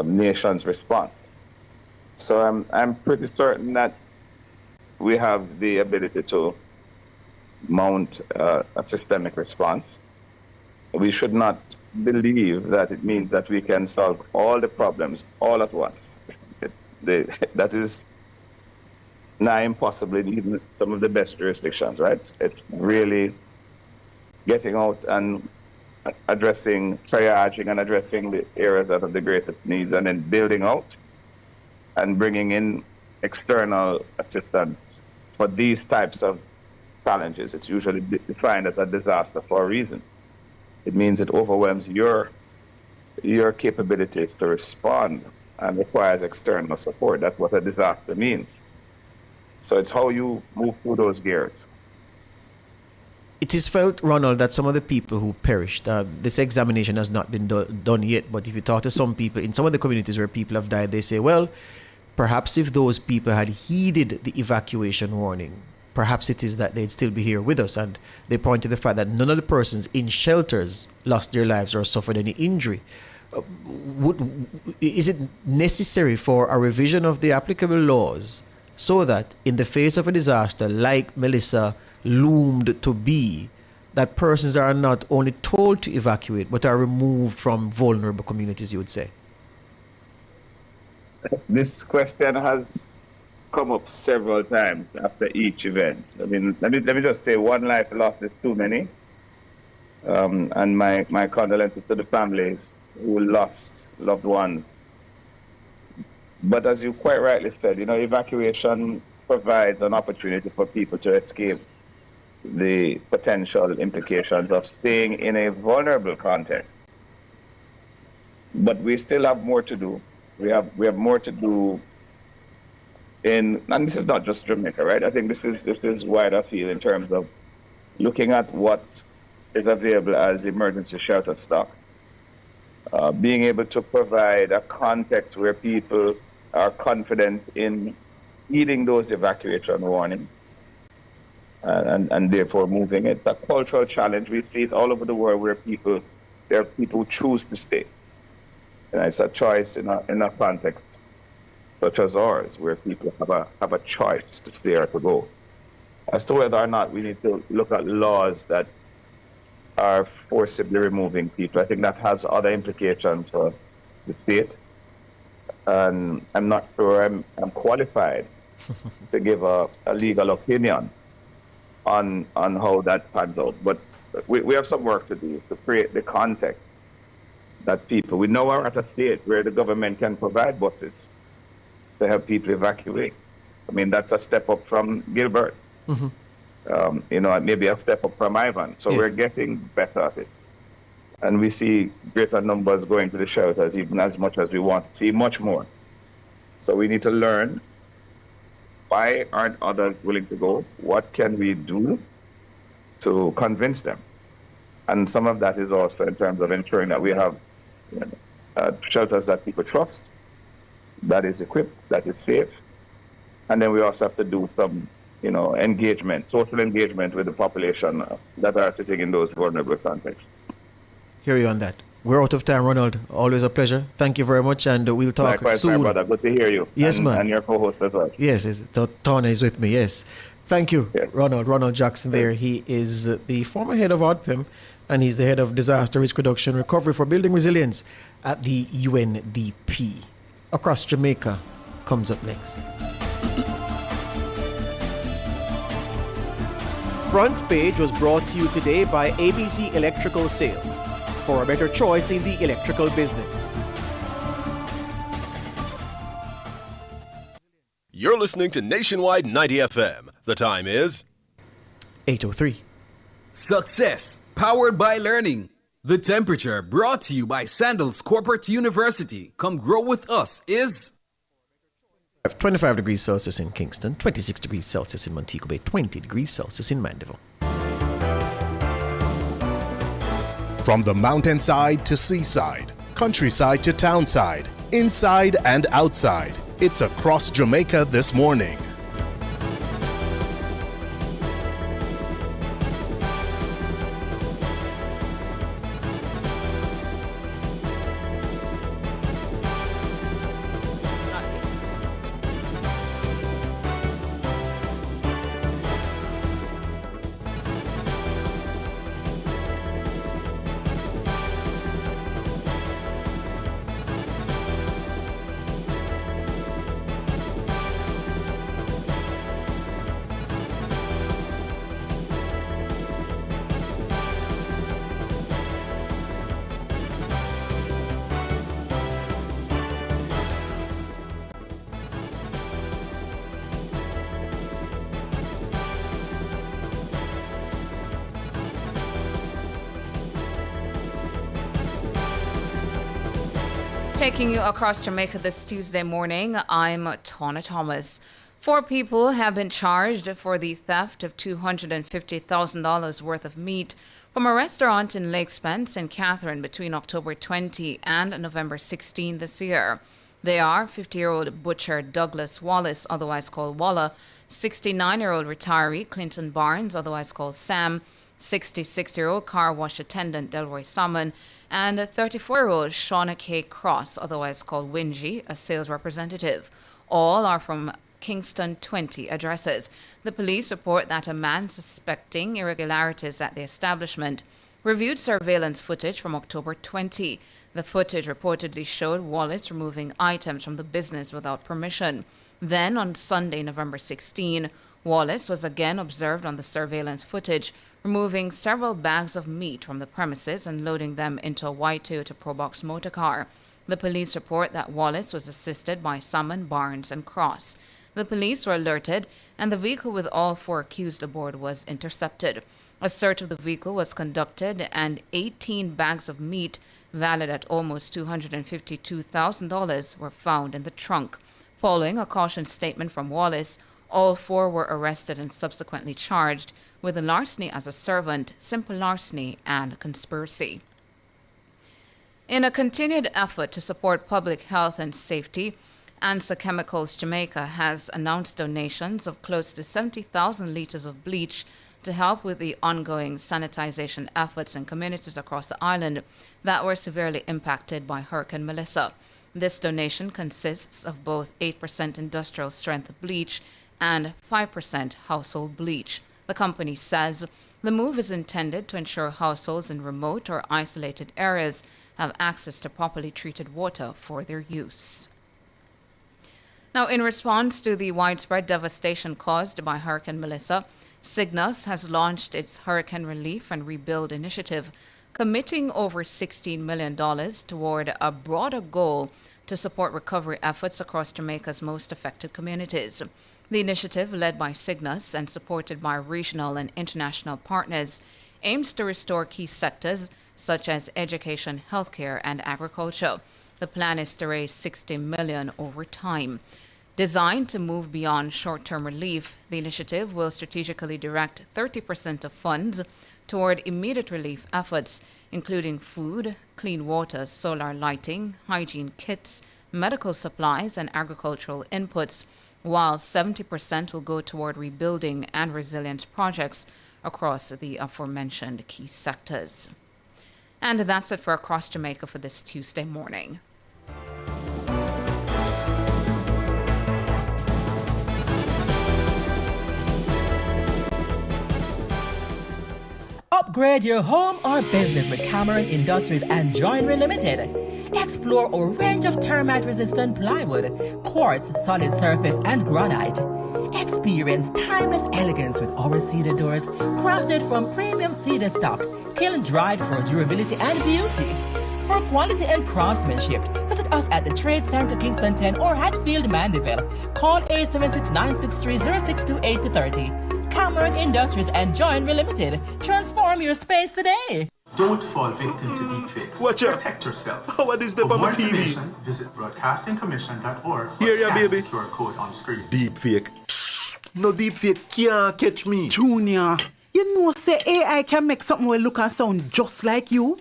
nation's response. So I'm pretty certain that we have the ability to mount a systemic response. We should not believe that it means that we can solve all the problems all at once. That is nigh impossible in even some of the best jurisdictions, right? It's really getting out and addressing, triaging and addressing the areas that have the greatest needs, and then building out and bringing in external assistance for these types of challenges. It's usually defined as a disaster for a reason. It means it overwhelms your capabilities to respond and requires external support. That's what a disaster means. So it's how you move through those gears. It is felt, Ronald, that some of the people who perished, this examination has not been done yet, but if you talk to some people in some of the communities where people have died, they say, well, perhaps if those people had heeded the evacuation warning, perhaps it is that they'd still be here with us. And they point to the fact that none of the persons in shelters lost their lives or suffered any injury. Is it necessary for a revision of the applicable laws so that in the face of a disaster like Melissa loomed to be, that persons are not only told to evacuate but are removed from vulnerable communities, you would say? This question has come up several times after each event. I mean, let me just say, one life lost is too many. And my condolences to the families who lost loved ones. But as you quite rightly said, evacuation provides an opportunity for people to escape the potential implications of staying in a vulnerable context. But we still have more to do. We have more to do and this is not just Jamaica, right? I think this is wider field in terms of looking at what is available as emergency shelter stock. Being able to provide a context where people are confident in heeding those evacuation warnings and therefore moving it. It's a cultural challenge. We see it all over the world where there are people who choose to stay. And it's a choice in a context such as ours, where people have a choice to stay or to go. As to whether or not we need to look at laws that are forcibly removing people, I think that has other implications for the state. And I'm not sure I'm qualified to give a legal opinion on how that pans out. But we have some work to do to create the context that people, we know we're at a state where the government can provide buses to help people evacuate. I mean, that's a step up from Gilbert. Mm-hmm. Maybe a step up from Ivan. So yes, we're getting better at it. And we see greater numbers going to the shelters, even as much as we want to see much more. So we need to learn, why aren't others willing to go? What can we do to convince them? And some of that is also in terms of ensuring that we have shelters that people trust, that is equipped, that is safe. And then we also have to do some, engagement, social engagement with the population that are sitting in those vulnerable contexts. Hear you on that. We're out of time, Ronald. Always a pleasure. Thank you very much, and we'll talk Likewise, soon. My brother. Good to hear you. Yes, man. And your co-host as well. Yes, Tona is with me, yes. Thank you, yes. Ronald Jackson there. He is the former head of ODPIM, and he's the head of Disaster Risk Reduction Recovery for Building Resilience at the UNDP. Across Jamaica comes up next. Front Page was brought to you today by ABC Electrical Sales, for a better choice in the electrical business. You're listening to Nationwide 90 FM. The time is 8:03. Success, powered by learning. The temperature, brought to you by Sandals Corporate University. Come grow with us, is 25 degrees Celsius in Kingston, 26 degrees Celsius in Montego Bay, 20 degrees Celsius in Mandeville. From the mountainside to seaside, countryside to townside, inside and outside, it's across Jamaica this morning. Taking you across Jamaica this Tuesday morning, I'm Tana Thomas. 4 people have been charged for the theft of $250,000 worth of meat from a restaurant in Lake Spence and Catherine between October 20 and November 16 this year. They are 50-year-old butcher Douglas Wallace, otherwise called Walla, 69-year-old retiree Clinton Barnes, otherwise called Sam, 66-year-old car wash attendant Delroy Salmon, and 34-year-old Shauna K. Cross, otherwise called Wingy, a sales representative. All are from Kingston 20 addresses. The police report that a man suspecting irregularities at the establishment reviewed surveillance footage from October 20. The footage reportedly showed Wallace removing items from the business without permission. Then, on Sunday, November 16, Wallace was again observed on the surveillance footage, removing several bags of meat from the premises and loading them into a white Toyota Probox motor car. The police report that Wallace was assisted by Salmon, Barnes, and Cross. The police were alerted, and the vehicle with all 4 accused aboard was intercepted. A search of the vehicle was conducted, and 18 bags of meat, valued at almost $252,000, were found in the trunk. Following a caution statement from Wallace, all 4 were arrested and subsequently charged with larceny as a servant, simple larceny, and conspiracy. In a continued effort to support public health and safety, ANSA Chemicals Jamaica has announced donations of close to 70,000 litres of bleach to help with the ongoing sanitization efforts in communities across the island that were severely impacted by Hurricane Melissa. This donation consists of both 8% industrial strength bleach and 5% household bleach. The company says the move is intended to ensure households in remote or isolated areas have access to properly treated water for their use. Now, in response to the widespread devastation caused by Hurricane Melissa, Cygnus has launched its Hurricane Relief and Rebuild initiative, committing over $16 million toward a broader goal to support recovery efforts across Jamaica's most affected communities. The initiative, led by Cygnus and supported by regional and international partners, aims to restore key sectors such as education, healthcare, and agriculture. The plan is to raise $60 million over time. Designed to move beyond short-term relief, the initiative will strategically direct 30% of funds toward immediate relief efforts, including food, clean water, solar lighting, hygiene kits, medical supplies, and agricultural inputs, while 70% will go toward rebuilding and resilience projects across the aforementioned key sectors. And that's it for Across Jamaica for this Tuesday morning. Upgrade your home or business with Cameron Industries and Joinery Limited. Explore a range of termite-resistant plywood, quartz, solid surface, and granite. Experience timeless elegance with our cedar doors, crafted from premium cedar stock, kiln-dried for durability and beauty. For quality and craftsmanship, visit us at the Trade Center Kingston 10 or Hatfield Mandeville. Call 876-963-0628-30. Cameron Industries and Joinery Limited. Transform your space today. Don't fall victim to deepfakes. Watch out. Protect yourself. What is the For more TV? information, visit broadcastingcommission.org or Here ya, scan baby. the QR code on screen. Deepfake. No deepfake can't catch me. Junior, you know say AI can make something will look and sound just like you?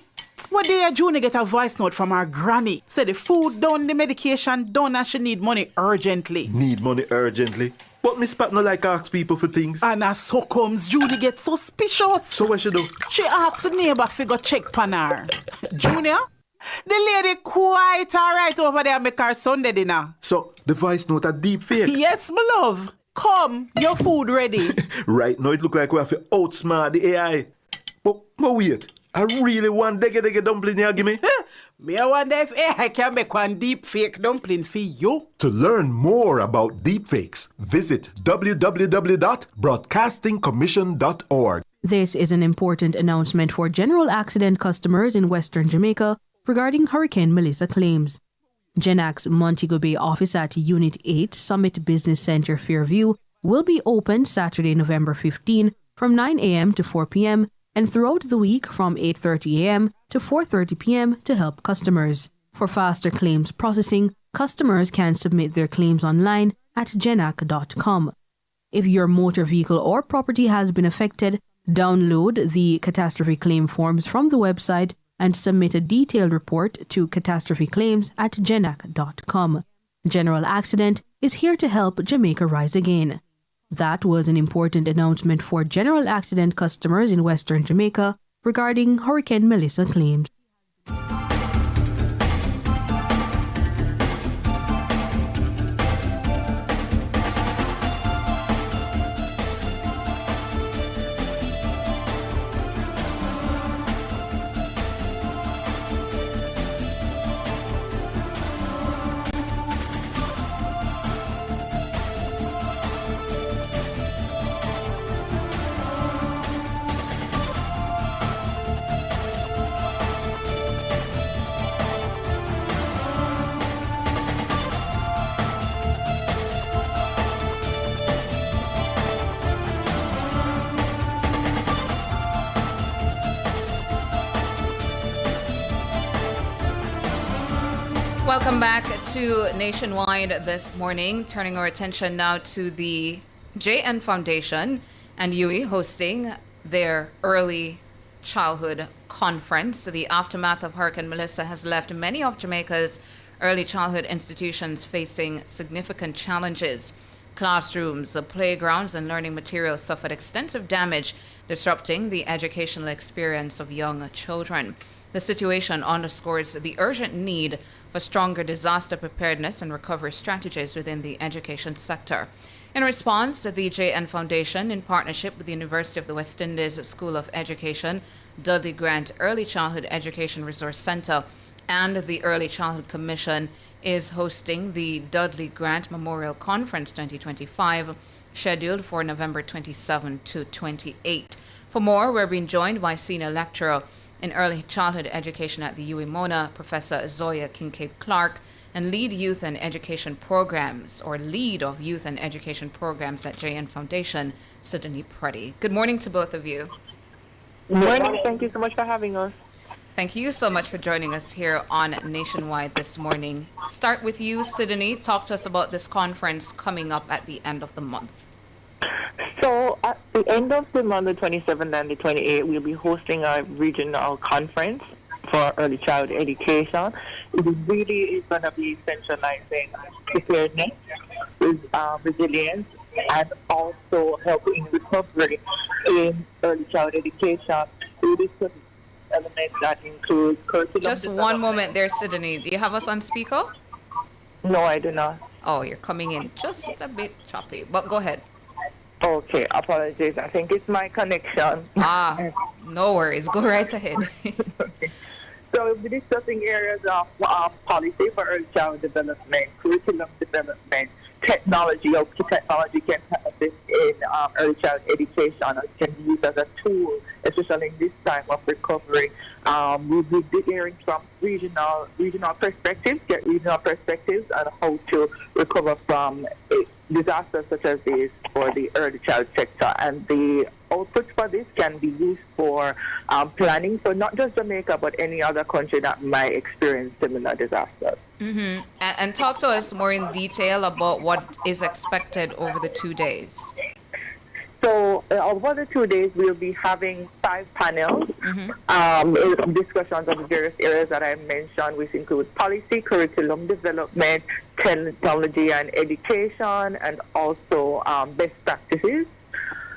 One day Junior get a voice note from her granny. Say the food done, the medication done, and she need money urgently. Need money urgently. But Miss Pat no like ask people for things. And as so comes, Judy get suspicious. So what she do? She asks the neighbor to go check pan her. Junior, the lady quite alright over there make her Sunday dinner. So the voice note a deepfake. Yes, my love. Come, your food ready. Right now it look like we have to outsmart the AI. But wait, I really want dege dumpling here, give me. Me I wonder if AI can make one deep fake dumpling for you. To learn more about deepfakes, visit www.broadcastingcommission.org. This is an important announcement for general accident customers in Western Jamaica regarding Hurricane Melissa claims. GenAC's Montego Bay office at Unit 8 Summit Business Center Fairview will be open Saturday, November 15 from 9 a.m. to 4 p.m. and throughout the week from 8:30 a.m. to 4:30 p.m. to help customers. For faster claims processing, customers can submit their claims online at genac.com. If your motor vehicle or property has been affected, download the catastrophe claim forms from the website and submit a detailed report to catastropheclaims@genac.com. General Accident is here to help Jamaica rise again. That was an important announcement for general accident customers in Western Jamaica regarding Hurricane Melissa claims. Welcome back to Nationwide this morning. Turning our attention now to the JN Foundation and UWI hosting their early childhood conference. The aftermath of Hurricane Melissa has left many of Jamaica's early childhood institutions facing significant challenges. Classrooms, playgrounds, and learning materials suffered extensive damage, disrupting the educational experience of young children. The situation underscores the urgent need for stronger disaster preparedness and recovery strategies within the education sector. In response, the JN Foundation, in partnership with the University of the West Indies School of Education, Dudley Grant Early Childhood Education Resource Center, and the Early Childhood Commission, is hosting the Dudley Grant Memorial Conference 2025, scheduled for November 27 to 28. For more, we're being joined by Senior Lecturer in Early Childhood Education at the UWI Mona, Professor Zoya Kincaid-Clark, and Lead of Youth and Education Programs at JN Foundation, Sydney Preddy. Good morning to both of you. Good morning. Thank you so much for having us. Thank you so much for joining us here on Nationwide this morning. Start with you, Sydney. Talk to us about this conference coming up at the end of the month. So at the end of the month, the 27th and the 28th, we'll be hosting a regional conference for early childhood education. It really is going to be centralizing preparedness, resilience, and also helping recovery in early childhood education. It is elements that include curriculum. Just one moment there, Sydney. Do you have us on speaker? No, I do not. Oh, you're coming in just a bit choppy, but go ahead. Okay, apologies. I think it's my connection. No worries. Go right ahead. So we'll be discussing areas of policy for early child development, curriculum development, technology, how technology can help this in early child education, and can be used as a tool, especially in this time of recovery. We'll be hearing from regional perspectives, get regional perspectives on how to recover from disasters such as this for the early child sector. And the output for this can be used for planning for not just Jamaica, but any other country that might experience similar disasters. Mm-hmm. And talk to us more in detail about what is expected over the 2 days. So over the 2 days, we'll be having 5 panels, discussions on the various areas that I mentioned, which include policy, curriculum development, technology and education, and also best practices.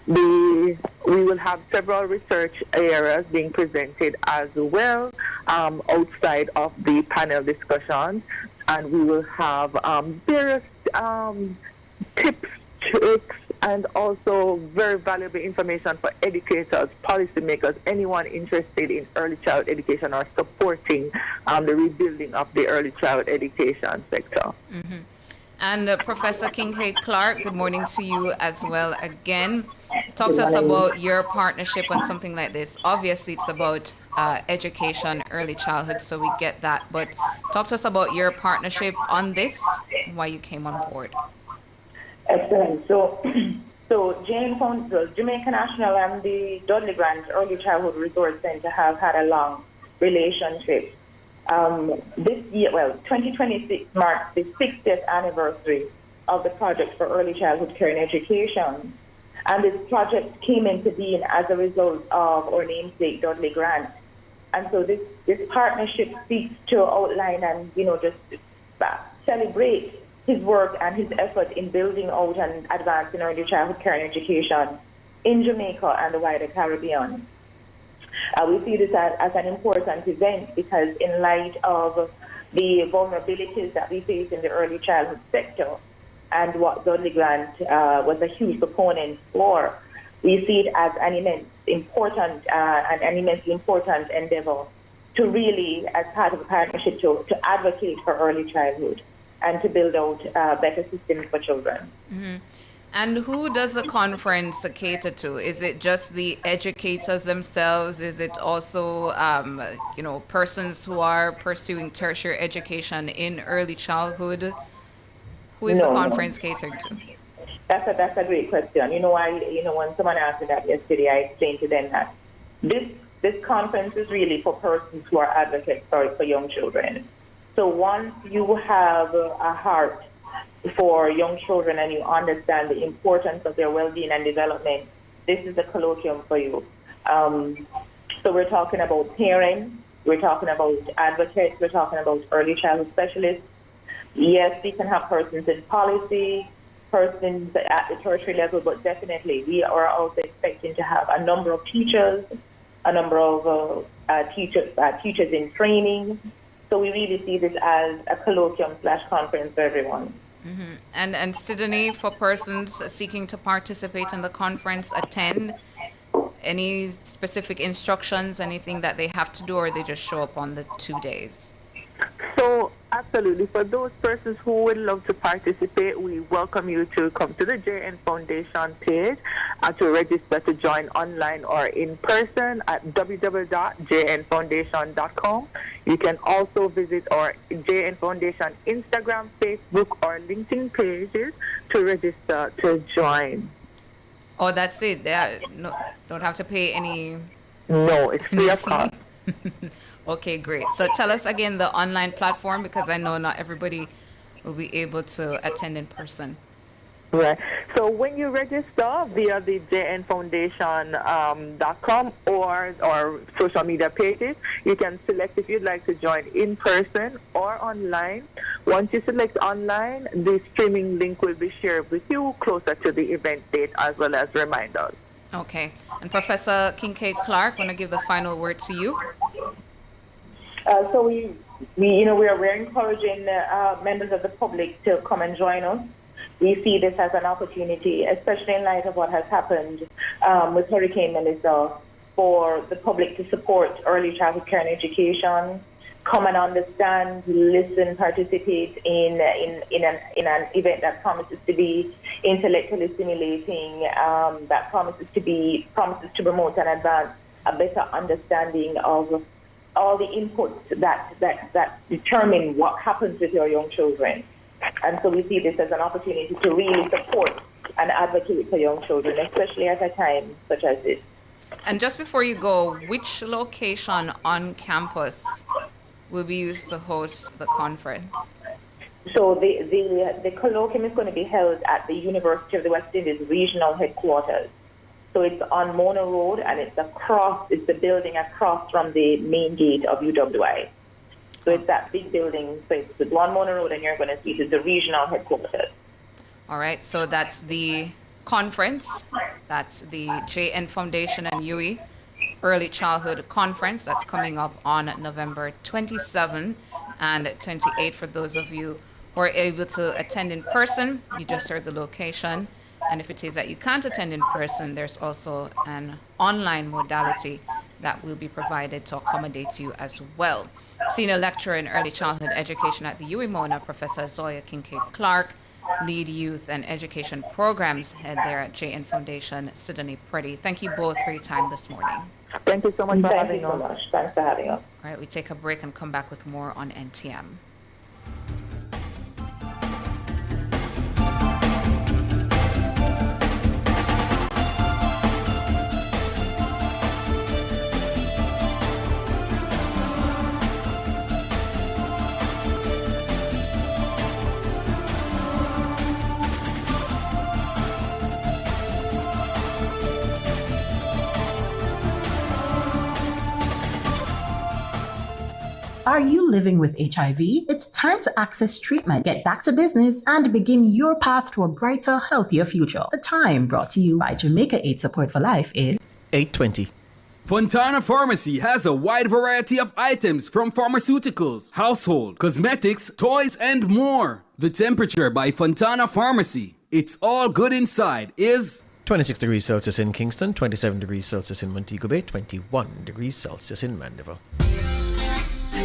We will have several research areas being presented as well outside of the panel discussions, and we will have various tips, tricks, and also very valuable information for educators, policymakers, anyone interested in early child education or supporting the rebuilding of the early child education sector. Mm-hmm. And Professor Kincaid Clark, good morning to you as well again. Talk to us about your partnership on something like this. Obviously, it's about education, early childhood, so we get that. But talk to us about your partnership on this, why you came on board. Excellent. So Jamaica National and the Dudley Grant Early Childhood Resource Center have had a long relationship. This year, 2026 marks the 60th anniversary of the Project for Early Childhood Care and Education. And this project came into being as a result of our namesake, Dudley Grant. And so this partnership seeks to outline and, just celebrate his work and his effort in building out and advancing early childhood care and education in Jamaica and the wider Caribbean. We see this as an important event because in light of the vulnerabilities that we face in the early childhood sector and what Dudley Grant was a huge proponent for, we see it as an immensely important endeavor to really, as part of a partnership, to advocate for early childhood and to build out better systems for children. Mm-hmm. And who does the conference cater to? Is it just the educators themselves? Is it also, persons who are pursuing tertiary education in early childhood? Who is the conference catered to? That's a great question. When someone asked me that yesterday, I explained to them that this conference is really for persons who are advocates for young children. So once you have a heart for young children and you understand the importance of their well-being and development, this is a colloquium for you. So we're talking about parents, we're talking about advocates, we're talking about early childhood specialists. Yes, we can have persons in policy, persons at the tertiary level, but definitely we are also expecting to have a number of teachers, a number of teachers in training. So we really see this as a colloquium/conference for everyone. Mm-hmm. And Sydney, for persons seeking to participate in the conference, attend, any specific instructions, anything that they have to do, or they just show up on the 2 days? So, absolutely. For those persons who would love to participate, we welcome you to come to the JN Foundation page to register to join online or in person at www.jnfoundation.com. You can also visit our JN Foundation Instagram, Facebook, or LinkedIn pages to register to join. Oh, that's it. Don't have to pay any... No, it's free of cost. Okay, great. So tell us again the online platform, because I know not everybody will be able to attend in person. Right. So when you register via the jnfoundation.com or social media pages, you can select if you'd like to join in person or online. Once you select online, the streaming link will be shared with you closer to the event date as well as reminders. Okay. And Professor Kincaid Clark, I want to give the final word to you. So we're encouraging members of the public to come and join us. We see this as an opportunity, especially in light of what has happened with Hurricane Melissa for the public to support early childhood care and education, come and understand, listen, participate in an event that promises to be intellectually stimulating, that promises to promote and advance a better understanding of all the inputs that determine what happens with your young children. And so we see this as an opportunity to really support and advocate for young children, especially at a time such as this. And just before you go, which location on campus will be used to host the conference? So the colloquium is going to be held at the University of the West Indies regional headquarters. So it's on Mona Road, and it's the building across from the main gate of UWI. So it's that big building. So it's on Mona Road, and you're going to see it is the regional headquarters. All right, so that's the conference. That's the JN Foundation and UE Early Childhood Conference. That's coming up on November 27 and 28 for those of you who are able to attend in person. You just heard the location. And if it is that you can't attend in person, there's also an online modality that will be provided to accommodate you as well. Senior lecturer in early childhood education at the UWI Mona, Professor Zoya Kincaid-Clark, lead youth and education programs head there at JN Foundation, Sidonie Preddy. Thank you both for your time this morning. Thank you so much for having us. Thank you so much. Thanks for having us. All right, we take a break and come back with more on NTM. Are you living with HIV? It's time to access treatment, get back to business, and begin your path to a brighter, healthier future. The time brought to you by Jamaica AIDS Support for Life is 8:20. Fontana Pharmacy has a wide variety of items from pharmaceuticals, household, cosmetics, toys, and more. The temperature by Fontana Pharmacy. It's all good inside is 26 degrees Celsius in Kingston, 27 degrees Celsius in Montego Bay, 21 degrees Celsius in Mandeville.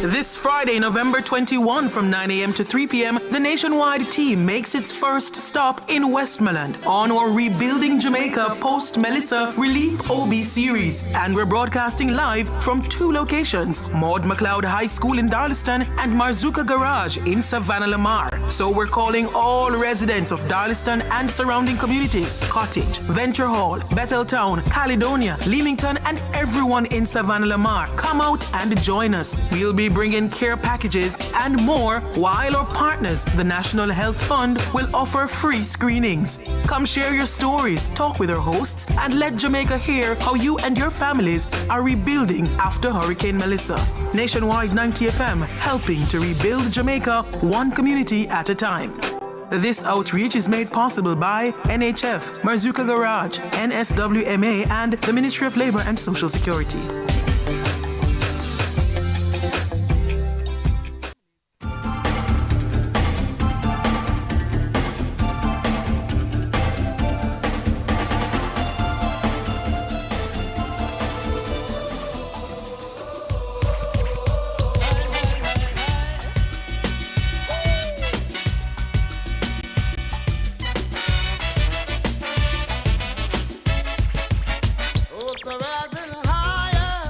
This Friday, November 21 from 9 a.m. to 3 p.m., the nationwide team makes its first stop in Westmoreland on our Rebuilding Jamaica Post-Melissa Relief OB series. And we're broadcasting live from two locations, Maud McLeod High School in Darlaston and Marzuka Garage in Savannah Lamar. So we're calling all residents of Darlaston and surrounding communities, Cottage, Venture Hall, Betheltown, Caledonia, Leamington, and everyone in Savannah Lamar. Come out and join us. We'll be bringing care packages and more, while our partners, the National Health Fund, will offer free screenings. Come share your stories, talk with our hosts, and let Jamaica hear how you and your families are rebuilding after Hurricane Melissa. Nationwide 90 FM, helping to rebuild Jamaica one community at a time. This outreach is made possible by NHF, Marzuka Garage, NSWMA, and the Ministry of Labor and Social Security. Higher.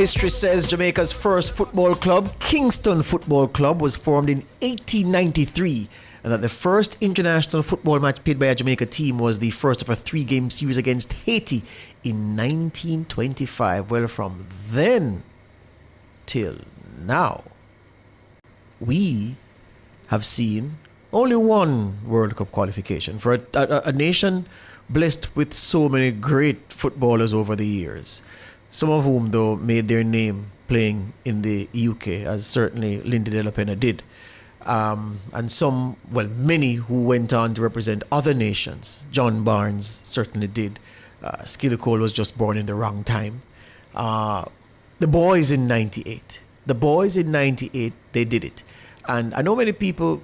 History says Jamaica's first football club, Kingston Football Club, was formed in 1893, and that the first international football match played by a Jamaica team was the first of a 3-game series against Haiti in 1925. Well, from then till now, we have seen only one World Cup qualification for a nation blessed with so many great footballers over the years. Some of whom, though, made their name playing in the UK, as certainly Lindy De La Pena did. And some, well, many who went on to represent other nations. John Barnes certainly did. Skilly Cole was just born in the wrong time. The boys in 98. The boys in 98, they did it. And I know many people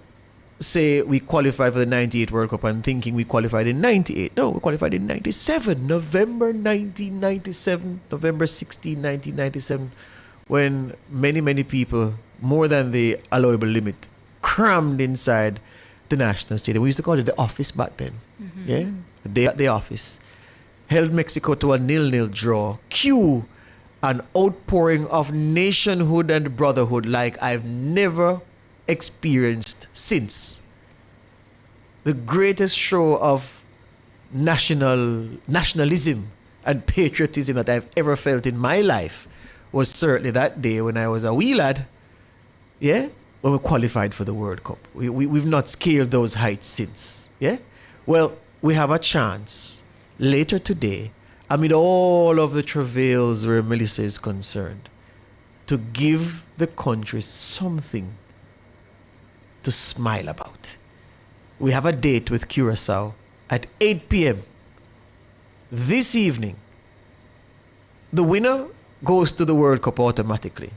say we qualified for the 98 World Cup and thinking we qualified in 98. No, we qualified in 97. November 1997, November 16, 1997, when many people, more than the allowable limit, crammed inside the National Stadium. We used to call it the office back then. Yeah, the day at the office. Held Mexico to a 0-0 draw. Cue an outpouring of nationhood and brotherhood like I've never experienced since. The greatest show of nationalism and patriotism that I've ever felt in my life was certainly that day when I was a wee lad, yeah, when we qualified for the World Cup. We've not scaled those heights since, yeah? Well, we have a chance later today, amid all of the travails where Melissa is concerned, to give the country something to smile about. We have a date with Curacao at 8 p.m. this evening. The winner goes to the World Cup automatically.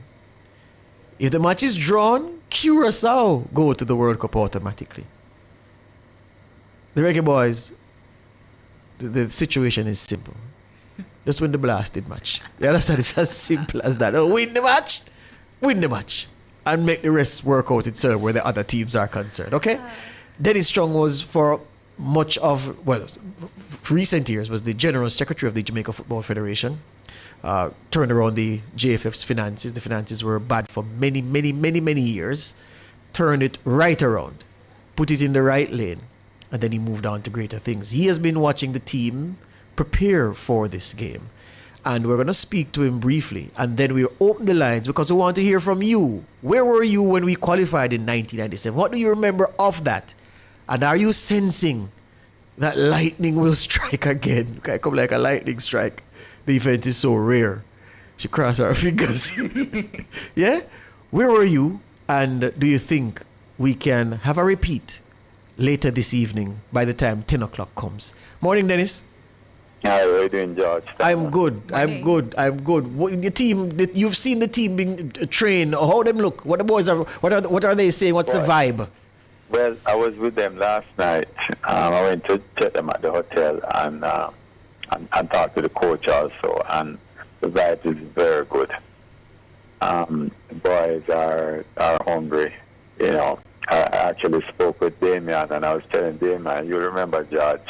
If the match is drawn, Curacao go to the World Cup automatically. The Reggae Boys, the situation is simple. Just win the blasted match. You understand? It's as simple as that. Win the match, and make the rest work out itself where the other teams are concerned. Okay? Dennis Strong was for much of, well, recent years, was the General Secretary of the Jamaica Football Federation. Turned around the JFF's finances. The finances were bad for many years. Turned it right around. Put it in the right lane. And then he moved on to greater things. He has been watching the team prepare for this game. And we're going to speak to him briefly. And then we'll open the lines because we want to hear from you. Where were you when we qualified in 1997? What do you remember of that? And are you sensing that lightning will strike again? Okay, come like a lightning strike. The event is so rare. She crossed our fingers. Yeah? Where were you? And do you think we can have a repeat later this evening by the time 10 o'clock comes? Morning, Dennis. How are you doing, George? I'm good. What, the team, you've seen the team being trained. How them look? What the boys are? What are they saying? What's the vibe? Well, I was with them last night. I went to check them at the hotel and talk to the coach also. And the vibe is very good. The boys are hungry. You know, I actually spoke with Damian, and I was telling Damian, you remember, George,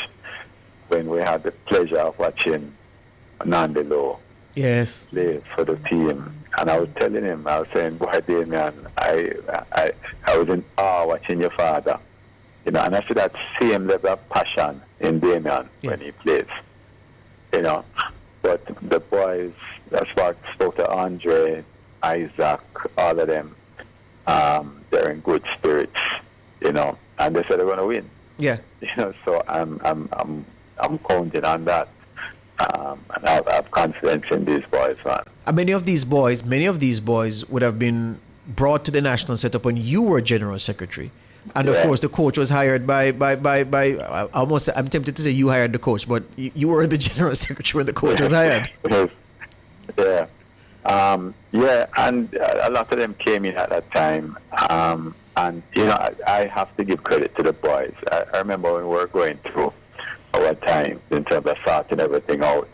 when we had the pleasure of watching Nandi Lowe play for the team. And I was telling him, I was saying, boy, Damian, I was in awe watching your father. You know, and I see that same level of passion in Damian when he plays. You know, but the boys, that's what I spoke to Andre, Isaac, all of them, they're in good spirits, you know, and they said they're going to win. Yeah. You know, so I'm counting on that. And I have confidence in these boys, man. Many of these boys would have been brought to the national setup when you were General Secretary. And of course, the coach was hired by I'm tempted to say you hired the coach, but you were the General Secretary when the coach was hired. Yeah. And a lot of them came in at that time. And, you know, I have to give credit to the boys. I remember when we were going through our time in terms of sorting everything out.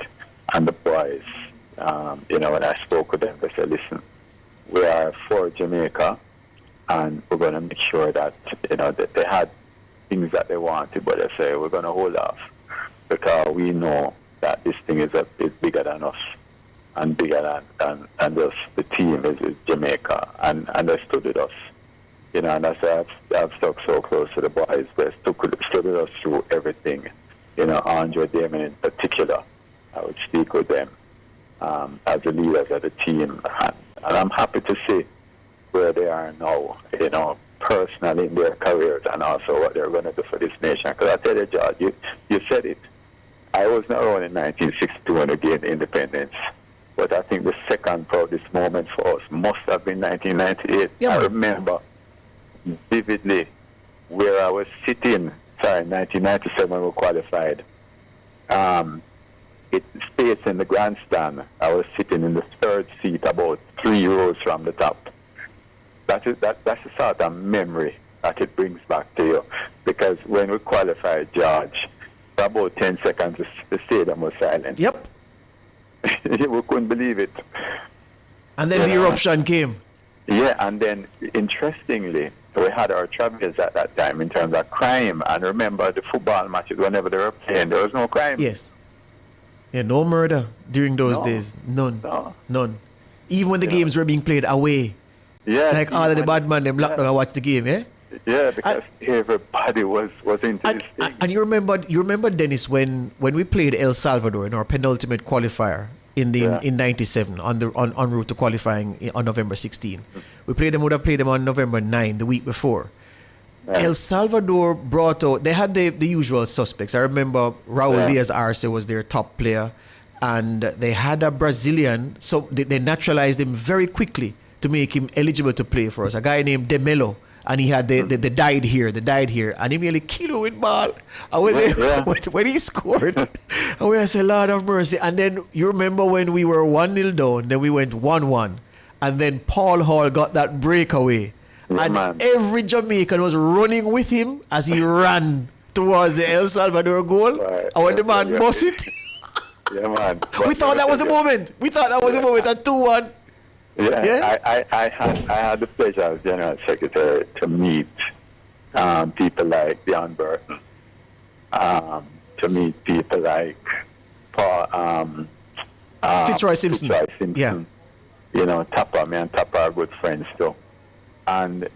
And the boys, you know, when I spoke with them, they said, listen, we are for Jamaica, and we're going to make sure that, you know, that they had things that they wanted, but they say, we're going to hold off because we know that this thing is bigger than us. and bigger than just the team is Jamaica, and they stood with us. You know, and that's why I've stuck so close to the boys. They stood with us through everything. You know, Andre Damon in particular, I would speak with them as the leaders of the team, and I'm happy to see where they are now, you know, personally in their careers, and also what they're going to do for this nation. Because I tell you, George, you said it. I was not around in 1962 when we gained independence, but I think the second proudest moment for us must have been 1998. I remember vividly where I was sitting, 1997 when we qualified. It's space in the grandstand. I was sitting in the third seat, about 3 rows from the top. That's the sort of memory that it brings back to you. Because when we qualified, George, for about 10 seconds, the stadium was silent. Yep. We couldn't believe it. And then the eruption came. Yeah, and then, interestingly, we had our troubles at that time in terms of crime. And remember, the football matches, whenever they were playing, there was no crime. Yes. Yeah, no murder during those days. None. None. Even when the games were being played away. Yeah. Like all of the bad man, them locked down and watch the game, eh? Yeah, because everybody was into this thing. And you remember Dennis, when we played El Salvador in our penultimate qualifier in 97 en route to qualifying on November 16. Would have played them on November 9, the week before. El Salvador brought out, they had the usual suspects. I remember Raul Diaz Arce was their top player, and they had a Brazilian, so they naturalized him very quickly to make him eligible to play for us. A guy named De Mello, and he had the died here, and he nearly killed with ball. And when he scored, and we said, Lord of mercy. And then you remember when we were 1-0 down, then we went 1-1, and then Paul Hall got that breakaway. And every Jamaican was running with him as he ran towards the El Salvador goal. And when the man bossed it, we thought that was a moment. We thought that was a moment at 2-1. I had the pleasure as General Secretary to meet people like Dion Burton, to meet people like Paul, Fitzroy Simpson. Yeah. You know, Tapper, me and Tapper are good friends too. And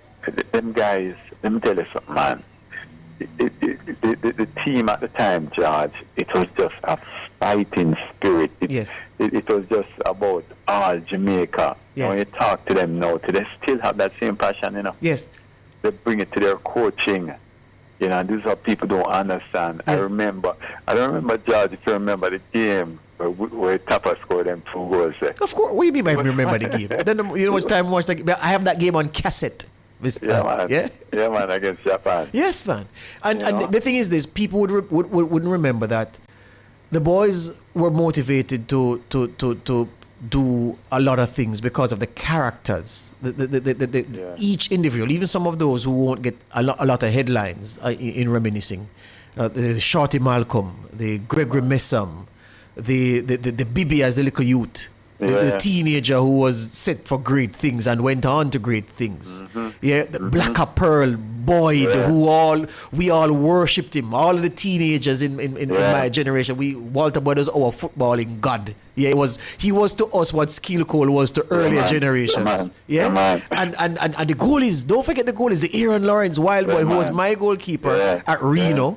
them guys, let me tell you something, man. The team at the time, George, it was just a fighting spirit. It was just about all Jamaica. Yes. When you talk to them now, they still have that same passion, you know. Yes. They bring it to their coaching. You know, this is what people don't understand. Yes. I don't remember, George, if you remember the game where Tapper scored them 2 goals. Of course, what do you mean by remember the game? I don't know, you know much time I watched the game. I have that game on cassette. Yeah, man, against Japan. Yes, man. And the thing is this, people wouldn't remember that the boys were motivated to do a lot of things because of the characters. Each individual, even some of those who won't get a lot of headlines in reminiscing. The Shorty Malcolm, the Gregory Messam, the Bibi as the little youth. The teenager who was set for great things and went on to great things. The Blacker Pearl, Boyd, we all worshipped him. All of the teenagers in my generation, Walter Boyd was our footballing god. He was to us what Skill Cole was to earlier generations. And the goalies, don't forget the goalies, the Aaron Lawrence Wild Boy, who was my goalkeeper at Reno.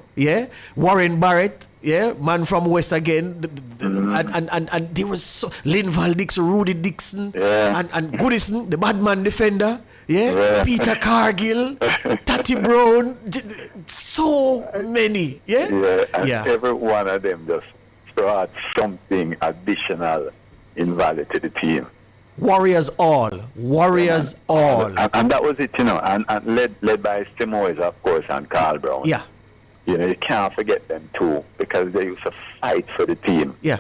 Warren Barrett. Man from West again, and there was Linval Dixon, Rudy Dixon, and Goodison, the bad man defender, Peter Cargill, Tatty Brown, so many, every one of them just brought something additional in value to the team. Warriors all. And that was it, you know, and led by Stimoes, of course, and Carl Brown. Yeah. You know, you can't forget them too, because they used to fight for the team. Yeah.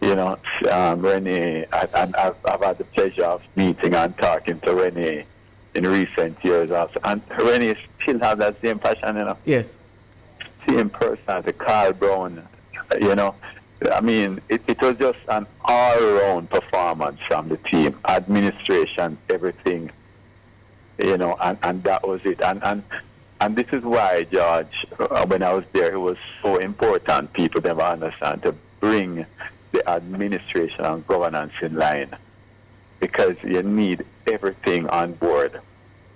You know, Renee, and I've had the pleasure of meeting and talking to Renee in recent years also. And Renee still has that same passion, you know. Yes. Same person, the Carl Brown, you know. I mean, it was just an all-round performance from the team. Administration, everything, you know, and that was it. And this is why, George, when I was there, it was so important, people never understand, to bring the administration and governance in line, because you need everything on board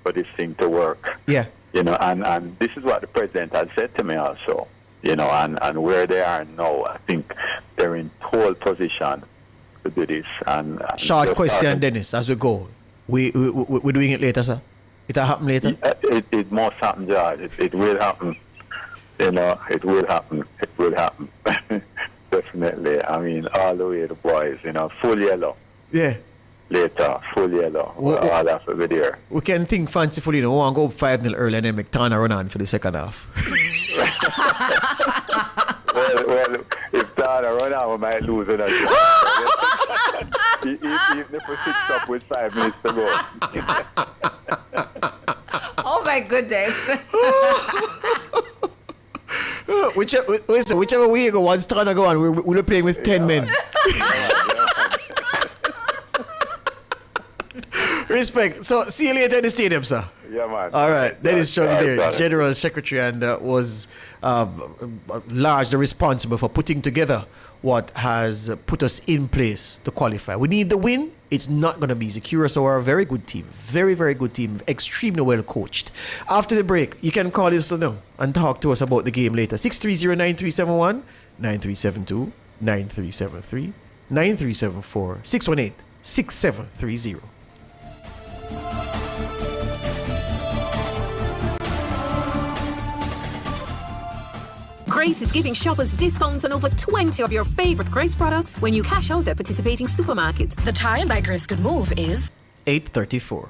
for this thing to work. Yeah. And this is what the president has said to me also, and where they are now, I think they're in pole position to do this. And short question, Dennis, as we go. We're doing it later, sir? It'll happen later? It must happen, George. It will happen. It will happen. It will happen. Definitely. I mean, all the way the boys, full yellow. Yeah. Later, full yellow. All have to be there. We can think fancifully, we want to go 5-0 early and then make Tana run on for the second half. well, if Tana run on, we might lose it. Even if we fix up with 5 minutes to go. Oh my goodness. Whichever way you go, once Tana go on, we're playing with 10 men. Respect. So, see you later in the stadium, sir. Yeah, man. All right. Dennis Chung there, General Secretary, and was largely responsible for putting together what has put us in place to qualify. We need the win. It's not going to be easy. Curaçao are a very good team. Very, very good team. Extremely well coached. After the break, you can call us now and talk to us about the game later. 630-9371, 9372, 9373, 9374, 618-6730. Grace is giving shoppers discounts on over 20 of your favorite Grace products when you cash out at participating supermarkets. The time by Grace Good Move is 8:34.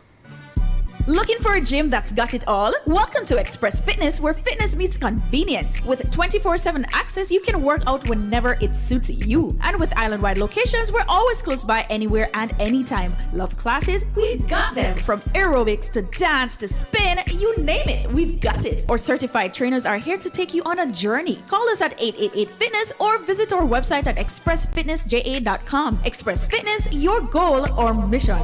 Looking for a gym that's got it all? Welcome to Express Fitness, where fitness meets convenience. With 24/7 access, you can work out whenever it suits you. And with island-wide locations, we're always close by anywhere and anytime. Love classes? We've got them. From aerobics to dance to spin, you name it, we've got it. Our certified trainers are here to take you on a journey. Call us at 888-FITNESS or visit our website at expressfitnessja.com. Express Fitness, your goal or mission.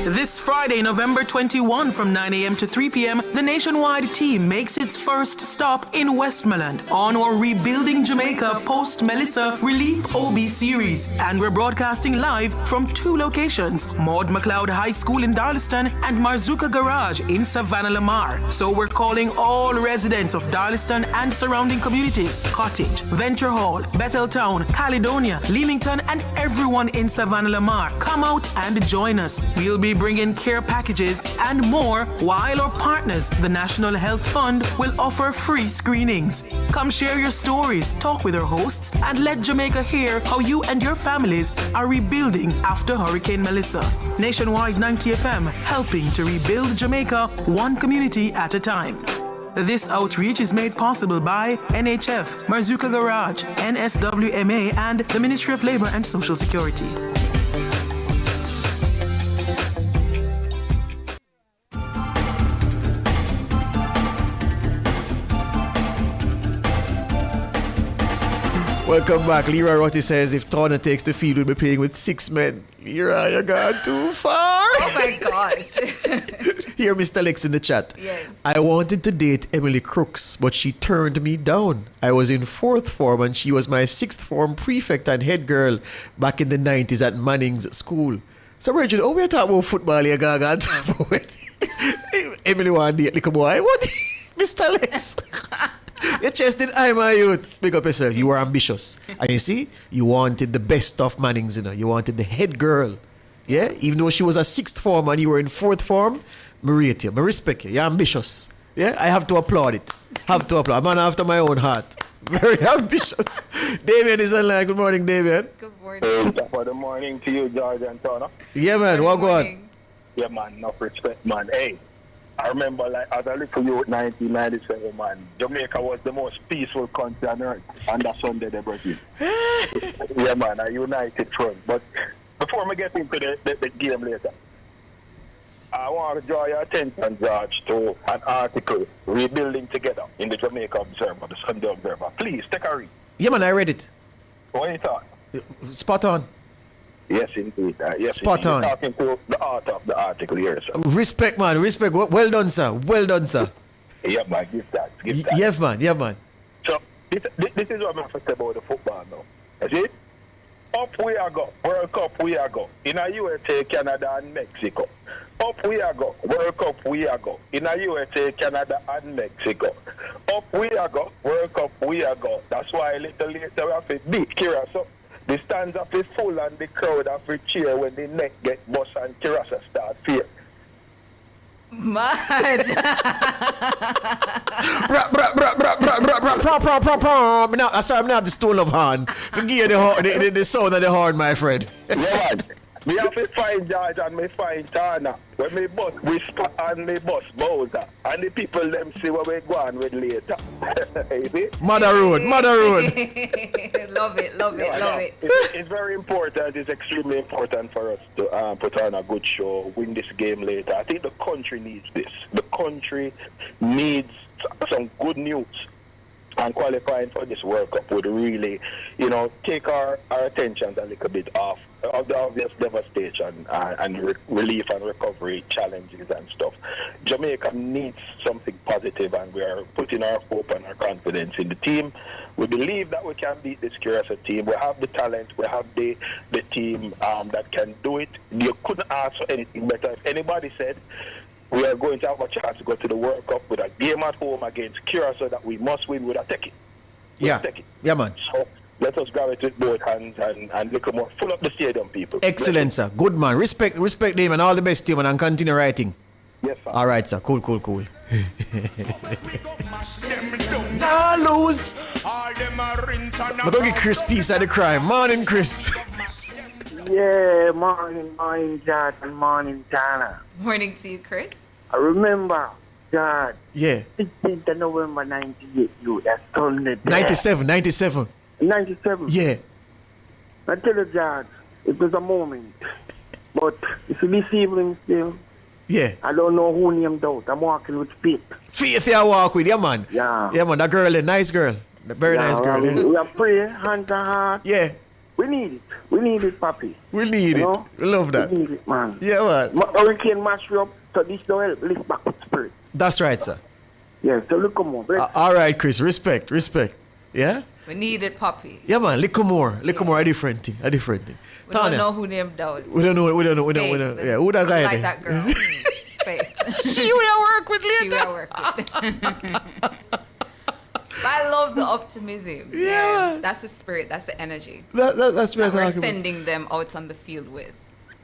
This Friday, November 21 from 9 a.m. to 3 p.m., the nationwide team makes its first stop in Westmoreland on our Rebuilding Jamaica Post-Melissa Relief OB series. And we're broadcasting live from 2 locations, Maud McLeod High School in Darlaston and Marzuka Garage in Savannah Lamar. So we're calling all residents of Darlaston and surrounding communities, Cottage, Venture Hall, Betheltown, Caledonia, Leamington, and everyone in Savannah Lamar. Come out and join us. We'll be bringing care packages and more, while our partners, the National Health Fund, will offer free screenings. Come share your stories, talk with our hosts, and let Jamaica hear how you and your families are rebuilding after Hurricane Melissa. Nationwide 90 FM, helping to rebuild Jamaica one community at a time. This outreach is made possible by NHF, Marzuka Garage, NSWMA, and the Ministry of Labor and Social Security. Welcome back. Leroy Rotti says if Tawna takes the field, we'll be playing with 6 men. Leroy, you gone too far. Oh my gosh. Here, Mr. Lex in the chat. Yes. I wanted to date Emily Crooks, but she turned me down. I was in 4th form and she was my 6th form prefect and head girl back in the 90s at Manning's school. So, Virgin, we are talking about football here, Gaga. Emily want to date little boy. What? Mr. Lex. Your chest in high, my youth. Big up yourself. You were ambitious. And you see, you wanted the best of Mannings, You wanted the head girl. Yeah? Even though she was a 6th form and you were in 4th form, I rate you. I respect you. You're ambitious. Yeah? I have to applaud it. A man after my own heart. Very ambitious. Damien is online. Good morning, Damien. Good morning. Good morning to you, George and Tawna. Yeah, man. What go on? Yeah, man. Enough respect, man. Hey. I remember, as a little youth, 1997, man, Jamaica was the most peaceful country on earth on that Sunday they brought in. Yeah, man, a united front. But before we get into the game later, I want to draw your attention, George, to an article, Rebuilding Together, in the Jamaica Observer, the Sunday Observer. Please, take a read. Yeah, man, I read it. What you thought? Spot on. Yes, indeed. Yes, spot on. You're talking to the author of the article here, sir. Respect, man. Respect. Well done, sir. Well done, sir. Yeah, man. Give that. Yeah, man. So, this this is what I'm saying about the football now. You see? Up we are go. World Cup we are go. In a USA, Canada and Mexico. Up we are go. World Cup we are go. In a USA, Canada and Mexico. Up we are go. World Cup we are go. That's why a little later we have to beat Curacao. The stands up is full and the crowd have to cheer when the neck get bust and Curacao start fear. Mad. Sorry, I'm not the stone of horn. Give you the sound of the horn, my friend. Yeah, man. Me have to find George and me find Tana. When me bus Whisper and me bus Bowser. And the people them see what we go on with later. Mother Road. Love it. It's very important. It's extremely important for us to put on a good show, win this game later. I think the country needs this. The country needs some good news. And qualifying for this World Cup would really, take our attentions a little bit off of the obvious devastation and relief and recovery challenges and stuff. Jamaica needs something positive, and we are putting our hope and our confidence in the team. We believe that we can beat this Curacao team. We have the talent. We have the team that can do it. You couldn't ask for anything better. If anybody said we are going to have a chance to go to the World Cup with a game at home against Curacao that we must win, we'd take it. Yeah, man. So let us grab it with both hands and look more. Full up the stadium, people. Excellent, sir. Good man. Respect them and all the best to you, man, and continue writing. Yes, sir. All right, sir. Cool. Nah, lose. I'm going to get Chris piece of the crime. Morning, Chris. Yeah, morning, George, and morning, Tana. Morning to you, Chris. I remember, George. Yeah. 16th of November 98, that Sunday. 97. 97? Yeah. I tell you, George, it was a moment. But you see this evening still, yeah. I don't know who named out. I'm walking with Faith. Faith, you walk with, yeah, man. Yeah. Yeah, man, that girl, a nice girl. A very nice girl. We are praying, hand to heart. Yeah. We need it. We need it, Papi. We need it. We love that. We need it, man. Yeah, man. Hurricane mash you up, so this will help lift back the spirit. That's right, sir. Yeah, so look more. All right, Chris. Respect. Yeah? We need it, Poppy. Yeah, man. Little more. A different thing. We don't know who named out. We don't know. Yeah, who that guy? Like that girl. Faith. She will work with later. She will work with. I love the optimism. Yeah. That's the spirit. That's the energy. That's what we're sending them out on the field with.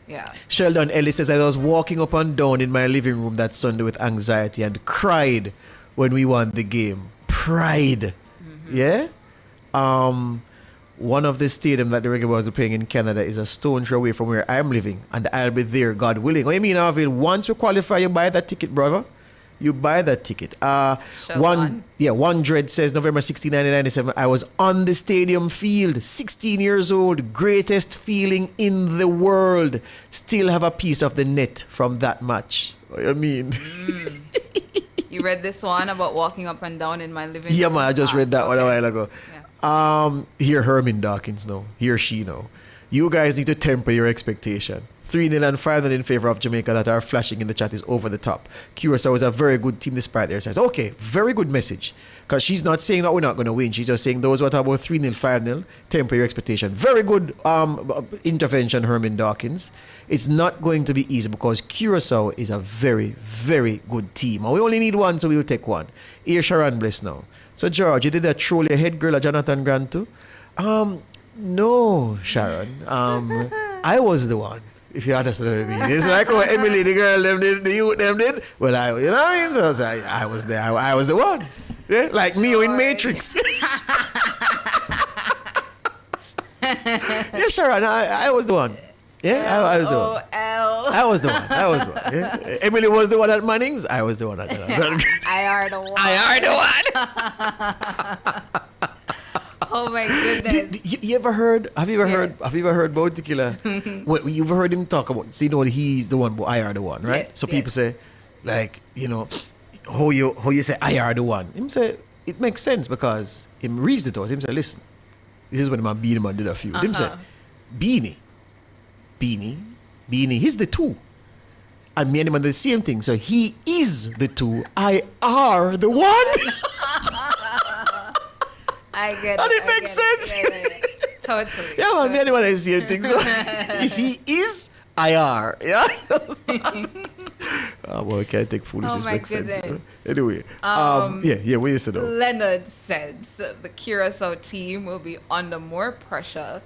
Yeah. Sheldon Ellis says, I was walking up and down in my living room that Sunday with anxiety and cried when we won the game. Pride. Mm-hmm. Yeah? One of the stadium that the Reggae Boys are playing in Canada is a stone's throw away from where I'm living, and I'll be there, God willing. What do you mean, Arville? Once you qualify, you buy that ticket, brother. You buy that ticket. One Dread says November 16, 1997, I was on the stadium field, 16 years old, greatest feeling in the world. Still have a piece of the net from that match. What do you mean? You read this one about walking up and down in my living room? Yeah, man, I just read that one a while ago. Yeah. Here, Herman Dawkins, no. He or she, no. You guys need to temper your expectation. 3-0 and 5-0 in favor of Jamaica that are flashing in the chat is over the top. Curacao is a very good team despite their size. Okay, very good message. Because she's not saying that we're not going to win. She's just saying those what about 3-0, 5-0, temper your expectation. Very good intervention, Herman Dawkins. It's not going to be easy because Curacao is a very, very good team. And we only need one, so we'll take one. Here, Sharon Bliss now. So, George, you did that troll your head girl at Jonathan Grant too? No, Sharon. I was the one. If you understand what I mean. It's like what Emily, the girl, them did, the youth, them did. Well, I was there. I was the one. Yeah? Like Neo in Matrix. Yeah, Sharon, I was the one. Yeah, I was the one. I was the one. Yeah? Emily was the one at Manning's. I was the one at I are the one. Oh my goodness! You ever heard? Have you ever heard Bounty Killer? Well, you've heard him talk about. So you know he's the one, but I are the one, right? Yes, so people say, like, how you say I are the one. Him say it makes sense because him reads it out. Him say, listen, this is when my Beanie Man did a few. Him say, Beanie, he's the two. And me and him are the same thing. So he is the two. I are the one. I get it. And it makes sense. Totally. Yeah, man, me anyone is saying things. So, if he is, IR. Yeah. Well, we can't take foolishness. Oh, my Makes sense. goodness. Anyway, yeah, what you said though? Leonard says the Curacao team will be under more pressure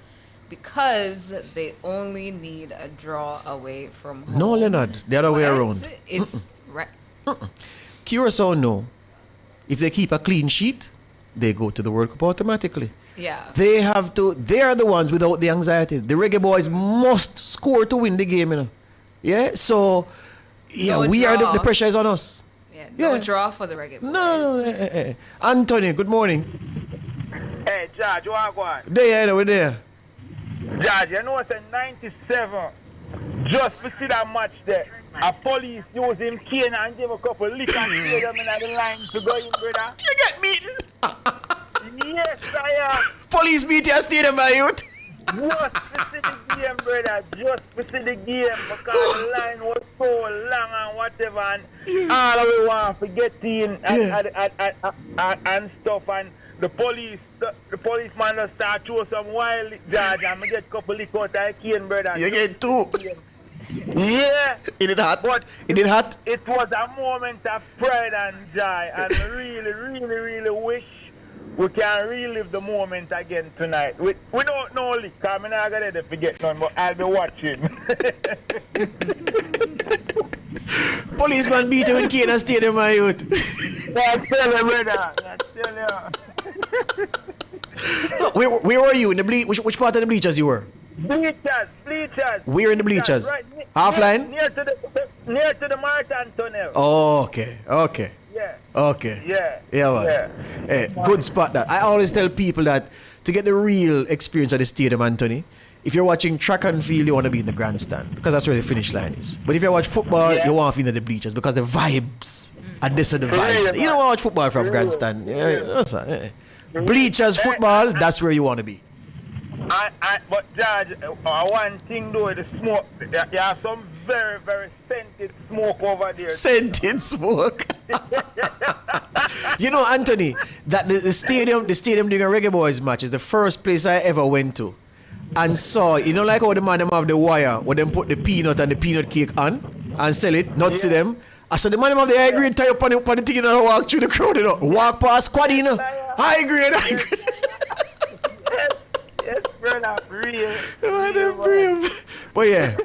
because they only need a draw away from home. No, Leonard, the other way around. It's right. Curacao, no. If they keep a clean sheet, they go to the World Cup automatically. Yeah. They have to. They are the ones without the anxiety. The Reggae Boys must score to win the game, you know. Yeah. So, yeah, No we are draw. the pressure is on us. No draw for the Reggae Boys. No. Anthony, good morning. Hey, George, what going? There, we're there. George, you know it's in 97. Just to see that match there. A police use him cane and give a couple liquor and stay them in the line to go in, brother. You get beaten. Yes, I am. Police beat your stadium, my youth. Just to see the game, brother. Just to see the game because the line was so long and whatever. And all we want to get in and stuff. And the policeman just start throw some wild George and I get a couple lick out of the cane, brother. You get two. Yeah. It hot. But it hot. It was a moment of pride and joy, and really wish we can relive the moment again tonight. We don't know lick, because I'm not going to forget none, but I'll be watching. Policeman beat him in Kenya Stadium, my youth. I tell you, brother. I tell you. Where were you? In the which part of the bleachers you were? Bleachers. We're in the bleachers. Right, Half line? Near to the Martin Tunnel. Oh, okay. Yeah. Okay. Yeah. Man. Hey, good spot that. I always tell people that to get the real experience of the stadium, Anthony, if you're watching track and field, you want to be in the grandstand because that's where the finish line is. But if you watch football, you want to be in the bleachers because the vibes are this and the vibes. You don't want to watch football from grandstand. Bleachers, football, that's where you want to be. But George, one thing though, the smoke, there are some very scented smoke over there. Scented smoke. You know, Anthony, that the stadium during a Reggae Boys match is the first place I ever went to and saw, you know, like how the man them have the wire where them put the peanut and the peanut cake on and sell it, not see them. I said the man them have the high grade tie up on the thing and walk through the crowd, you know, walk past squad, you know, high grade. Yes, brother, real. But yeah,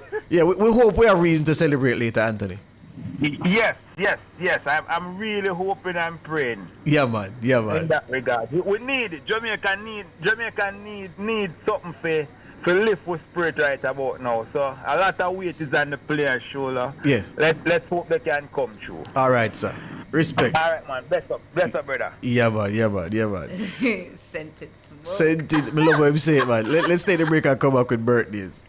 we hope we have reason to celebrate later, Anthony. Yes. I'm really hoping and praying. Yeah, man. In that regard, we need it. Jamaica need something for lift with spirit right about now. So a lot of weight is on the player's shoulder. Yes. Let's hope they can come through. All right, sir. Respect. All right, man. Bless up, brother. Yeah, man. Scented smoke. Scented. I love what I'm saying, man. Let's take the break and come back with birthdays.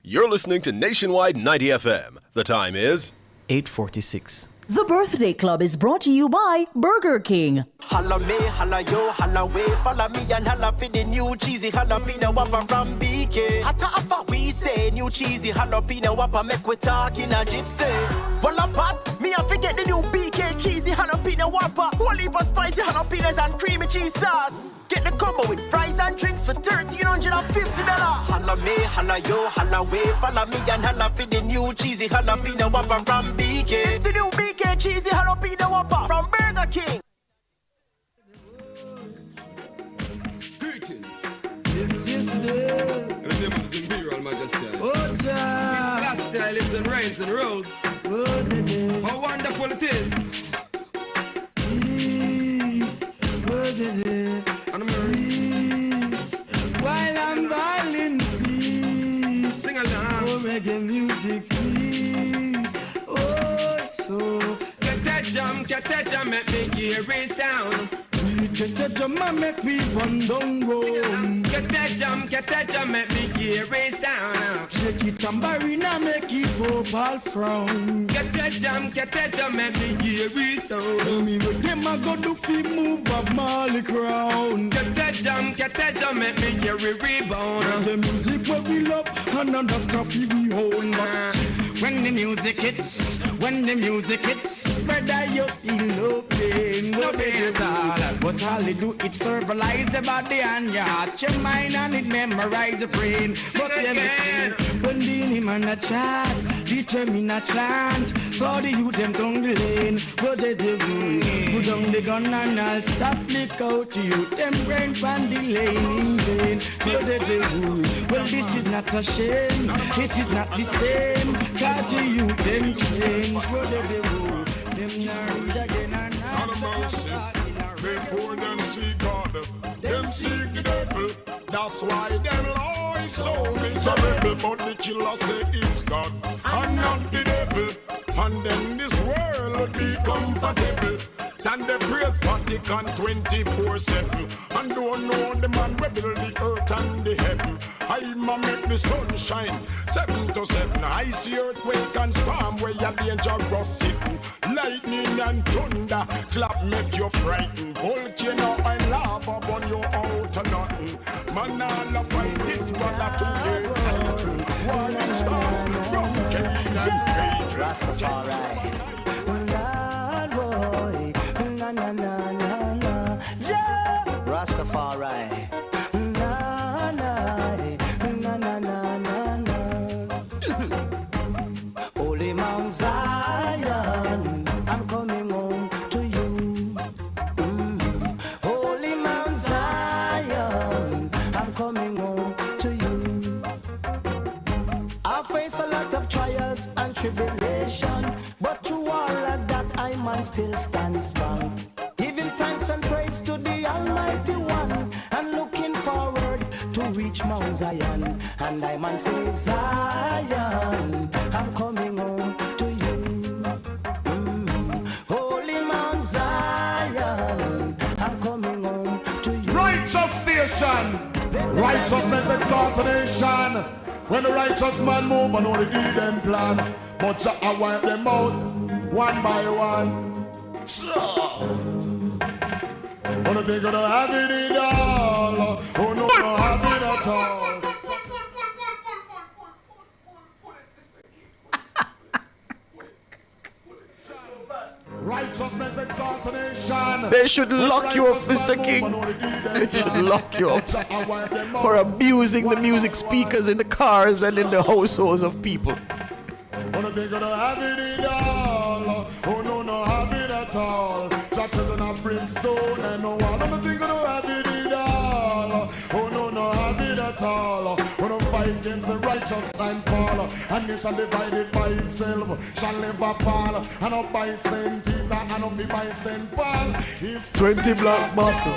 You're listening to Nationwide 90 FM. The time is 8:46. The Birthday Club is brought to you by Burger King. Holla me, holla yo, holla way, follow me and holla for the new cheesy jalapeno whopper from BK. Hata afa we say new cheesy jalapeno whopper make we talk in a gypsy. Well a pot, me I forget the new BK cheesy jalapeno whopper. Whole heap of spicy jalapenos and creamy cheese sauce. Get the combo with fries and drinks for $1,350. Holla me, holla yo, holla way, follow me and holla for the new cheesy jalapeno whopper from BK. It's the new BK cheesy jalapeno whopper from Burger King. Imperial Majesty. Oh, Jah. Last year lives and reigns and rules. How wonderful it is. Peace. And peace. While I'm violin, peace. Sing along. Oh, reggae music, please. Oh, so. Get that jam, make me hear it sound. Get that jam and make me run down road. Get that jam, make me hear it sound. shake it, tambourine make it vocal frown. Get that jam, make me hear it sound. Me with them I go do fi move Bob Marley crown. Get that jam, make me hear it rebound. The music where we love and another fi we own. When the music hits, brother, you feel no pain, no pain at all. But all it do, it stabilize the body and your heart, your mind, and it memorize the brain. But everything, when the man a chat, determine a chant, for the youth them down the lane, but they do, put down the gun and I'll stop lick out to you, them brain from the lane in vain. So they do, well this is not a shame, it is not the same, cause the youth them change, but they do, them not read again and before them see God, them seek the devil. That's why them lies so miserable. But the killer say it's God and not the devil. And then this world would be comfortable. Then they praise Vatican 24/7 and don't know the man will build the earth and the heaven. I'ma make the sun shine 7 to 7. I see earthquake and storm where you're dangerous sitting. Lightning and thunder clap make you frightened. Volcano and lava burn you out of nothing. Man all a fight is brother to get war and storm from Cain and Page. Rastafari. Rastafari. Holy Mount Zion, I'm coming home to you. Holy Mount Zion, I'm coming home to you. I face a lot of trials and tribulation, but through all of that I man still stand strong. Giving thanks and praise to the Almighty One, and looking forward to reach Mount Zion. And I man say, Zion, I'm coming home to you. Holy Mount Zion, I'm coming home to you. Righteous station, righteousness exalted nation. When the righteous man move, I know the Eden plan. But I wipe them out one by one. So, I don't think I'll have it in all. Oh no, I don't have it at all. Righteousness exalted nation. They should lock you up, Mr. King. They should lock you up for abusing the music speakers in the cars and in the households of people. I don't think I'll have it in all. Oh no, no, have it at all. Children of brimstone and no one. I don't think I'll have it in all. Oh no, no, have it at all. When I fight against the righteous and fall, and it shall divide it by itself, shall never fall. And up by Saint Peter and up by Saint Paul. 20 black bottle.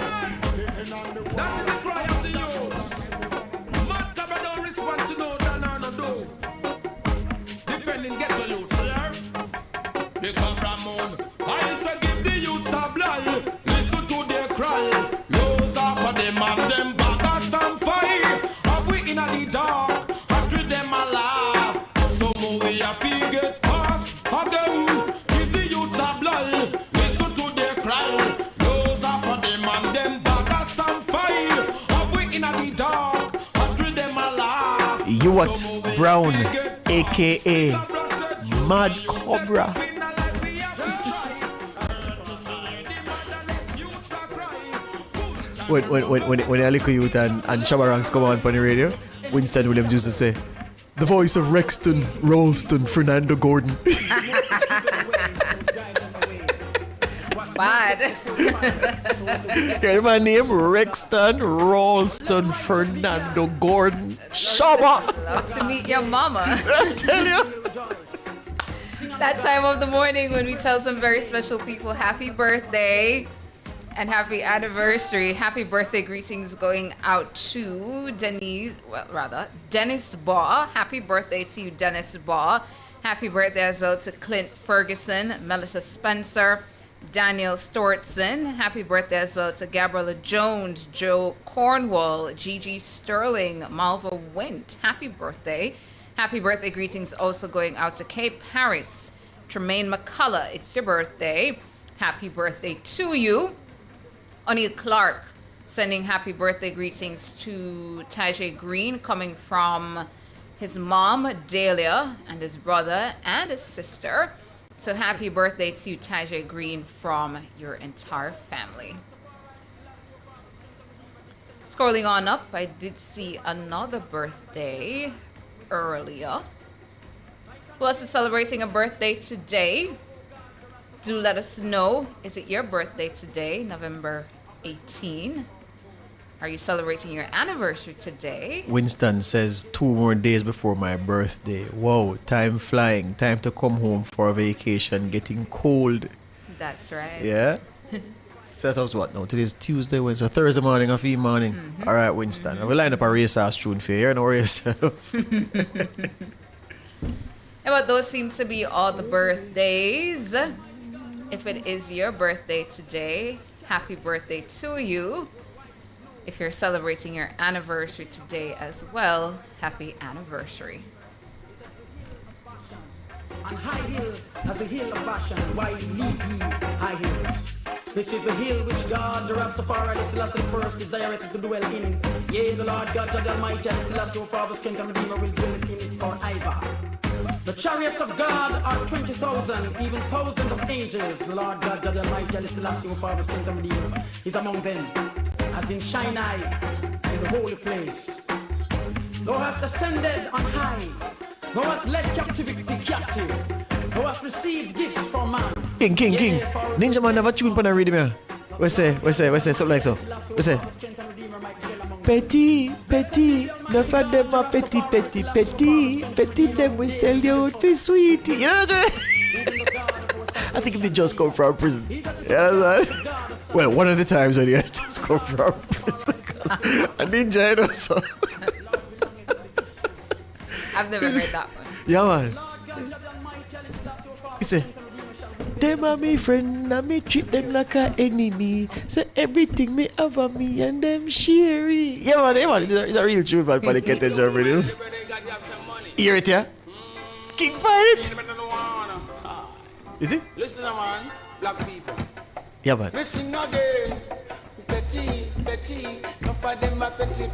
That is the cry of the youth. Mad Cabra don't respond to no than no do. Defending ghetto youth, yeah? The Cabra moon. I used to give the youths a blind. Listen to their cry. Lose off of them and them baggers and fire. Have we in the dark? After them alive. So we have to get past again. Give the youths a blind. Listen to their cry. Lose off of them and them baggers and fire. Have we in the dark? After them alive. You what? Brown, aka Mad Cobra. When Aliko Youth and Shabba Ranks come on the radio, Winston Williams used to say, the voice of Rexton, Rolston, Fernando Gordon. Bad. Hear my name? Rexton, Rolston, Fernando Gordon, Shabba. Love to meet your mama. I tell you. That time of the morning when we tell some very special people happy birthday and happy anniversary. Happy birthday greetings going out to Dennis Baugh. Happy birthday to you, Dennis Baugh. Happy birthday as well to Clint Ferguson, Melissa Spencer, Daniel Stortson. Happy birthday as well to Gabriella Jones, Joe Cornwall, Gigi Sterling, Malva Wint. Happy birthday Happy birthday greetings also going out to Cape Harris. Tremaine McCullough, it's your birthday. Happy birthday to you. O'Neill Clark sending happy birthday greetings to Tajay Green, coming from his mom, Dahlia, and his brother and his sister. So happy birthday to you, Tajay Green, from your entire family. Scrolling on up, I did see another birthday earlier. Who else is celebrating a birthday today? Do let us know. Is it your birthday today, November 18? Are you celebrating your anniversary today? Winston says 2 more days before my birthday. Whoa, time flying. Time to come home for a vacation. Getting cold. That's right. Yeah? So that was what now? Today's Tuesday, Wednesday, Thursday morning of morning. Mm-hmm. All right, Winston. Mm-hmm. We'll line up a race ass tune for you. No worries. But those seem to be all the birthdays. If it is your birthday today, happy birthday to you. If you're celebrating your anniversary today as well, happy anniversary. On high hill, as the hill of fashion, why lead ye high hills? This is the hill which God, the Rastafari, Selassie first desired to dwell in. Yea, the Lord God, the Almighty, and Selassie, our fathers, King and Redeemer, will dwell in it forever. The chariots of God are 20,000, even thousands of angels. The Lord God, the Almighty, and Selassie, our fathers, King and Redeemer, is among them. As in Sinai, in the holy place. Thou hast ascended on high. Thou hast led captivity captive. Thou hast received gifts from man. King. Ninja man never tune pan a rhythm here. We say, something like so. We say, Petit, enough of them are petit, them we sell you out for sweetie. You know what I'm saying? I think if they just come from prison. You know what I'm saying? Well, one of the times when you just come from prison. A ninja, you know, so. I've never heard that one. Yeah, man. He say, them are me friend, and me treat them like a enemy. Say everything me have on me and them share it. Yeah, man, it's a real truth, man, for the Kete job, really. Hear it, yeah? King find it. Is it? Listen, man, black people. Yeah, man. Listen again. Petit, no for them a petit,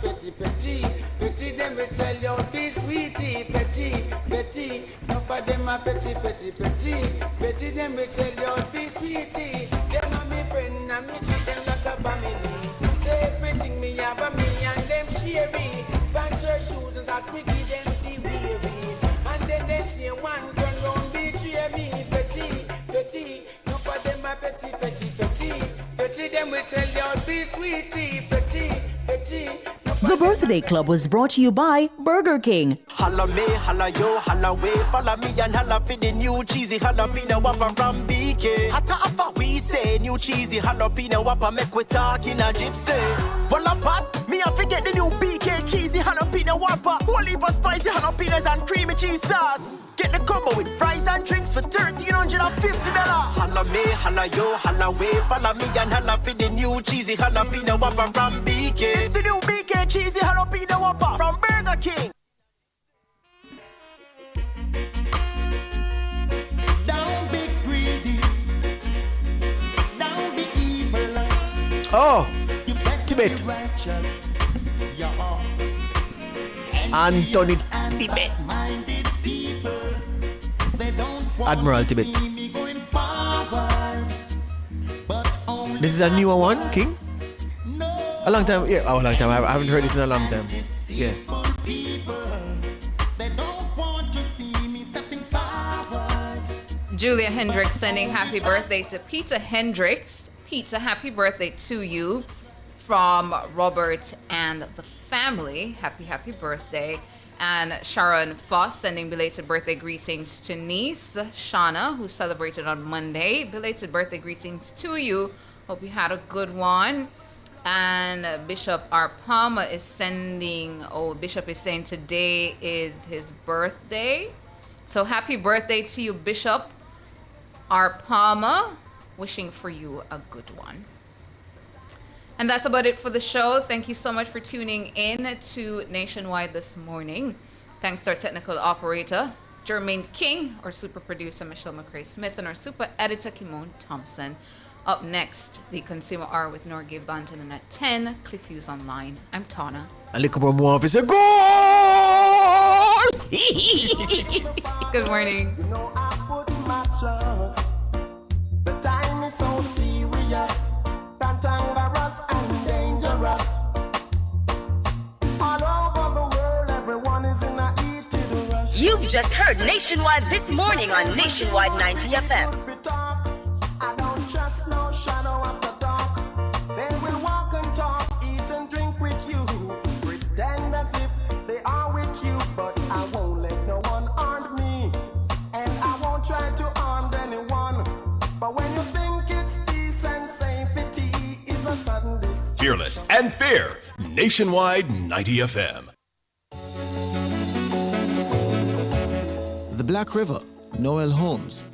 them will sell your fish, sweetie, petit, no for them a petit, them will sell your fish, sweetie. Them are my friend, and me treat them like a family. Everything me have a me and them share it. Bunch your shoes and ask me give them the weary. And then they say one turn round betray me, petit, no for them a petit, them will tell you be sweetie, petit. The Birthday Club was brought to you by Burger King. Holla me, holla yo, holla way. Follow me and holla for the new cheesy jalapeno whopper from BK. Hata afa we say new cheesy jalapeno whopper make we talk in a gypsy. Well apart, me I forget the new BK cheesy jalapeno whopper. Whole heap of spicy jalapenos and creamy cheese sauce. Get the combo with fries and drinks for $1,350. Holla me, holla yo, holla way. Follow me and holla for the new cheesy jalapeno whopper from BK. It's the new BK cheesy jalapeno whopper from Burger King. Don't be greedy. Don't be evil. Oh, Tibet. Anthony Tibet. Admiral Tibet. This is a newer one, King? A long time, yeah, a long time. I haven't heard it in a long time. Yeah. Julia Hendricks sending happy birthday to Peter Hendricks. Peter, happy birthday to you from Robert and the family. Happy birthday. And Sharon Foss sending belated birthday greetings to niece Shauna, who celebrated on Monday. Belated birthday greetings to you. Hope you had a good one. And Bishop R. Palmer is sending, Bishop is saying today is his birthday. So happy birthday to you, Bishop R. Palmer. Wishing for you a good one. And that's about it for the show. Thank you so much for tuning in to Nationwide this morning. Thanks to our technical operator, Jermaine King, our super producer, Michelle McCrae Smith, and our super editor, Kimon Thompson. Up next, the Consumer Hour with Norgay Banton, and at 10, Cliff Hughes Online. I'm Tana. A little more of it's a goal! Good morning. You know I put my trust. The time is so serious, cantankerous and dangerous. All over the world, everyone is in a heated rush. You've just heard Nationwide this morning on Nationwide 90 FM. I don't trust no shadow after dark. They will walk and talk, eat and drink with you, pretend as if they are with you, but I won't let no one harm me, and I won't try to harm anyone. But when you think it's peace and safety, is a sudden distress. Fearless and fair. Nationwide 90 FM. The Black River, Noel Holmes,